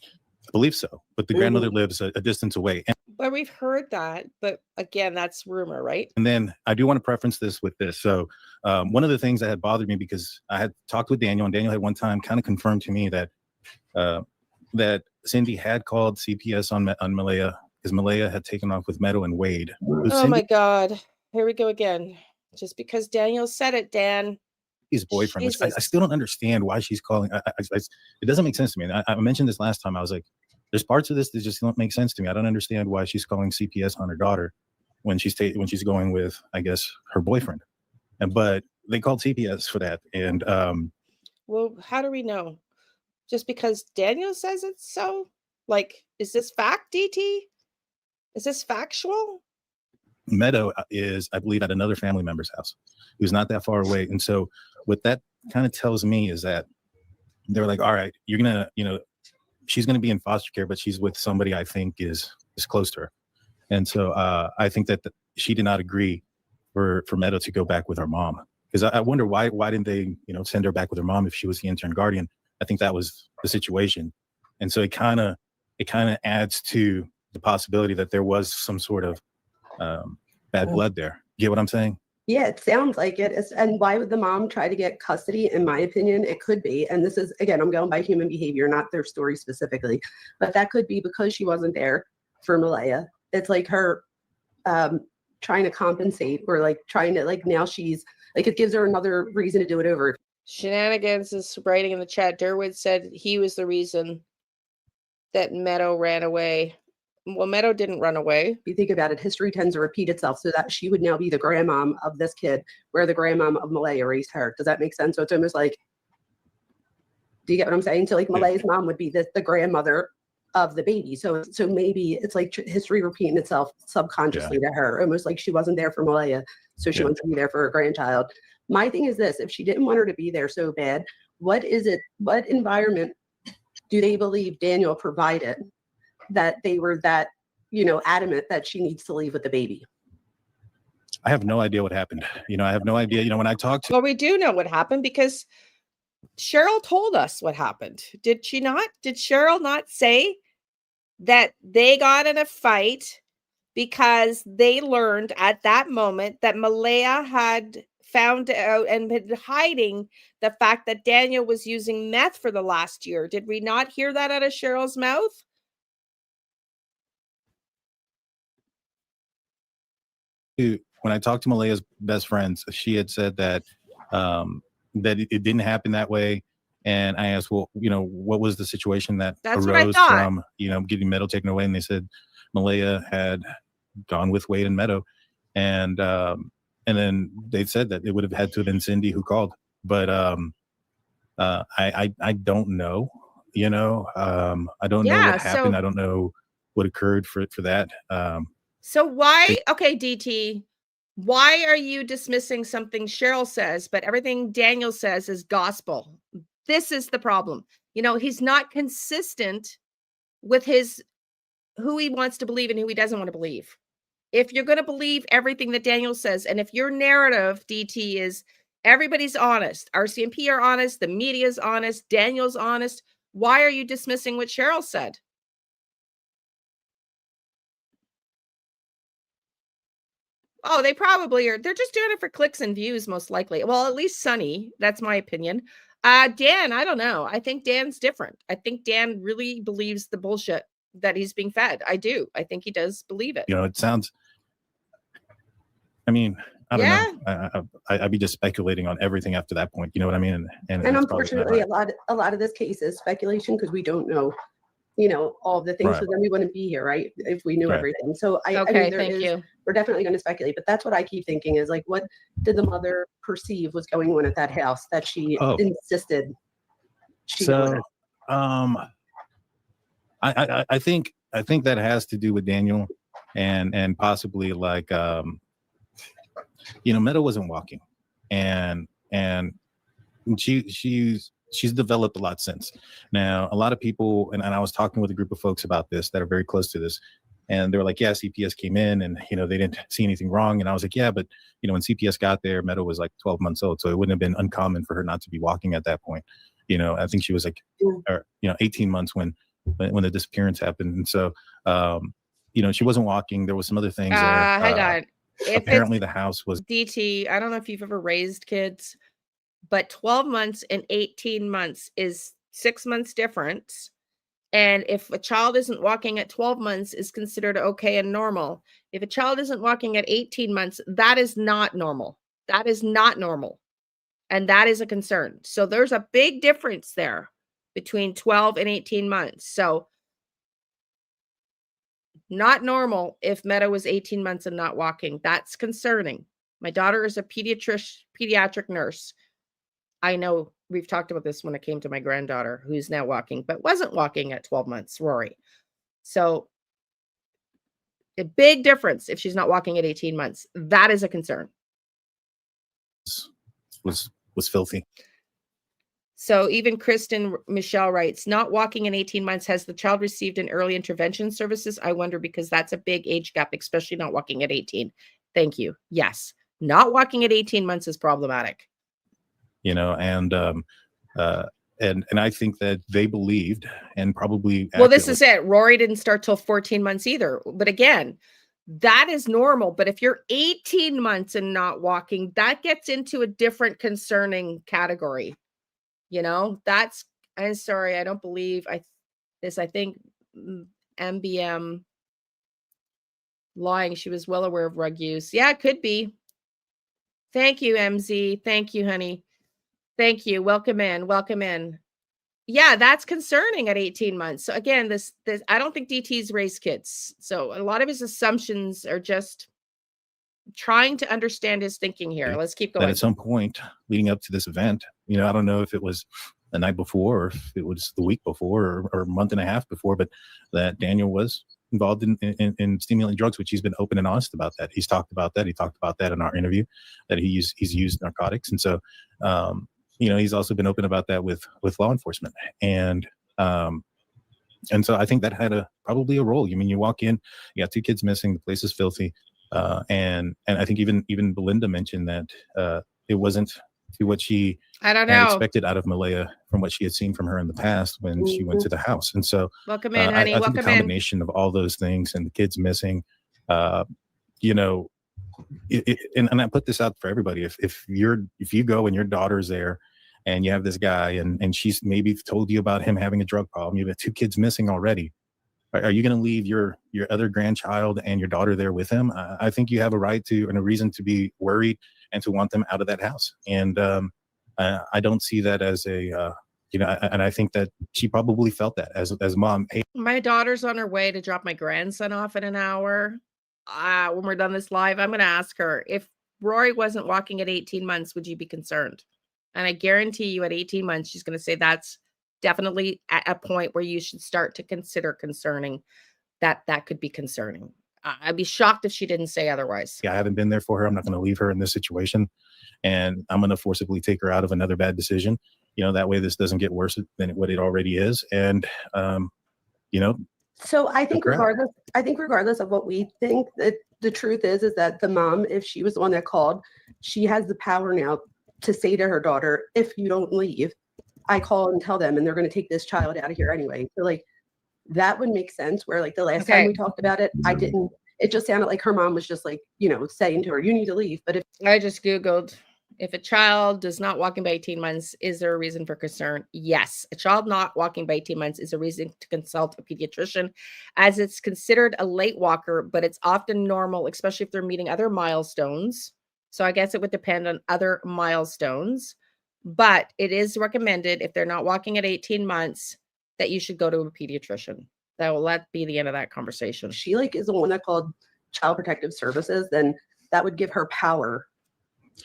Speaker 2: I believe so, but the grandmother lives a distance away.
Speaker 1: But we've heard that. But again, that's rumor, right?
Speaker 2: And then I do want to preference this with this. So one of the things that had bothered me, because I had talked with Daniel, and Daniel had one time kind of confirmed to me that that Cindy had called CPS on Malaya, because Malaya had taken off with Meadow and Wade.
Speaker 1: Oh my God. Here we go again. Just because Daniel said it, Dan.
Speaker 2: His boyfriend, which I still don't understand why she's calling. It doesn't make sense to me. And I mentioned this last time. I was like, there's parts of this that just don't make sense to me. I don't understand why she's calling CPS on her daughter when she's going with, I guess, her boyfriend. But they called CPS for that. And
Speaker 1: well, how do we know? Just because Daniel says it's so? Like, is this fact, DT? Is this factual?
Speaker 2: Meadow is, I believe, at another family member's house who's not that far away. And so what that kind of tells me is that they're like, all right, you're going to, she's going to be in foster care, but she's with somebody I think is close to her. And so I think that she did not agree for Meadow to go back with her mom. Because I wonder why didn't they, send her back with her mom if she was the intern guardian? I think that was the situation. And so it kind of adds to the possibility that there was some sort of bad blood there. You get what I'm saying?
Speaker 3: Yeah, it sounds like it. And why would the mom try to get custody? In my opinion, it could be. And this is, again, I'm going by human behavior, not their story specifically. But that could be because she wasn't there for Malaya. It's like her trying to compensate, or like trying to, like, now she's like, it gives her another reason to do it over.
Speaker 1: Shenanigans is writing in the chat. Derwood said he was the reason that Meadow ran away. Well, Meadow didn't run away.
Speaker 3: If you think about it, history tends to repeat itself, so that she would now be the grandmom of this kid, where the grandmom of Malaya raised her. Does that make sense? So it's almost like, do you get what I'm saying? So like Malaya's mom would be the grandmother of the baby. So maybe it's like history repeating itself subconsciously to her, almost like she wasn't there for Malaya, so she wants to be there for her grandchild. My thing is this: if she didn't want her to be there so bad, what environment do they believe Daniel provided that they were that, adamant that she needs to leave with the baby?
Speaker 2: I have no idea what happened. I have no idea. When I talked to...
Speaker 1: Well, we do know what happened because Cheryl told us what happened. Did she not? Did Cheryl not say that they got in a fight because they learned at that moment that Malaya had found out and been hiding the fact that Daniel was using meth for the last year? Did we not hear that out of Cheryl's mouth?
Speaker 2: When I talked to Malaya's best friends, she had said that that it didn't happen that way. And I asked, well, what was the situation that arose from, getting Meadow taken away? And they said Malaya had gone with Wade and Meadow. And then they said that it would have had to have been Cindy who called. But I don't know, I don't know what happened. I don't know what occurred for that.
Speaker 1: So why, okay, DT, why are you dismissing something Cheryl says, but everything Daniel says is gospel? This is the problem. He's not consistent with who he wants to believe and who he doesn't want to believe. If you're going to believe everything that Daniel says, and if your narrative, DT, is everybody's honest, RCMP are honest, the media is honest, Daniel's honest, why are you dismissing what Cheryl said? Oh, they probably are. They're just doing it for clicks and views, most likely. Well, at least Sunny. That's my opinion. Dan, I don't know. I think Dan's different. I think Dan really believes the bullshit that he's being fed. I do. I think he does believe it.
Speaker 2: It sounds, I mean, I don't
Speaker 1: Yeah.
Speaker 2: know. I'd be just speculating on everything after that point. You know what I mean? And
Speaker 3: And
Speaker 2: it's probably not
Speaker 3: unfortunately,
Speaker 2: right.
Speaker 3: a lot of this case is speculation because we don't know, all the things.
Speaker 2: Right.
Speaker 3: So then we wouldn't be here, right? If we knew
Speaker 2: Right.
Speaker 3: everything. So I
Speaker 1: Okay,
Speaker 3: mean,
Speaker 1: thank you.
Speaker 3: we're definitely going to speculate, but that's what I keep thinking is like, what did the mother perceive was going on at that house that she
Speaker 2: Oh.
Speaker 3: insisted she go with
Speaker 2: So,
Speaker 3: it?
Speaker 2: I think that has to do with Daniel and possibly like Meadow wasn't walking, and she's developed a lot since. Now, a lot of people, and I was talking with a group of folks about this that are very close to this, and they were like, yeah, CPS came in and they didn't see anything wrong, and I was like, yeah, but when CPS got there, Meadow was like 12 months old, so it wouldn't have been uncommon for her not to be walking at that point. I think she was like 18 months when the disappearance happened, and so she wasn't walking. There was some other things there.
Speaker 1: Hang on.
Speaker 2: Apparently the house was
Speaker 1: DT. I don't know if you've ever raised kids, but 12 months and 18 months is 6 months difference. And if a child isn't walking at 12 months is considered okay and normal. If a child isn't walking at 18 months, that is not normal. That is not normal. And that is a concern. So there's a big difference there between 12 and 18 months. So not normal if Meadow was 18 months and not walking. That's concerning. My daughter is a pediatric nurse. I know we've talked about this when it came to my granddaughter, who's now walking, but wasn't walking at 12 months, Rory. So a big difference if she's not walking at 18 months. That is a concern.
Speaker 2: Was filthy.
Speaker 1: So even Kristen Michelle writes, not walking in 18 months, has the child received an early intervention services? I wonder, because that's a big age gap, especially not walking at 18. Thank you. Yes. Not walking at 18 months is problematic.
Speaker 2: And I think that they believed, and probably
Speaker 1: well, this is it. Rory didn't start till 14 months either. But again, that is normal. But if you're 18 months and not walking, that gets into a different concerning category. That's, I'm sorry, I don't believe I think MBM lying. She was well aware of rug use. Yeah, it could be. Thank you, MZ. Thank you, honey. Thank you. Welcome in. Welcome in. Yeah, that's concerning at 18 months. So again, this I don't think DT's raised kids. So a lot of his assumptions are just trying to understand his thinking here. Let's keep going.
Speaker 2: That at some point leading up to this event, I don't know if it was the night before or if it was the week before or a month and a half before, but that Daniel was involved in stimulant drugs, which he's been open and honest about that. He's talked about that. He talked about that in our interview, that he's used narcotics. And so, he's also been open about that with law enforcement. And so I think that had probably a role. You walk in, you got 2 kids missing, the place is filthy. And I think even Belinda mentioned that it wasn't to what she had expected out of Malaya from what she had seen from her in the past when she went to the house. And so
Speaker 1: welcome in, honey.
Speaker 2: I think the combination of all those things and the kids missing, and I put this out for everybody. If you go and your daughter's there and you have this guy and she's maybe told you about him having a drug problem, you've got 2 kids missing already. Are you going to leave your other grandchild and your daughter there with him? I think you have a right to and a reason to be worried and to want them out of that house. And I don't see that as a, and I think that she probably felt that as mom. Hey,
Speaker 1: my daughter's on her way to drop my grandson off in an hour. When we're done this live, I'm going to ask her, if Rory wasn't walking at 18 months, would you be concerned? And I guarantee you at 18 months, she's going to say that's definitely at a point where you should start to consider concerning that could be concerning. I'd be shocked if she didn't say otherwise.
Speaker 2: Yeah, I haven't been there for her. I'm not going to leave her in this situation, and I'm going to forcibly take her out of another bad decision. That way this doesn't get worse than what it already is. And,
Speaker 3: So I think regardless of what we think, that the truth is that the mom, if she was the one that called, she has the power now to say to her daughter, if you don't leave, I call and tell them, and they're going to take this child out of here anyway. So that would make sense. Where the last time we talked about it, it just sounded like her mom was just saying to her, you need to leave. But if
Speaker 1: I just Googled, if a child is not walking by 18 months, is there a reason for concern? Yes. A child not walking by 18 months is a reason to consult a pediatrician, as it's considered a late walker, but it's often normal, especially if they're meeting other milestones, So I guess it would depend on other milestones, but it is recommended if they're not walking at 18 months that you should go to a pediatrician. That will be the end of that conversation.
Speaker 3: If she like is the one that called Child Protective Services, then that would give her power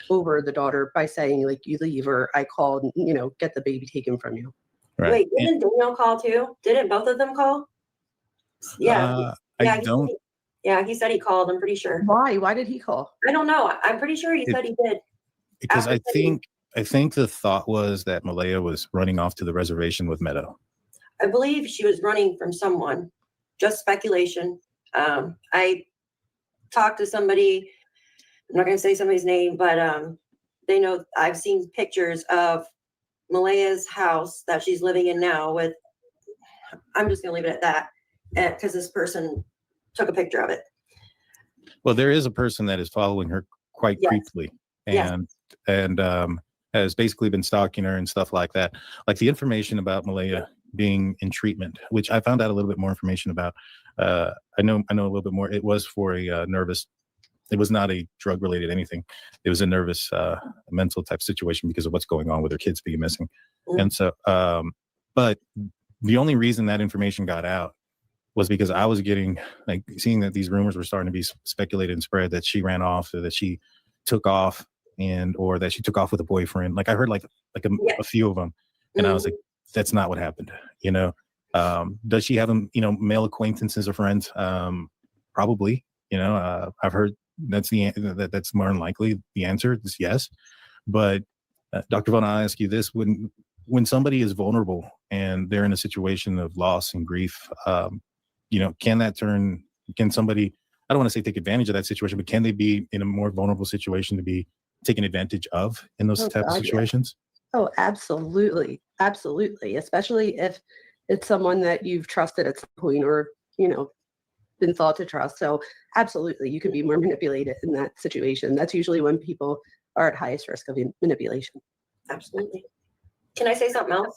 Speaker 3: over the daughter by saying like, you leave, or I called, you know, get the baby taken from you.
Speaker 2: Right.
Speaker 4: Wait, didn't Daniel call too? Didn't both of them call? Yeah.
Speaker 2: I don't.
Speaker 4: He said he called. I'm pretty sure.
Speaker 3: Why did he call?
Speaker 4: I don't know. I'm pretty sure he said he did.
Speaker 2: Because
Speaker 4: After
Speaker 2: I think the thought was that Malaya was running off to the reservation with Meadow.
Speaker 4: I believe she was running from someone. Just speculation. I talked to somebody. I'm not going to say somebody's name, but they know I've seen pictures of Malaya's house that she's living in now with. I'm just going to leave it at that because this person took a picture of it.
Speaker 2: Well, there is a person that is following her quite creepily, and has basically been stalking her and stuff like that. Like the information about Malaya being in treatment, which I found out a little bit more information about. I know a little bit more. It was for a nervous. It was not a drug related anything. It was a nervous, mental type situation because of what's going on with her kids being missing. And so, but the only reason that information got out was because I was getting like seeing that these rumors were starting to be speculated and spread that she ran off, or that she took off, or that she took off with a boyfriend. Like I heard like a few of them, and I was like, that's not what happened. You know, does she have male acquaintances or friends? Probably. You know, I've heard that's more than likely the answer is yes. But Dr. Vaughn, I'll ask you this: when somebody is vulnerable and they're in a situation of loss and grief, can somebody, I don't want to say take advantage of that situation, but can they be in a more vulnerable situation to be taken advantage of in those types of situations?
Speaker 3: Oh, absolutely. Absolutely. Especially if it's someone that you've trusted at some point, or, you know, been thought to trust. So absolutely, you can be more manipulated in that situation. That's usually when people are at highest risk of manipulation.
Speaker 4: Absolutely. Can I say something else?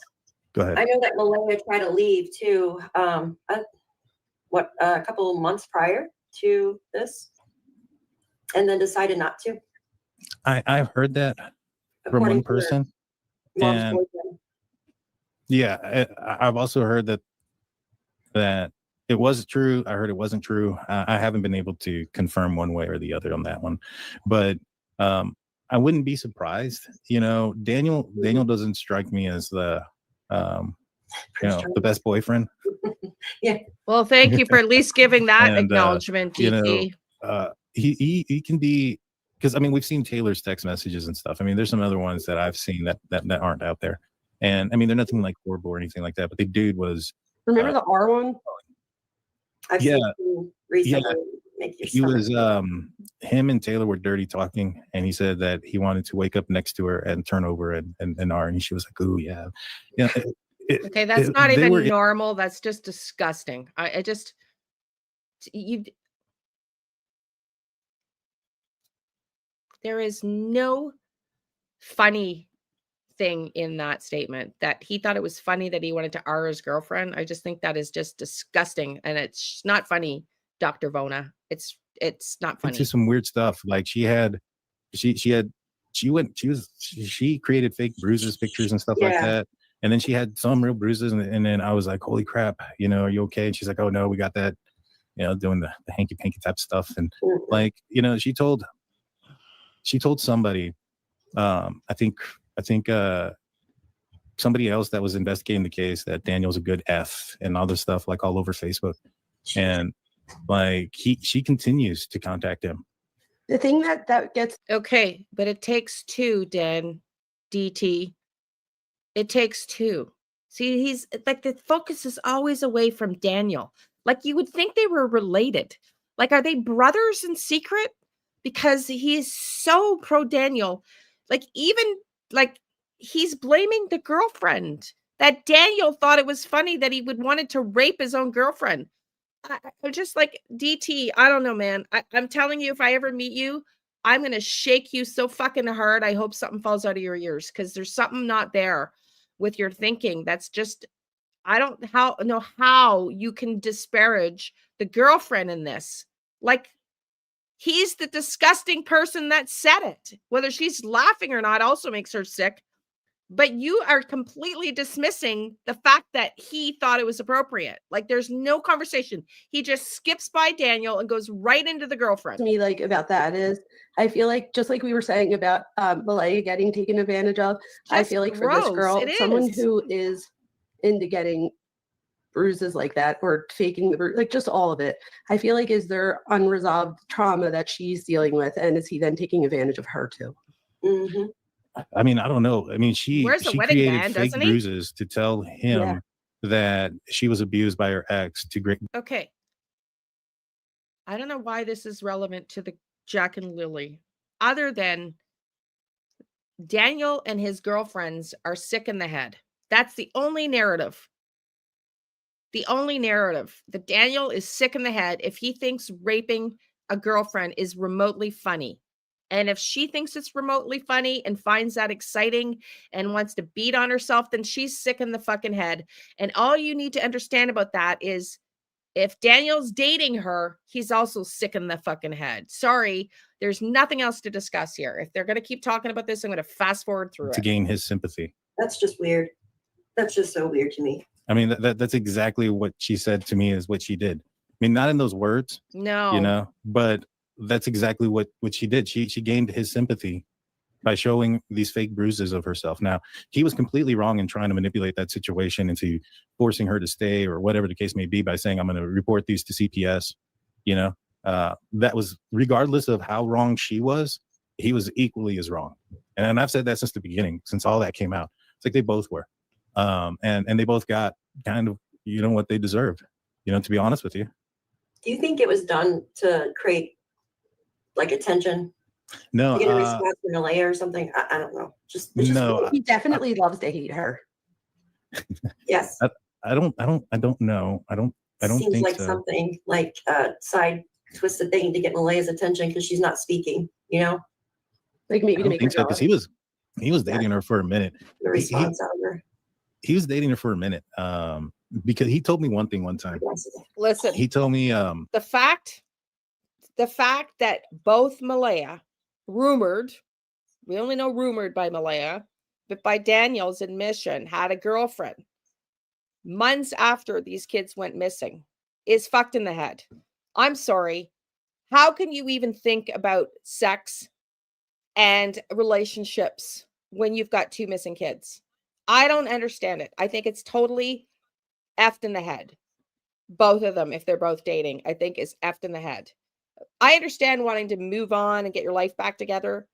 Speaker 2: Go ahead.
Speaker 4: I know that Malaya tried to leave too, a couple of months prior to this, and then decided not to.
Speaker 2: I've heard that from one person. And I've also heard that it was true. I heard it wasn't true. I haven't been able to confirm one way or the other on that one, but I wouldn't be surprised. You know, Daniel doesn't strike me as the best boyfriend.
Speaker 4: Yeah.
Speaker 1: Well, thank you for at least giving that
Speaker 2: And,
Speaker 1: acknowledgement, DT.
Speaker 2: He can be, because I mean we've seen Taylor's text messages and stuff. I mean, there's some other ones that I've seen that aren't out there, and I mean they're nothing like horrible or anything like that. But the dude was.
Speaker 3: Remember the R one?
Speaker 4: I've seen him recently.
Speaker 2: He was him and Taylor were dirty talking, and he said that he wanted to wake up next to her and turn over and R, and she was like, "Ooh, yeah."
Speaker 1: Okay, that's not even normal. That's just disgusting. There is no funny thing in that statement that he thought it was funny that he wanted to R his girlfriend. I just think that is just disgusting, and it's not funny, Dr. Vona. It's not funny.
Speaker 2: It's just some weird stuff. Like she created fake bruises pictures and stuff like that. And then she had some real bruises, and then I was like, holy crap, are you okay? And she's like, oh no, we got that, doing the hanky panky type stuff. And like, she told somebody, I think somebody else that was investigating the case, that Daniel's a good F and all this stuff, like all over Facebook. And like she continues to contact him.
Speaker 3: The thing that gets
Speaker 1: okay, but it takes two, DT. It takes two. See, he's like, the focus is always away from Daniel. Like you would think they were related. Like, are they brothers in secret? Because he's so pro Daniel. Like, even like he's blaming the girlfriend, that Daniel thought it was funny that he would wanted to rape his own girlfriend. I'm just like, DT, I don't know, man. I'm telling you, if I ever meet you, I'm going to shake you so fucking hard. I hope something falls out of your ears, because there's something not there with your thinking. That's just, I don't know how you can disparage the girlfriend in this. Like, He's the disgusting person that said it. Whether she's laughing or not also makes her sick. But you are completely dismissing the fact that he thought it was appropriate. Like, there's no conversation. He just skips by Daniel and goes right into the girlfriend.
Speaker 3: Me, like, about that is, I feel like, just like we were saying about Malaya getting taken advantage of, I
Speaker 1: Just
Speaker 3: feel like for this
Speaker 1: gross.
Speaker 3: girl,
Speaker 1: It
Speaker 3: someone
Speaker 1: is.
Speaker 3: who is into getting bruises like that or faking the bruise, like just all of it, I feel like is there unresolved trauma that she's dealing with, and is he then taking advantage of her too?
Speaker 4: Mhm.
Speaker 2: I mean, I don't know. I mean, she
Speaker 1: Wears a wedding
Speaker 2: created
Speaker 1: band,
Speaker 2: fake
Speaker 1: doesn't he?
Speaker 2: bruises to tell him that she was abused by her ex to great.
Speaker 1: Okay. I don't know why this is relevant to the Jack and Lily, other than Daniel and his girlfriends are sick in the head. That's the only narrative. The only narrative that Daniel is sick in the head if he thinks raping a girlfriend is remotely funny. And if she thinks it's remotely funny and finds that exciting and wants to beat on herself, then she's sick in the fucking head. And all you need to understand about that is if Daniel's dating her, he's also sick in the fucking head. Sorry, there's nothing else to discuss here. If they're going to keep talking about this, I'm going to fast forward through
Speaker 2: To
Speaker 1: it.
Speaker 2: gain his sympathy.
Speaker 4: That's just weird. That's just so weird to me.
Speaker 2: I mean, that's exactly what she said to me is what she did. I mean, not in those words,
Speaker 1: No.
Speaker 2: you know, but that's exactly what she did. She gained his sympathy by showing these fake bruises of herself. Now, he was completely wrong in trying to manipulate that situation into forcing her to stay or whatever the case may be by saying, I'm going to report these to CPS. You know, that was, regardless of how wrong she was, he was equally as wrong. And I've said that since the beginning, since all that came out. It's like they both were. And they both got kind of, you know, what they deserved, you know, to be honest with you.
Speaker 4: Do you think it was done to create like attention?
Speaker 2: No,
Speaker 4: To get a response from Malaya or something? I don't know. It's just
Speaker 2: no,
Speaker 4: weird.
Speaker 3: He definitely loves to hate her.
Speaker 4: Yes.
Speaker 2: I don't know. I don't
Speaker 4: Seems
Speaker 2: think
Speaker 4: like
Speaker 2: so.
Speaker 4: something like a side twisted thing to get Malaya's attention because she's not speaking, you know?
Speaker 3: Like maybe
Speaker 2: I
Speaker 3: to
Speaker 2: don't
Speaker 3: make her
Speaker 2: think so, because
Speaker 3: jealous.
Speaker 2: he was dating her for a minute.
Speaker 4: The response out of her.
Speaker 2: He was dating her for a minute. Because he told me one thing one time.
Speaker 1: Listen,
Speaker 2: He told me
Speaker 1: the fact that both Malaya rumored, we only know rumored by Malaya, but by Daniel's admission, had a girlfriend months after these kids went missing is fucked in the head. I'm sorry. How can you even think about sex and relationships when you've got two missing kids? I don't understand it. I think it's totally effed in the head. Both of them, if they're both dating, I think is effed in the head. I understand wanting to move on and get your life back together,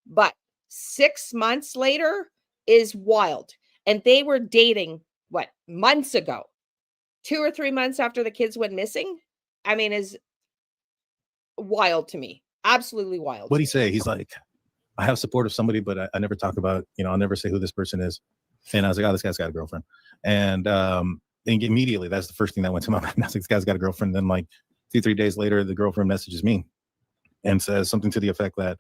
Speaker 1: but 6 months later is wild. And they were dating, what, months ago? 2 or 3 months after the kids went missing? I mean, is wild to me. Absolutely wild.
Speaker 2: what'd he say? He's like, I have support of somebody, but I never talk about, you know, I'll never say who this person is. And I was like, oh, this guy's got a girlfriend. And immediately, that's the first thing that went to my mind. I was like, this guy's got a girlfriend. Then like 2-3 days later, the girlfriend messages me and says something to the effect that,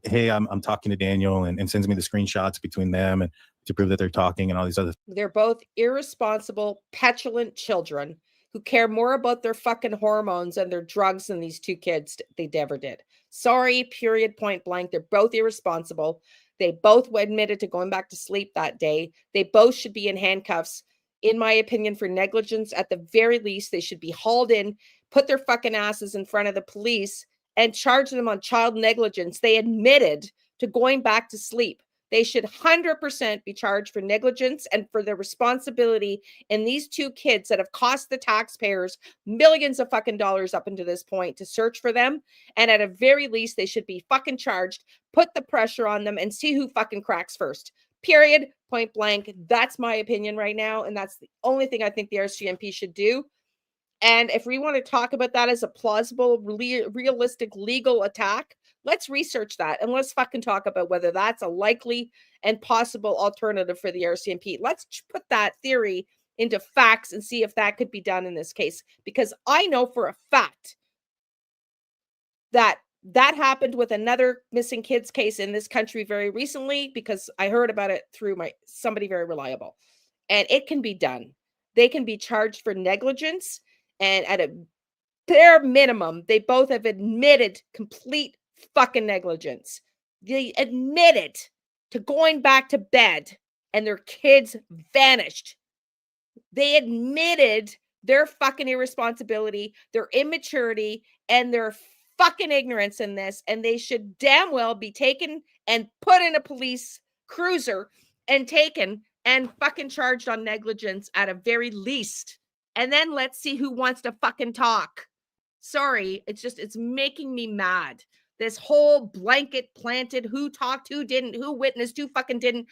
Speaker 2: hey, I'm talking to Daniel, and sends me the screenshots between them and to prove that they're talking and all these other.
Speaker 1: They're both irresponsible, petulant children who care more about their fucking hormones and their drugs than these two kids they ever did. Sorry, period, point blank. They're both irresponsible. They both admitted to going back to sleep that day. They both should be in handcuffs, in my opinion, for negligence. At the very least, they should be hauled in, put their fucking asses in front of the police, and charge them on child negligence. They admitted to going back to sleep. They should 100% be charged for negligence and for their responsibility in these two kids that have cost the taxpayers millions of fucking dollars up until this point to search for them. And at a very least, they should be fucking charged, put the pressure on them, and see who fucking cracks first. Period, point blank. That's my opinion right now. And that's the only thing I think the RCMP should do. And if we want to talk about that as a plausible, realistic legal attack, let's research that. And let's fucking talk about whether that's a likely and possible alternative for the RCMP. Let's put that theory into facts and see if that could be done in this case. Because I know for a fact that that happened with another missing kids case in this country very recently, because I heard about it through somebody very reliable. And it can be done. They can be charged for negligence and at a bare minimum, they both have admitted complete fucking negligence. They admitted to going back to bed and their kids vanished. They admitted their fucking irresponsibility, their immaturity, and their fucking ignorance in this. And they should damn well be taken and put in a police cruiser and taken and fucking charged on negligence at a very least. And then let's see who wants to fucking talk. Sorry, it's making me mad. This whole blanket planted, who talked, who didn't, who witnessed, who fucking didn't.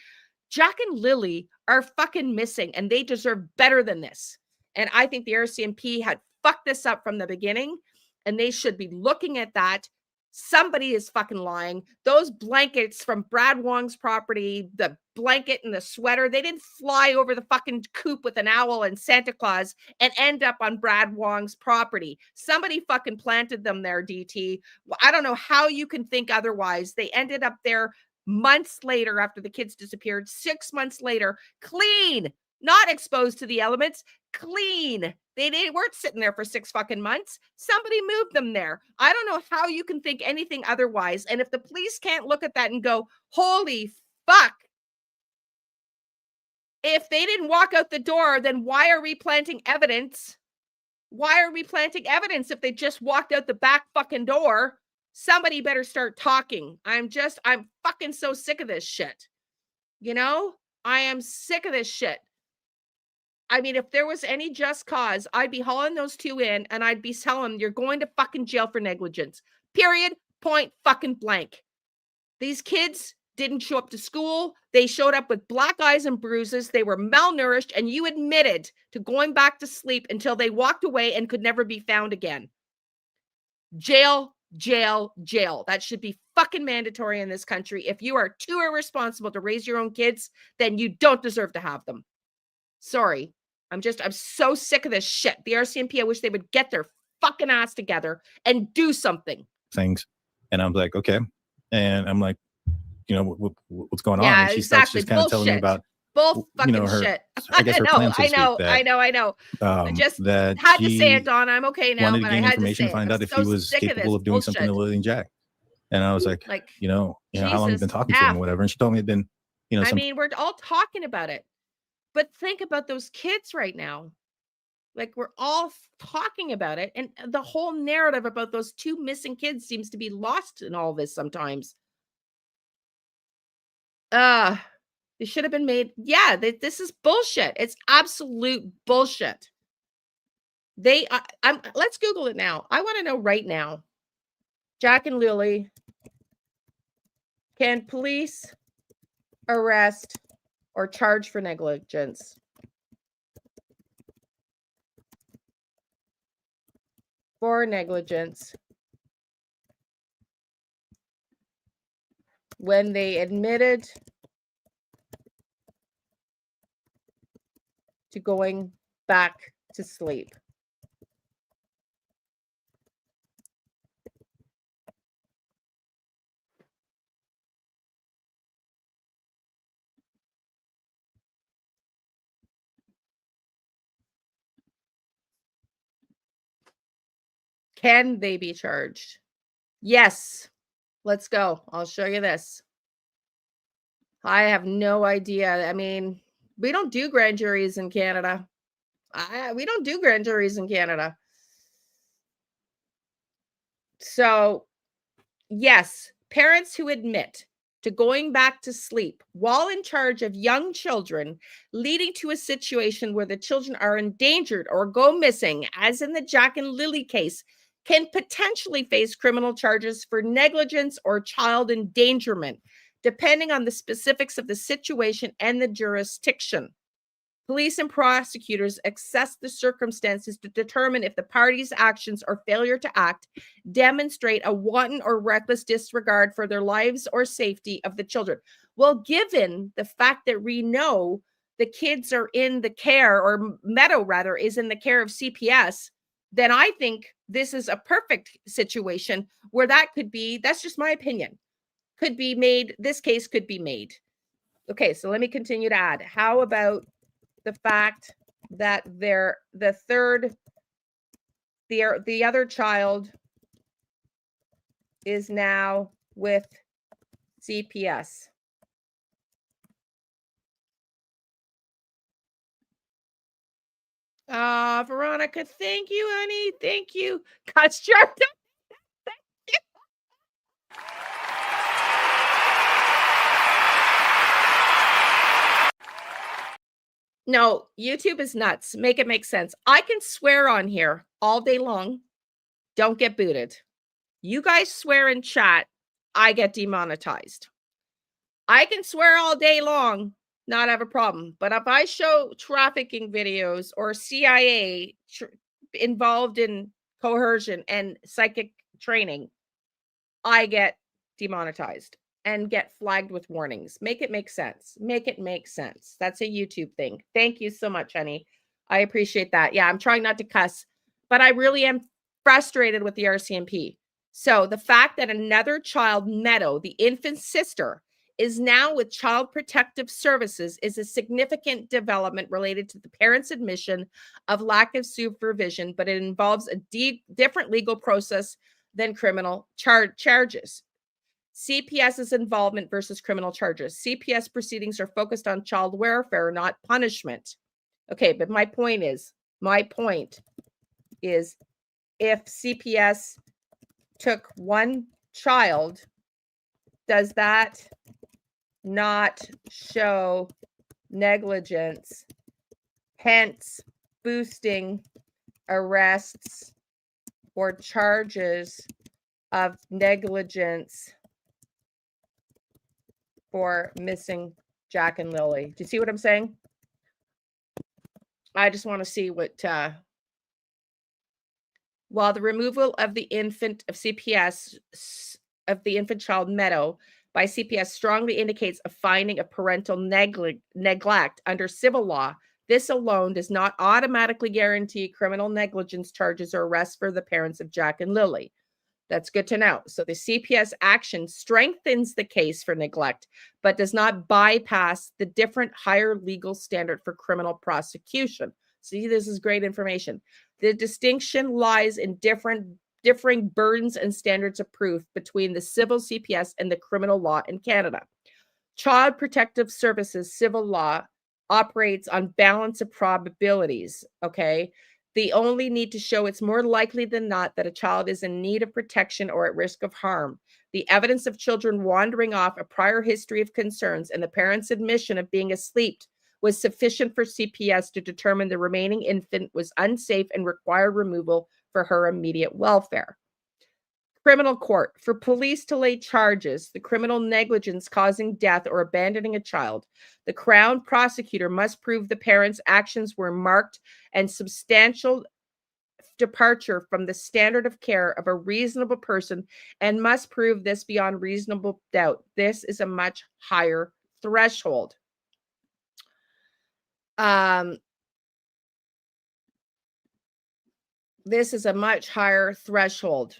Speaker 1: Jack and Lilly are fucking missing, and they deserve better than this. And I think the RCMP had fucked this up from the beginning, and they should be looking at that. Somebody is fucking lying. Those blankets from Brad Wong's property, the blanket and the sweater, they didn't fly over the fucking coop with an owl and Santa Claus and end up on Brad Wong's property. Somebody fucking planted them there, DT. I don't know how you can think otherwise. They ended up there months later after the kids disappeared, 6 months later, clean, not exposed to the elements, clean. They weren't sitting there for 6 fucking months. Somebody moved them there. I don't know how you can think anything otherwise. And if the police can't look at that and go, holy fuck, if they didn't walk out the door, then why are we planting evidence? Why are we planting evidence if they just walked out the back fucking door? Somebody better start talking. I'm fucking so sick of this shit. You know, I am sick of this shit. I mean, if there was any just cause, I'd be hauling those two in and I'd be telling them, you're going to fucking jail for negligence. Period. Point fucking blank. These kids didn't show up to school. They showed up with black eyes and bruises. They were malnourished, and you admitted to going back to sleep until they walked away and could never be found again. Jail, jail, jail. That should be fucking mandatory in this country. If you are too irresponsible to raise your own kids, then you don't deserve to have them. Sorry. I'm so sick of this shit. The RCMP, I wish they would get their fucking ass together and do something.
Speaker 2: Things. And I'm like, okay. And I'm like, you know, what's going on?
Speaker 1: Yeah,
Speaker 2: And she
Speaker 1: exactly.
Speaker 2: starts just kind of telling me about
Speaker 1: both fucking
Speaker 2: her,
Speaker 1: shit.
Speaker 2: I guess her plan, so to speak,
Speaker 1: I know. I just
Speaker 2: that
Speaker 1: had to say it, Dawn. I'm okay now,
Speaker 2: wanted
Speaker 1: but
Speaker 2: to
Speaker 1: I
Speaker 2: gain
Speaker 1: had
Speaker 2: information
Speaker 1: to
Speaker 2: to
Speaker 1: say
Speaker 2: find
Speaker 1: it.
Speaker 2: out if he was capable of doing something to Lilly and Jack. And I was like, you know, how long have you been talking to him or whatever? And she told me it'd been, you know,
Speaker 1: I mean, we're all talking about it, but think about those kids right now. Like, we're all talking about it, and the whole narrative about those two missing kids seems to be lost in all this sometimes. They should have been made. Yeah, this is bullshit. It's absolute bullshit. Let's Google it now. I want to know right now. Jack and Lilly, can police arrest or charge for negligence? For negligence when they admitted to going back to sleep. Can they be charged? Yes. Let's go. I'll show you this. I have no idea. I mean, we don't do grand juries in Canada. We don't do grand juries in Canada. So, yes, parents who admit to going back to sleep while in charge of young children, leading to a situation where the children are endangered or go missing, as in the Jack and Lilly case, can potentially face criminal charges for negligence or child endangerment, depending on the specifics of the situation and the jurisdiction. Police and prosecutors assess the circumstances to determine if the parties' actions or failure to act demonstrate a wanton or reckless disregard for their lives or safety of the children. Well, given the fact that we know the kids are in the care, or Meadow rather, is in the care of CPS, then I think this is a perfect situation where that could be, that's just my opinion, could be made, this case could be made. Okay, so let me continue to add. How about the fact that the third The other child is now with CPS. Veronica, thank you, honey. Thank you. Constructive. No, YouTube is nuts. Make it make sense. I can swear on here all day long. Don't get booted. You guys swear in chat, I get demonetized. I can swear all day long, not have a problem. But if I show trafficking videos or CIA involved in coercion and psychic training, I get demonetized and get flagged with warnings. Make it make sense. Make it make sense. That's a YouTube thing. Thank you so much, honey. I appreciate that. Yeah, I'm trying not to cuss, but I really am frustrated with the RCMP. So the fact that another child, Meadow, the infant's sister, is now with Child Protective Services is a significant development related to the parents' admission of lack of supervision, but it involves a different legal process than criminal charges. CPS's involvement versus criminal charges. CPS proceedings are focused on child welfare, not punishment. Okay, but my point is, if CPS took one child, does that not show negligence, hence boosting arrests or charges of negligence for missing Jack and Lily? Do you see what I'm saying? I just want to see what, while the removal of the infant of CPS, of the infant child Meadow by CPS strongly indicates a finding of parental neglect under civil law, this alone does not automatically guarantee criminal negligence charges or arrests for the parents of Jack and Lily. That's good to know. So the CPS action strengthens the case for neglect, but does not bypass the different higher legal standard for criminal prosecution. See, this is great information. The distinction lies in differing burdens and standards of proof between the civil CPS and the criminal law in Canada. Child Protective Services civil law operates on balance of probabilities, okay? They only need to show it's more likely than not that a child is in need of protection or at risk of harm. The evidence of children wandering off, a prior history of concerns, and the parents' admission of being asleep was sufficient for CPS to determine the remaining infant was unsafe and required removal for her immediate welfare. Criminal court. For police to lay charges, the criminal negligence causing death or abandoning a child, the Crown prosecutor must prove the parents' actions were marked and substantial departure from the standard of care of a reasonable person and must prove this beyond reasonable doubt. This is a much higher threshold. This is a much higher threshold.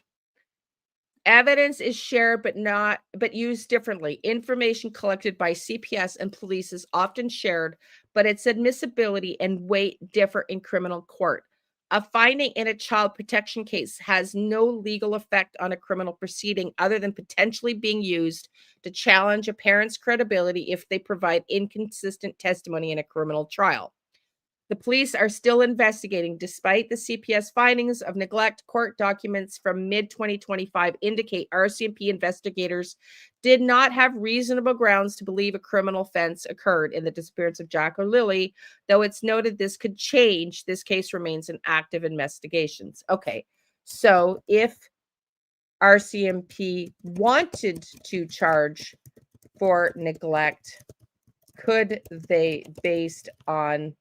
Speaker 1: Evidence is shared but used differently. Information collected by CPS and police is often shared, but its admissibility and weight differ in criminal court. A finding in a child protection case has no legal effect on a criminal proceeding other than potentially being used to challenge a parent's credibility if they provide inconsistent testimony in a criminal trial. The police are still investigating despite the CPS findings of neglect. Court documents from mid-2025 indicate RCMP investigators did not have reasonable grounds to believe a criminal offense occurred in the disappearance of Jack or Lily, though it's noted this could change. This case remains in active investigations. Okay, so if RCMP wanted to charge for neglect, could they, based on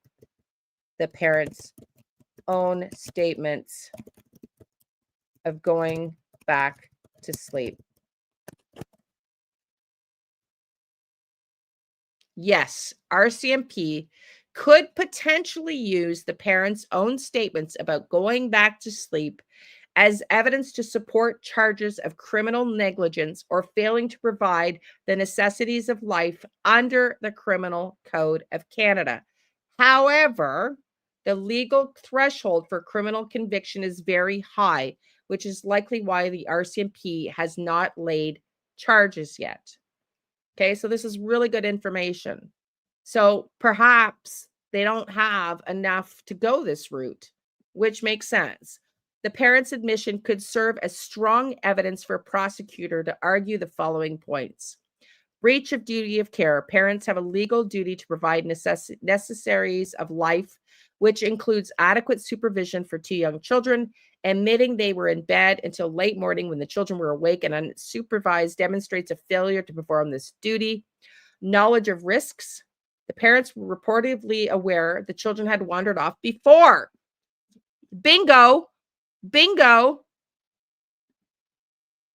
Speaker 1: the parents' own statements of going back to sleep? Yes, RCMP could potentially use the parents' own statements about going back to sleep as evidence to support charges of criminal negligence or failing to provide the necessities of life under the Criminal Code of Canada. However, The legal threshold for criminal conviction is very high, which is likely why the RCMP has not laid charges yet. Okay, so this is really good information. So perhaps they don't have enough to go this route, which makes sense. The parent's admission could serve as strong evidence for a prosecutor to argue the following points. Breach of duty of care. Parents have a legal duty to provide necessaries of life, which includes adequate supervision for 2 young children. Admitting they were in bed until late morning when the children were awake and unsupervised demonstrates a failure to perform this duty. Knowledge of risks. The parents were reportedly aware the children had wandered off before. Bingo. Bingo.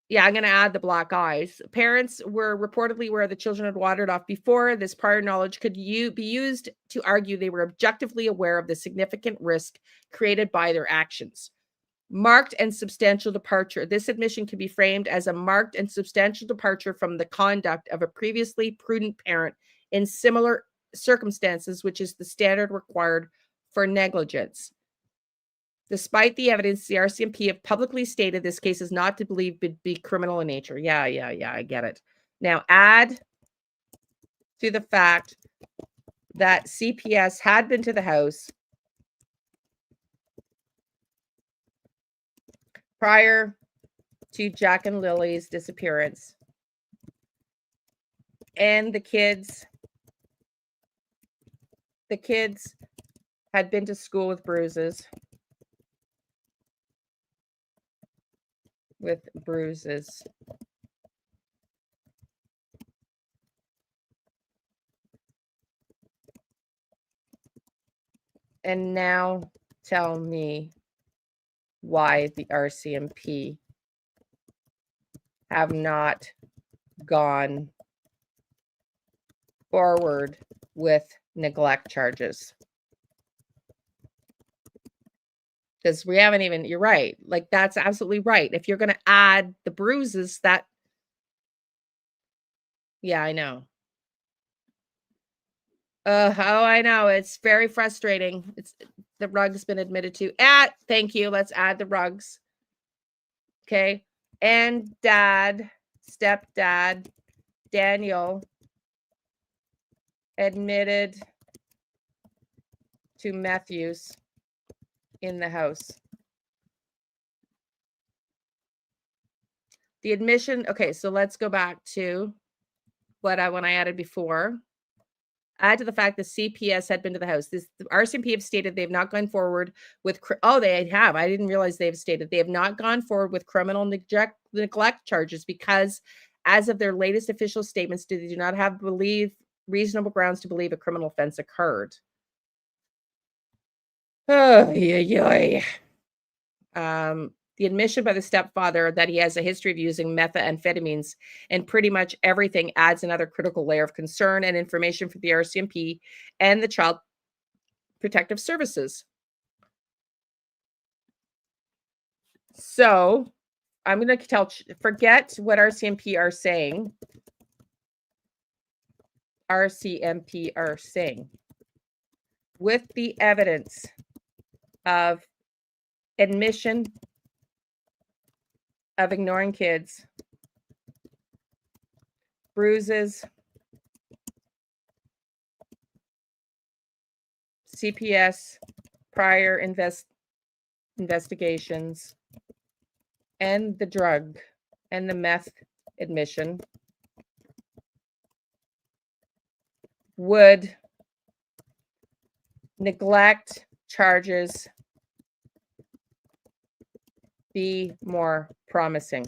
Speaker 1: Yeah, I'm going to add the black eyes. Parents were reportedly aware the children had wandered off before. This prior knowledge could be used to argue they were objectively aware of the significant risk created by their actions. Marked and substantial departure. This admission can be framed as a marked and substantial departure from the conduct of a previously prudent parent in similar circumstances, which is the standard required for negligence. Despite the evidence, the RCMP have publicly stated this case is not to believe to be criminal in nature. Yeah, I get it. Now, add to the fact that CPS had been to the house prior to Jack and Lily's disappearance, and the kids had been to school with bruises. And now tell me why the RCMP have not gone forward with neglect charges. Because we haven't even, you're right. Like, that's absolutely right. If you're going to add the bruises, that, yeah, I know. Oh, I know. It's very frustrating. The rug's been admitted to. Thank you. Let's add the rugs. Okay. And stepdad, Daniel, admitted to meth use in the house. The admission, okay, so let's go back to when I added before. Add to the fact that CPS had been to the house. The RCMP have stated they have not gone forward with, they have. I didn't realize they have stated they have not gone forward with criminal neglect charges because as of their latest official statements, they do not have reasonable grounds to believe a criminal offense occurred. Oh, yeah. The admission by the stepfather that he has a history of using methamphetamines and pretty much everything adds another critical layer of concern and information for the RCMP and the Child Protective Services. So I'm going to forget what RCMP are saying. RCMP are saying with the evidence of admission of ignoring kids, bruises, CPS prior investigations, and the drug and the meth admission would neglect charges be more promising.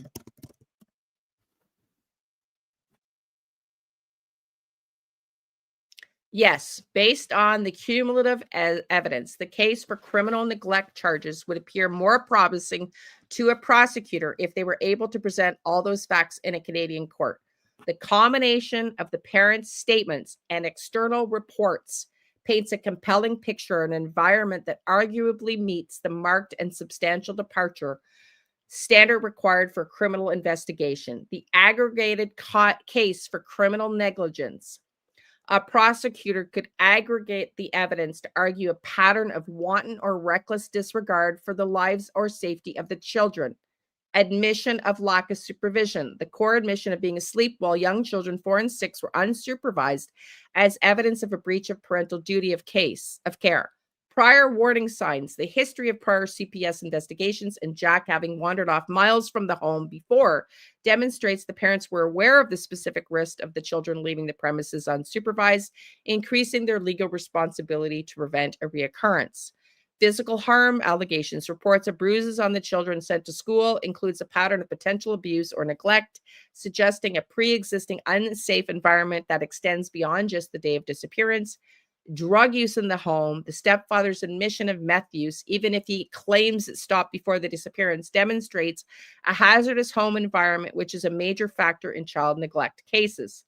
Speaker 1: Yes, based on the cumulative evidence, the case for criminal neglect charges would appear more promising to a prosecutor if they were able to present all those facts in a Canadian court. The combination of the parents' statements and external reports paints a compelling picture of an environment that arguably meets the marked and substantial departure standard required for criminal investigation. The aggregated case for criminal negligence a prosecutor could aggregate the evidence to argue a pattern of wanton or reckless disregard for the lives or safety of the children. Admission of lack of supervision. The core admission of being asleep while young children 4 and 6 were unsupervised as evidence of a breach of parental duty of care. Prior warning signs, the history of prior CPS investigations, and Jack having wandered off miles from the home before demonstrates the parents were aware of the specific risk of the children leaving the premises unsupervised, increasing their legal responsibility to prevent a reoccurrence. Physical harm allegations, reports of bruises on the children sent to school, includes a pattern of potential abuse or neglect, suggesting a pre-existing unsafe environment that extends beyond just the day of disappearance. Drug use in the home, the stepfather's admission of meth use, even if he claims it stopped before the disappearance, demonstrates a hazardous home environment, which is a major factor in child neglect cases.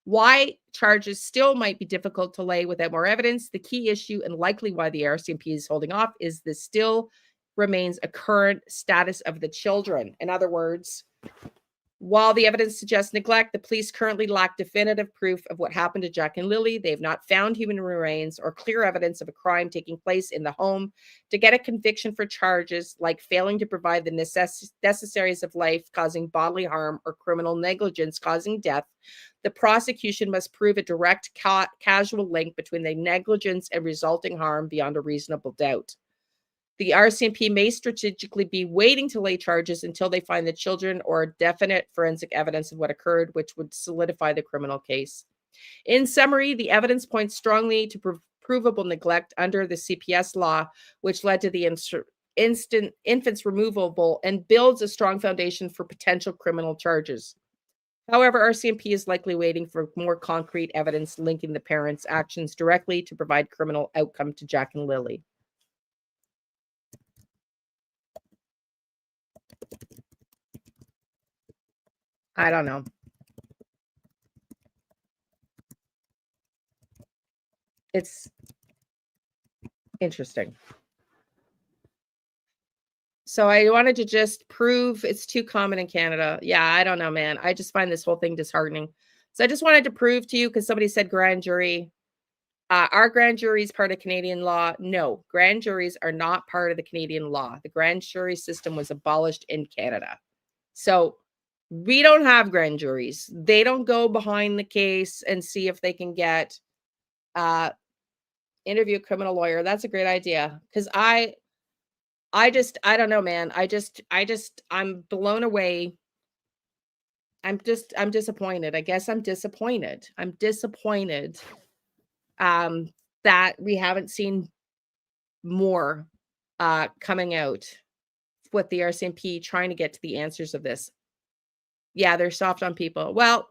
Speaker 1: Why charges still might be difficult to lay without more evidence, the key issue and likely why the RCMP is holding off is this still remains a current status of the children. In other words, while the evidence suggests neglect, the police currently lack definitive proof of what happened to Jack and Lilly. They have not found human remains or clear evidence of a crime taking place in the home. To get a conviction for charges like failing to provide the necessaries of life causing bodily harm or criminal negligence causing death, the prosecution must prove a direct causal link between the negligence and resulting harm beyond a reasonable doubt. The RCMP may strategically be waiting to lay charges until they find the children or definite forensic evidence of what occurred, which would solidify the criminal case. In summary, the evidence points strongly to provable neglect under the CPS law, which led to the infant's removable and builds a strong foundation for potential criminal charges. However, RCMP is likely waiting for more concrete evidence linking the parents' actions directly to provide criminal outcome to Jack and Lilly. I don't know. It's interesting. So I wanted to just prove it's too common in Canada. Yeah, I don't know, man. I just find this whole thing disheartening. So I just wanted to prove to you, because somebody said grand jury. Are grand juries part of Canadian law? No, grand juries are not part of the Canadian law. The grand jury system was abolished in Canada. So we don't have grand juries. They don't go behind the case and see if they can get interview a criminal lawyer. That's a great idea, because I don't know, man. I'm blown away. I'm disappointed. I guess I'm disappointed. I'm disappointed that we haven't seen more coming out with the RCMP trying to get to the answers of this. Yeah, they're soft on people. Well,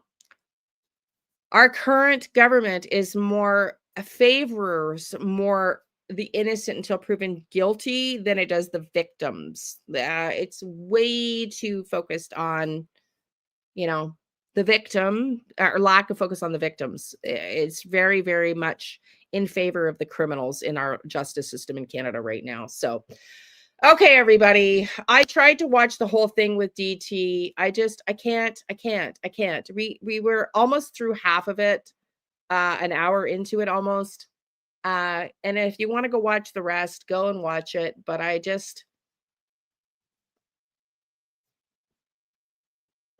Speaker 1: our current government is favors more the innocent until proven guilty than it does the victims. It's way too focused on, the victim, or lack of focus on the victims. It's very, very much in favor of the criminals in our justice system in Canada right now. So, okay, everybody. I tried to watch the whole thing with DT. I can't. We were almost through half of it, an hour into it almost. And if you want to go watch the rest, go and watch it. But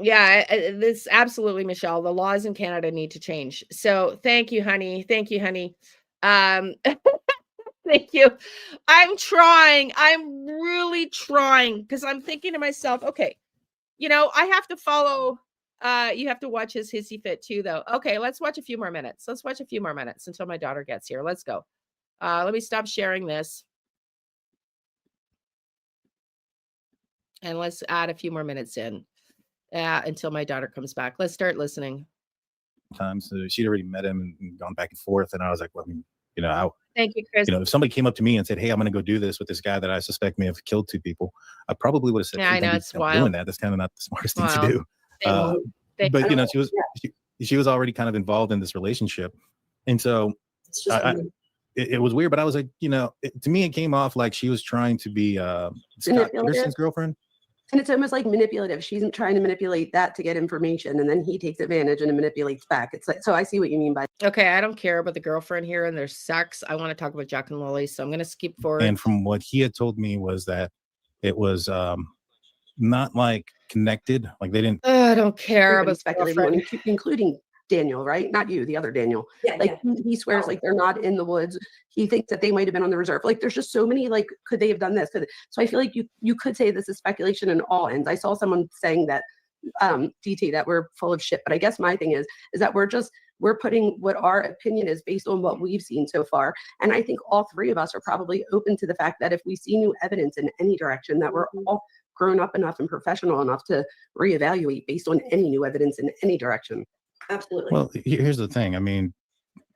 Speaker 1: this absolutely, Michelle, the laws in Canada need to change. So thank you, honey. Thank you, honey. Thank you. I'm really trying, because I'm thinking to myself, okay, I have to follow, you have to watch his hissy fit too, though. Okay, let's watch a few more minutes. Let's watch a few more minutes until my daughter gets here. Let's go. Let me stop sharing this. And let's add a few more minutes in until my daughter comes back. Let's start listening.
Speaker 2: Times she'd already met him and gone back and forth, and I was like, well, I mean,
Speaker 1: thank you, Chris.
Speaker 2: If somebody came up to me and said, hey, I'm going to go do this with this guy that I suspect may have killed 2 people, I probably would have said,
Speaker 1: yeah,
Speaker 2: hey,
Speaker 1: I know, it's wild.
Speaker 2: Doing that. That's kind of not the smartest thing to do. But she was already kind of involved in this relationship, and so it was weird. But I was like, to me, it came off like she was trying to be Scott Peterson's girlfriend.
Speaker 3: And it's almost like manipulative. She's trying to manipulate that to get information, and then he takes advantage and manipulates back. It's like, so I see what you mean by.
Speaker 1: Okay, I don't care about the girlfriend here and their sex. I want to talk about Jack and Lilly, so I'm going to skip forward.
Speaker 2: And from what he had told me was that it was not like connected, like they didn't.
Speaker 1: I don't care
Speaker 3: Everybody
Speaker 1: about
Speaker 3: speculating on, including Daniel, right? Not you, the other Daniel.
Speaker 4: Yeah,
Speaker 3: Like he swears like they're not in the woods. He thinks that they might have been on the reserve. Like there's just so many, like, could they have done this? So I feel like you could say this is speculation in all ends. I saw someone saying that DT, that we're full of shit. But I guess my thing is that we're putting what our opinion is based on what we've seen so far. And I think all three of us are probably open to the fact that if we see new evidence in any direction, that we're all grown up enough and professional enough to reevaluate based on any new evidence in any direction.
Speaker 4: Absolutely.
Speaker 2: Well, here's the thing. I mean,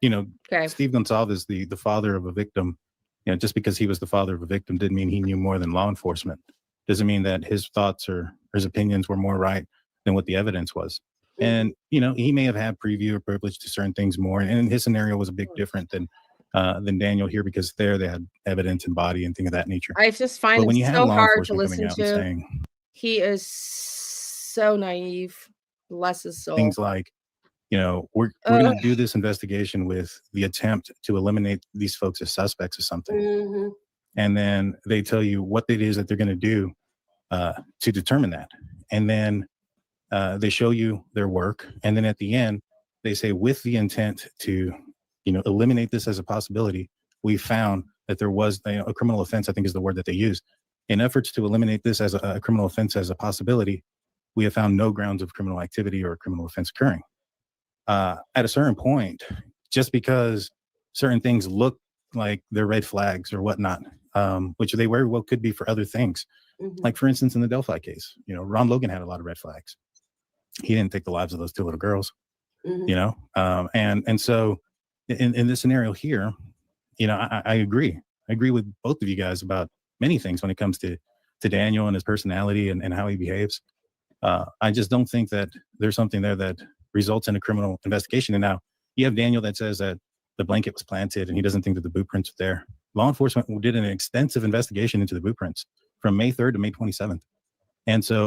Speaker 2: you know,
Speaker 1: Okay.
Speaker 2: Steve Gonsalves is the father of a victim. You know, just because he was the father of a victim didn't mean he knew more than law enforcement. Doesn't mean that his thoughts or his opinions were more right than what the evidence was. And, you know, he may have had preview or privilege to certain things more. And his scenario was a bit different than Daniel here, because they had evidence and body and things of that nature.
Speaker 1: I just find
Speaker 2: But when you
Speaker 1: him
Speaker 2: have
Speaker 1: so
Speaker 2: law
Speaker 1: hard to
Speaker 2: enforcement
Speaker 1: listen
Speaker 2: coming out and
Speaker 1: to.
Speaker 2: saying
Speaker 1: He is so naive. Bless his soul.
Speaker 2: things like, you know, we're going to do this investigation with the attempt to eliminate these folks as suspects of something. And then they tell you what it is that they're going to do to determine that. And then they show you their work. And then at the end, they say, with the intent to, you know, eliminate this as a possibility, we found that there was a criminal offense, I think is the word that they use. In efforts to eliminate this as a criminal offense as a possibility, we have found no grounds of criminal activity or criminal offense occurring. At a certain point, just because certain things look like they're red flags or whatnot, which they very well could be for other things. Like, for instance, in the Delphi case, you know, Ron Logan had a lot of red flags. He didn't take the lives of those two little girls, you know? And so in this scenario here, you know, I agree. I agree with both of you guys about many things when it comes to Daniel and his personality and how he behaves. I just don't think that there's something there that results in a criminal investigation. And now you have Daniel that says that the blanket was planted and he doesn't think that the boot prints were there. Law enforcement did an extensive investigation into the boot prints from May 3rd to May 27th. And so,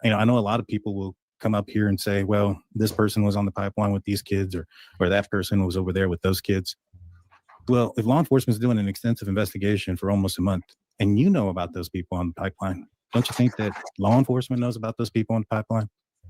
Speaker 2: you know, I know a lot of people will come up here and say, well, this person was on the pipeline with these kids, or that person was over there with those kids. Well, if law enforcement is doing an extensive investigation for almost a month and you know about those people on the pipeline, don't you think that law enforcement knows about those people on the pipeline?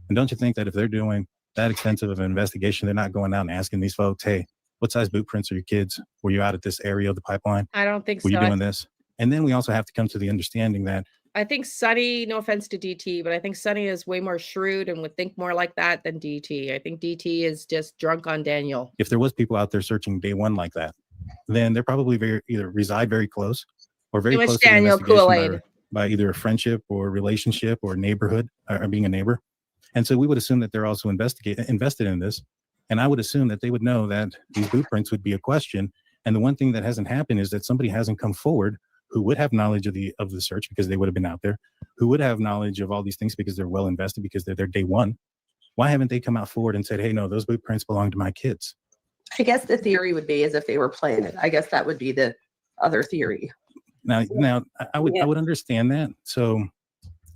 Speaker 2: And don't you think that if they're doing that extensive of an investigation, they're not going out and asking these folks, hey, what size boot prints are your kids? Were you out at this area of the pipeline?
Speaker 1: I don't think so.
Speaker 2: Were you doing this? And then we also have to come to the understanding that
Speaker 1: I think Sonny, no offense to DT, but I think Sonny is way more shrewd and would think more like that than DT. I think DT is just drunk on Daniel.
Speaker 2: if there was people out there searching day one like that, then they're probably either reside very close or very
Speaker 1: Too much
Speaker 2: close to the
Speaker 1: Daniel
Speaker 2: investigation
Speaker 1: Kool-Aid.
Speaker 2: by either a friendship or relationship or neighborhood or being a neighbor. And so we would assume that they're also invested in this. And I would assume that they would know that these boot prints would be a question. And the one thing that hasn't happened is that somebody hasn't come forward who would have knowledge of the search because they would have been out there, who would have knowledge of all these things because they're well invested, because they're there day one. Why haven't they come out forward and said, hey, no, those boot prints belong to my kids?
Speaker 3: I guess the theory would be as if they were planted. I guess that would be the other theory.
Speaker 2: Now I would understand that. So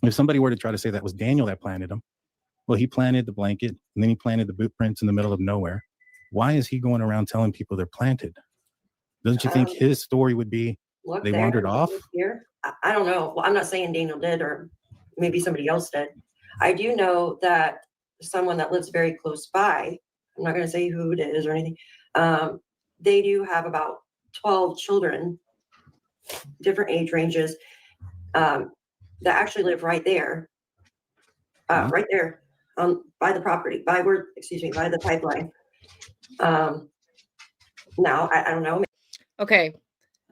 Speaker 2: if somebody were to try to say that was Daniel that planted them, well, he planted the blanket and then he planted the boot prints in the middle of nowhere. Why is he going around telling people they're planted? Doesn't you think his story would be they wandered off?
Speaker 4: Here, I don't know. Well, I'm not saying Daniel did, or maybe somebody else did. I do know that someone that lives very close by, I'm not going to say who it is or anything, they do have about 12 children, different age ranges, that actually live right there, right there by the property, by the pipeline. Now, I don't know.
Speaker 1: Okay.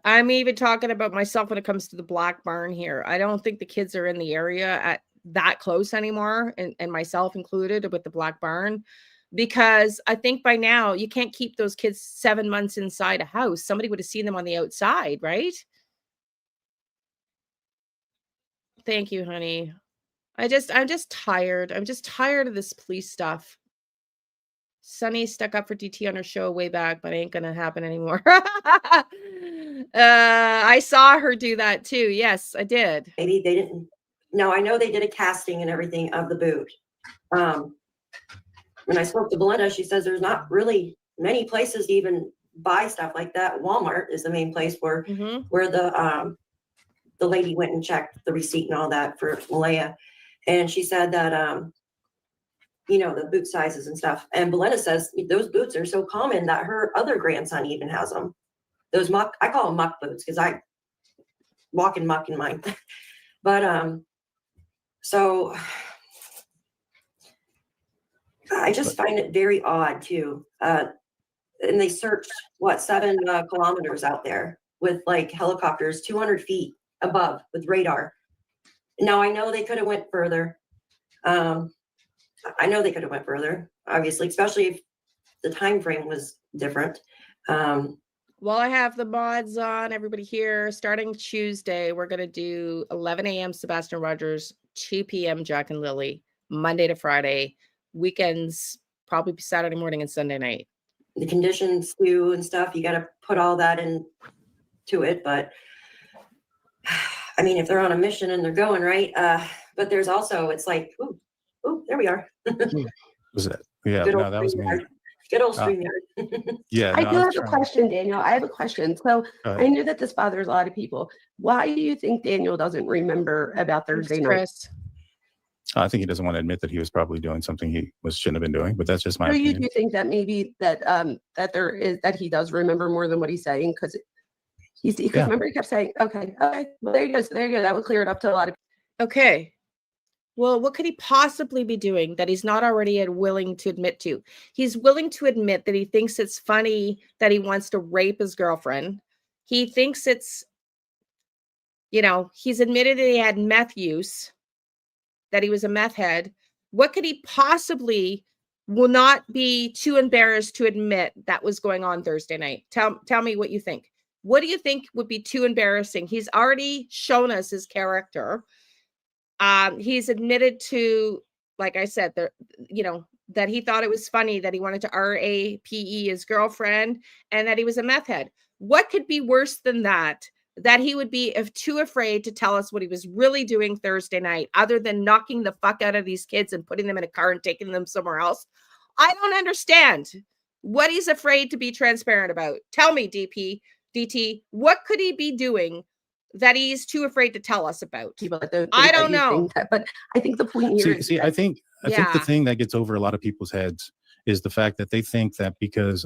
Speaker 1: I'm even talking about myself when it comes to the black barn here. I don't think the kids are in the area at that close anymore, and myself included with the black barn, because I think by now you can't keep those kids 7 months inside a house. Somebody would have seen them on the outside, right? Thank you, honey. I'm just tired. I'm just tired of this police stuff. Sunny stuck up for DT on her show way back, but it ain't gonna happen anymore. I saw her do that too. Yes, I did.
Speaker 4: Maybe they didn't. now I know they did a casting and everything of the boot. When I spoke to Belinda, she says there's not really many places to even buy stuff like that. Walmart is the main place where the lady went and checked the receipt and all that for Malaya. And she said that, you know, the boot sizes and stuff. And Belinda says those boots are so common that her other grandson even has them. Those muck, I call them muck boots because I walk in muck in mine. But so I just find it very odd too. And they searched 7 kilometers out there with like helicopters 200 feet above with radar. Now I know they could have went further. I know they could have went further, obviously, especially if the time frame was different.
Speaker 1: Well, I have the mods on, everybody here. Starting Tuesday, we're going to do 11 a.m. Sebastian Rogers, 2 p.m. Jack and Lilly, Monday to Friday. Weekends, probably Saturday morning and Sunday night.
Speaker 4: The conditions too and stuff, you got to put all that into it. But I mean, if they're on a mission and they're going right, but there's also, it's like, ooh, there we are.
Speaker 2: Was that? Yeah,
Speaker 4: Good
Speaker 2: no,
Speaker 4: old
Speaker 2: that was me.
Speaker 4: StreamYard. Good old StreamYard.
Speaker 2: Yeah,
Speaker 3: I
Speaker 2: no,
Speaker 3: do
Speaker 2: was
Speaker 3: have a
Speaker 2: trying-
Speaker 3: question, Daniel. I have a question. So
Speaker 2: Go
Speaker 3: I
Speaker 2: ahead.
Speaker 3: knew that this bothers a lot of people. Why do you think Daniel doesn't remember about Thursday night?
Speaker 1: Chris.
Speaker 2: I think he doesn't want to admit that he was probably doing something he shouldn't have been doing, but that's just my
Speaker 3: So you
Speaker 2: opinion.
Speaker 3: do think that maybe that that he does remember more than what he's saying because
Speaker 2: Yeah.
Speaker 3: remember he kept saying, okay, well there you go, so there you go. That would clear it up to a lot of
Speaker 1: Okay. Well, what could he possibly be doing that he's not already willing to admit to? He's willing to admit that he thinks it's funny that he wants to rape his girlfriend. He thinks it's, you know, he's admitted that he had meth use, that he was a meth head. What could he possibly will not be too embarrassed to admit that was going on Thursday night? Tell me what you think. What do you think would be too embarrassing? He's already shown us his character. He's admitted to, like I said, you know, that he thought it was funny that he wanted to RAPE his girlfriend and that he was a meth head. What could be worse than that? That he would be too afraid to tell us what he was really doing Thursday night, other than knocking the fuck out of these kids and putting them in a car and taking them somewhere else. I don't understand what he's afraid to be transparent about. Tell me, DT, what could he be doing that he's too afraid to tell us about?
Speaker 3: people that don't think
Speaker 1: I
Speaker 3: that
Speaker 1: don't
Speaker 3: he's saying
Speaker 1: know.
Speaker 3: that. But I think the point here is
Speaker 2: See,
Speaker 3: that
Speaker 2: I think the
Speaker 1: Yeah.
Speaker 2: thing that gets over a lot of people's heads is the fact that they think that because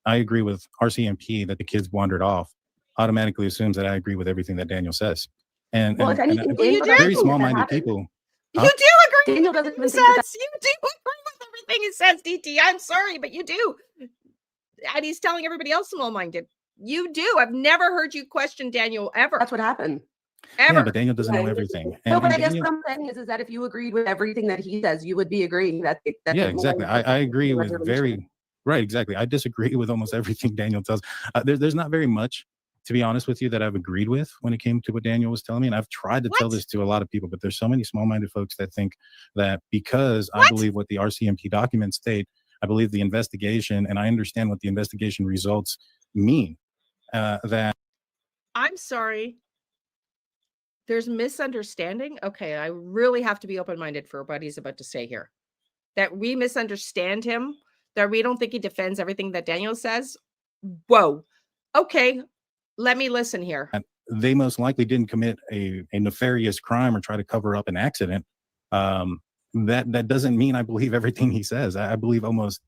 Speaker 2: I agree with RCMP that the kids wandered off, automatically assumes that I agree with everything that Daniel says. And,
Speaker 3: well, if
Speaker 2: and
Speaker 3: anything,
Speaker 1: Well, you
Speaker 3: Daniel
Speaker 1: do.
Speaker 3: doesn't
Speaker 2: very
Speaker 3: think that
Speaker 2: small-minded
Speaker 3: happened.
Speaker 2: people.
Speaker 1: You
Speaker 2: Huh?
Speaker 1: do agree
Speaker 3: Daniel
Speaker 1: with
Speaker 3: doesn't
Speaker 1: everything
Speaker 3: even
Speaker 1: he
Speaker 3: think that
Speaker 1: says. You do agree with everything he says, DT. I'm sorry, but you do. And he's telling everybody else small-minded. You do. I've never heard you question Daniel ever.
Speaker 3: that's what happened.
Speaker 1: Ever.
Speaker 2: Yeah, but Daniel doesn't know
Speaker 4: Yeah.
Speaker 2: everything.
Speaker 3: No, but
Speaker 2: and
Speaker 3: I guess
Speaker 2: Daniel-
Speaker 3: what I'm saying is that if you agreed with everything that he says, you would be agreeing that
Speaker 2: yeah, exactly. I agree with right. Exactly. I disagree with almost everything Daniel tells. There's not very much, to be honest with you, that I've agreed with when it came to what Daniel was telling me. And I've tried to tell
Speaker 1: What?
Speaker 2: this to a lot of people, but there's so many small-minded folks that think that because I
Speaker 1: What?
Speaker 2: believe what the RCMP documents state, I believe the investigation, and I understand what the investigation results mean, that
Speaker 1: I'm sorry. There's misunderstanding. Okay, I really have to be open-minded for what he's about to say here. That we misunderstand him, that we don't think he defends everything that Daniel says. Whoa. Okay, let me listen here.
Speaker 2: they most likely didn't commit a nefarious crime or try to cover up an accident. That doesn't mean I believe everything he says. I believe almost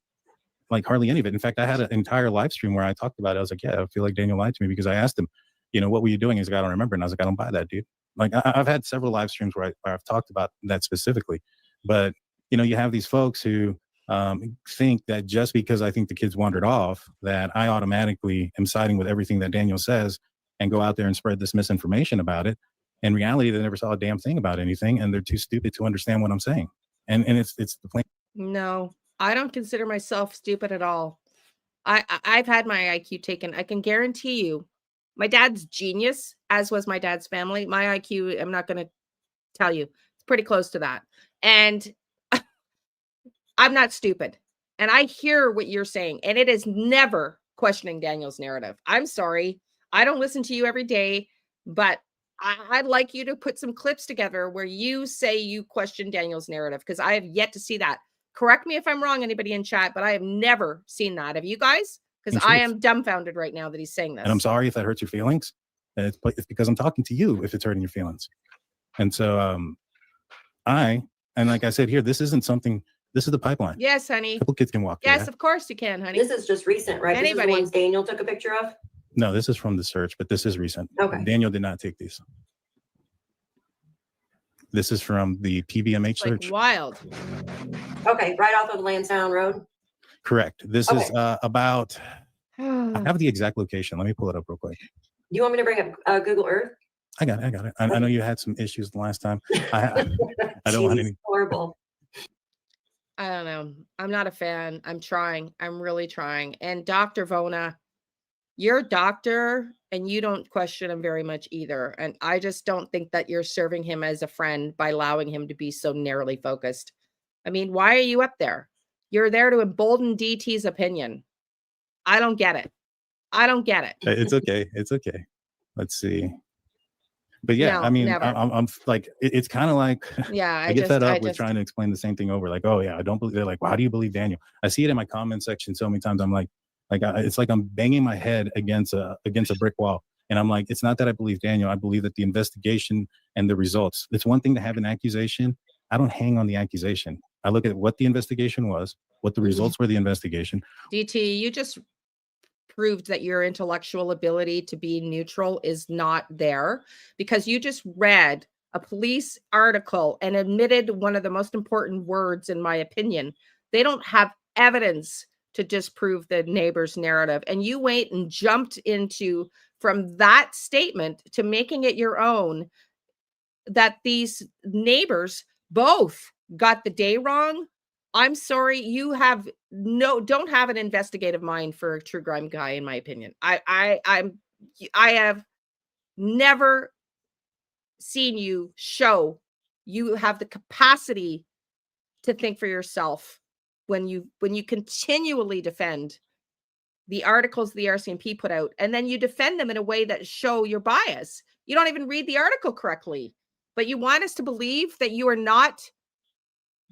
Speaker 2: like hardly any of it. In fact, I had an entire live stream where I talked about it. I was like, yeah, I feel like Daniel lied to me because I asked him, you know, what were you doing? He's like, I don't remember. And I was like, I don't buy that, dude. Like I've had several live streams where I've talked about that specifically, but you know, you have these folks who think that just because I think the kids wandered off, that I automatically am siding with everything that Daniel says and go out there and spread this misinformation about it. In reality, they never saw a damn thing about anything, and they're too stupid to understand what I'm saying. And it's the plain.
Speaker 1: No, I don't consider myself stupid at all. I've had my IQ taken. I can guarantee you, my dad's genius, as was my dad's family. My IQ, I'm not going to tell you, it's pretty close to that. And I'm not stupid. And I hear what you're saying. And it is never questioning Daniel's narrative. I'm sorry. I don't listen to you every day, but I'd like you to put some clips together where you say you question Daniel's narrative, because I have yet to see that. Correct me if I'm wrong, anybody in chat, but I have never seen that. Have you guys? Because I am dumbfounded right now that he's saying this.
Speaker 2: And I'm sorry if that hurts your feelings. And it's because I'm talking to you if it's hurting your feelings. And so and like I said here, this isn't something, this is the pipeline.
Speaker 1: Yes, honey.
Speaker 2: A couple kids can walk.
Speaker 1: Yes, of course you can, honey.
Speaker 4: This is just recent, right? This is the ones Daniel took a picture of?
Speaker 2: No, this is from the search, but this is recent.
Speaker 4: Okay.
Speaker 2: Daniel did not take these. This is from the PBMH search.
Speaker 1: Like wild.
Speaker 4: Okay, right off of Lansdowne Road.
Speaker 2: Correct. This is about, I have the exact location. Let me pull it up real quick.
Speaker 4: Do you want me to bring up Google Earth?
Speaker 2: I got it. I know you had some issues the last time. I don't want any.
Speaker 4: Horrible.
Speaker 1: I don't know. I'm not a fan. I'm trying. I'm really trying. And Dr. Vona, you're a doctor and you don't question him very much either. And I just don't think that you're serving him as a friend by allowing him to be so narrowly focused. I mean, why are you up there? You're there to embolden DT's opinion. I don't get it. I don't get it.
Speaker 2: It's okay. It's okay. Let's see. But yeah,
Speaker 1: No,
Speaker 2: I mean,
Speaker 1: never.
Speaker 2: I'm like, it's kind of like,
Speaker 1: Yeah,
Speaker 2: I get fed up with trying to explain the same thing over. Like, oh yeah, I don't believe. They're like, well, how do you believe Daniel? I see it in my comment section so many times. I'm like it's like I'm banging my head against a brick wall. And I'm like, it's not that I believe Daniel. I believe that the investigation and the results. It's one thing to have an accusation. I don't hang on the accusation. I look at what the investigation was, what the results were of the investigation.
Speaker 1: DT, you just proved that your intellectual ability to be neutral is not there, because you just read a police article and admitted one of the most important words, in my opinion. They don't have evidence to disprove the neighbor's narrative. And you went and jumped into, from that statement to making it your own, that these neighbors both got the day wrong. I'm sorry, you don't have an investigative mind for a true crime guy, in my opinion. I have never seen you show you have the capacity to think for yourself when you continually defend the articles the RCMP put out, and then you defend them in a way that show your bias. You don't even read the article correctly, but you want us to believe that you are not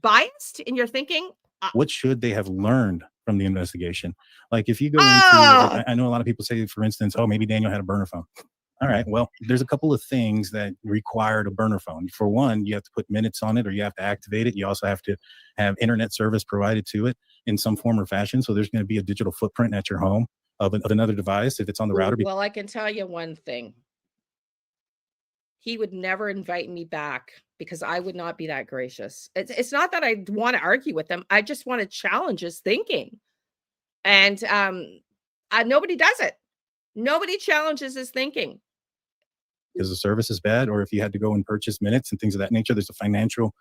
Speaker 1: biased in your thinking.
Speaker 2: What should they have learned from the investigation? Like if you go into, I know a lot of people say, for instance, oh, maybe Daniel had a burner phone. All right, well, there's a couple of things that required a burner phone. For one, you have to put minutes on it, or you have to activate it. You also have to have internet service provided to it in some form or fashion. So there's going to be a digital footprint at your home of another device if it's on the router.
Speaker 1: Well, I can tell you one thing. He would never invite me back because I would not be that gracious. It's not that I want to argue with him. I just want to challenge his thinking. And nobody does it. Nobody challenges his thinking.
Speaker 2: Because the service is bad, or if you had to go and purchase minutes and things of that nature, there's a financial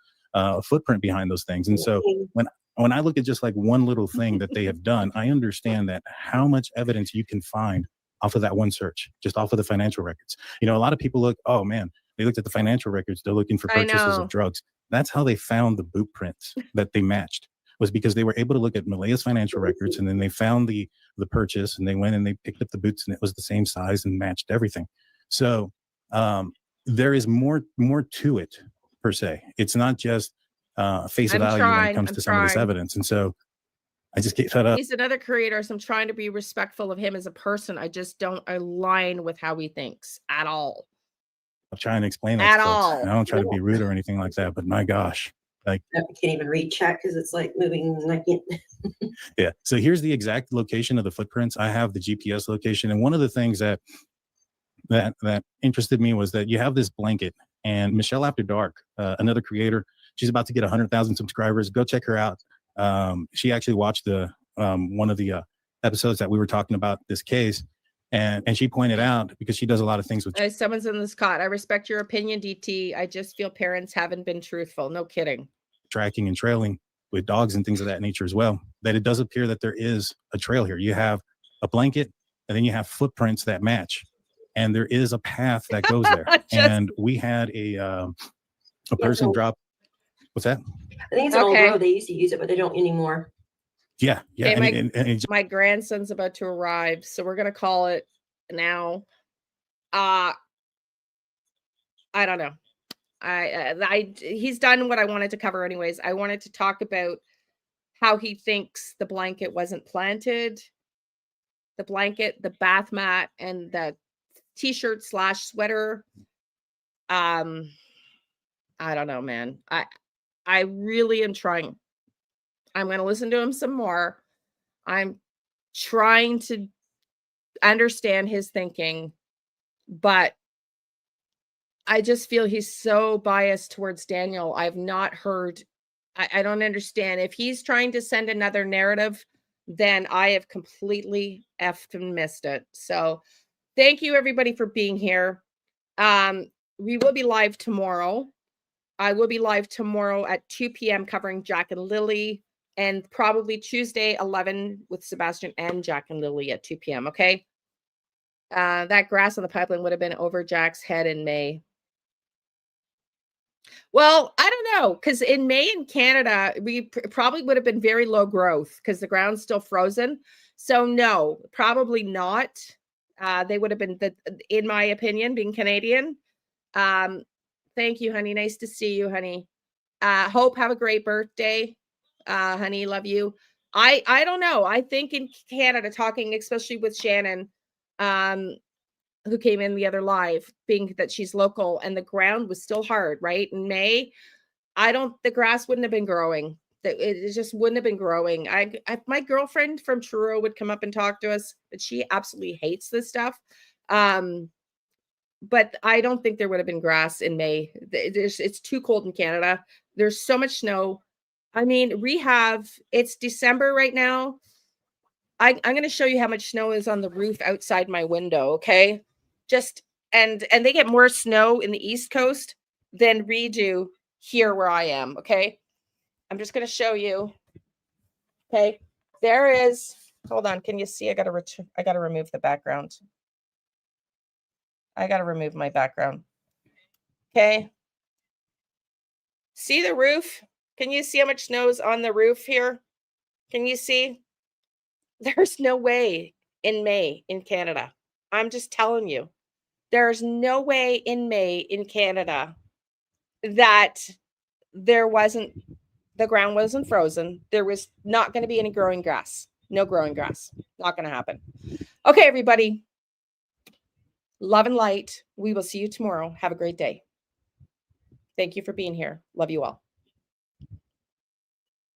Speaker 2: footprint behind those things. And so when I look at just like one little thing that they have done, I understand that how much evidence you can find off of that one search, just off of the financial records. You know, a lot of people look, oh man, they looked at the financial records. They're looking for purchases of drugs. That's how they found the boot prints that they matched, was because they were able to look at Malaya's financial records, and then they found the purchase, and they went and they picked up the boots, and it was the same size and matched everything. So there is more to it, per se. It's not just face value when it comes to some of this evidence. And so I just get fed up.
Speaker 1: He's another creator, so I'm trying to be respectful of him as a person. I just don't align with how he thinks at all.
Speaker 2: I'm trying to explain that to folks. I don't try to be rude or anything like that, but my gosh. Like,
Speaker 4: I can't even read chat because it's like moving and I can't.
Speaker 2: Yeah. So here's the exact location of the footprints. I have the GPS location. And one of the things that interested me was that you have this blanket, and Michelle After Dark, another creator, she's about to get 100,000 subscribers. Go check her out. She actually watched the one of the episodes that we were talking about this case. And she pointed out, because she does a lot of things with
Speaker 1: someone's in this cot. I respect your opinion, DT. I just feel parents haven't been truthful. No kidding.
Speaker 2: Tracking and trailing with dogs and things of that nature as well, that it does appear that there is a trail here. You have a blanket, and then you have footprints that match, and there is a path that goes there. And we had a person drop. What's that?
Speaker 4: I think it's an old road. They used to use it, but they don't anymore.
Speaker 2: Yeah.
Speaker 1: Okay, my grandson's about to arrive, so we're gonna call it now. I don't know. He's done what I wanted to cover anyways. I wanted to talk about how he thinks the blanket wasn't planted, the blanket, the bath mat, and the t-shirt / sweater. I don't know, man. I really am trying. I'm going to listen to him some more. I'm trying to understand his thinking, but I just feel he's so biased towards Daniel. I've not heard, I don't understand. If he's trying to send another narrative, then I have completely effed and missed it. So thank you everybody for being here. We will be live tomorrow. I will be live tomorrow at 2 p.m. covering Jack and Lilly, and probably Tuesday 11 with Sebastian and Jack and Lilly at 2 p.m. Okay. That grass on the pipeline would have been over Jack's head in May. Well, I don't know, because in May in Canada, we probably would have been very low growth because the ground's still frozen. So no, probably not. They would have been, in my opinion, being Canadian. Thank you, honey. Nice to see you, honey. Hope, have a great birthday. Honey, love you. I don't know. I think in Canada, talking especially with Shannon, who came in the other live, being that she's local and the ground was still hard, right? In May, the grass wouldn't have been growing. It just wouldn't have been growing. My girlfriend from Truro would come up and talk to us, but she absolutely hates this stuff. But I don't think there would have been grass in May. It's too cold in Canada. There's so much snow. I mean, it's December right now. I'm going to show you how much snow is on the roof outside my window. Okay. And they get more snow in the East Coast than we do here where I am. Okay. I'm just going to show you. Okay. There is, hold on. Can you see? I got to remove the background. I got to remove my background. Okay. See the roof? Can you see how much snow is on the roof here? Can you see? There's no way in May in Canada. I'm just telling you. There's no way in May in Canada that the ground wasn't frozen. There was not going to be any growing grass. No growing grass. Not going to happen. Okay, everybody. Love and light. We will see you tomorrow. Have a great day. Thank you for being here. Love you all.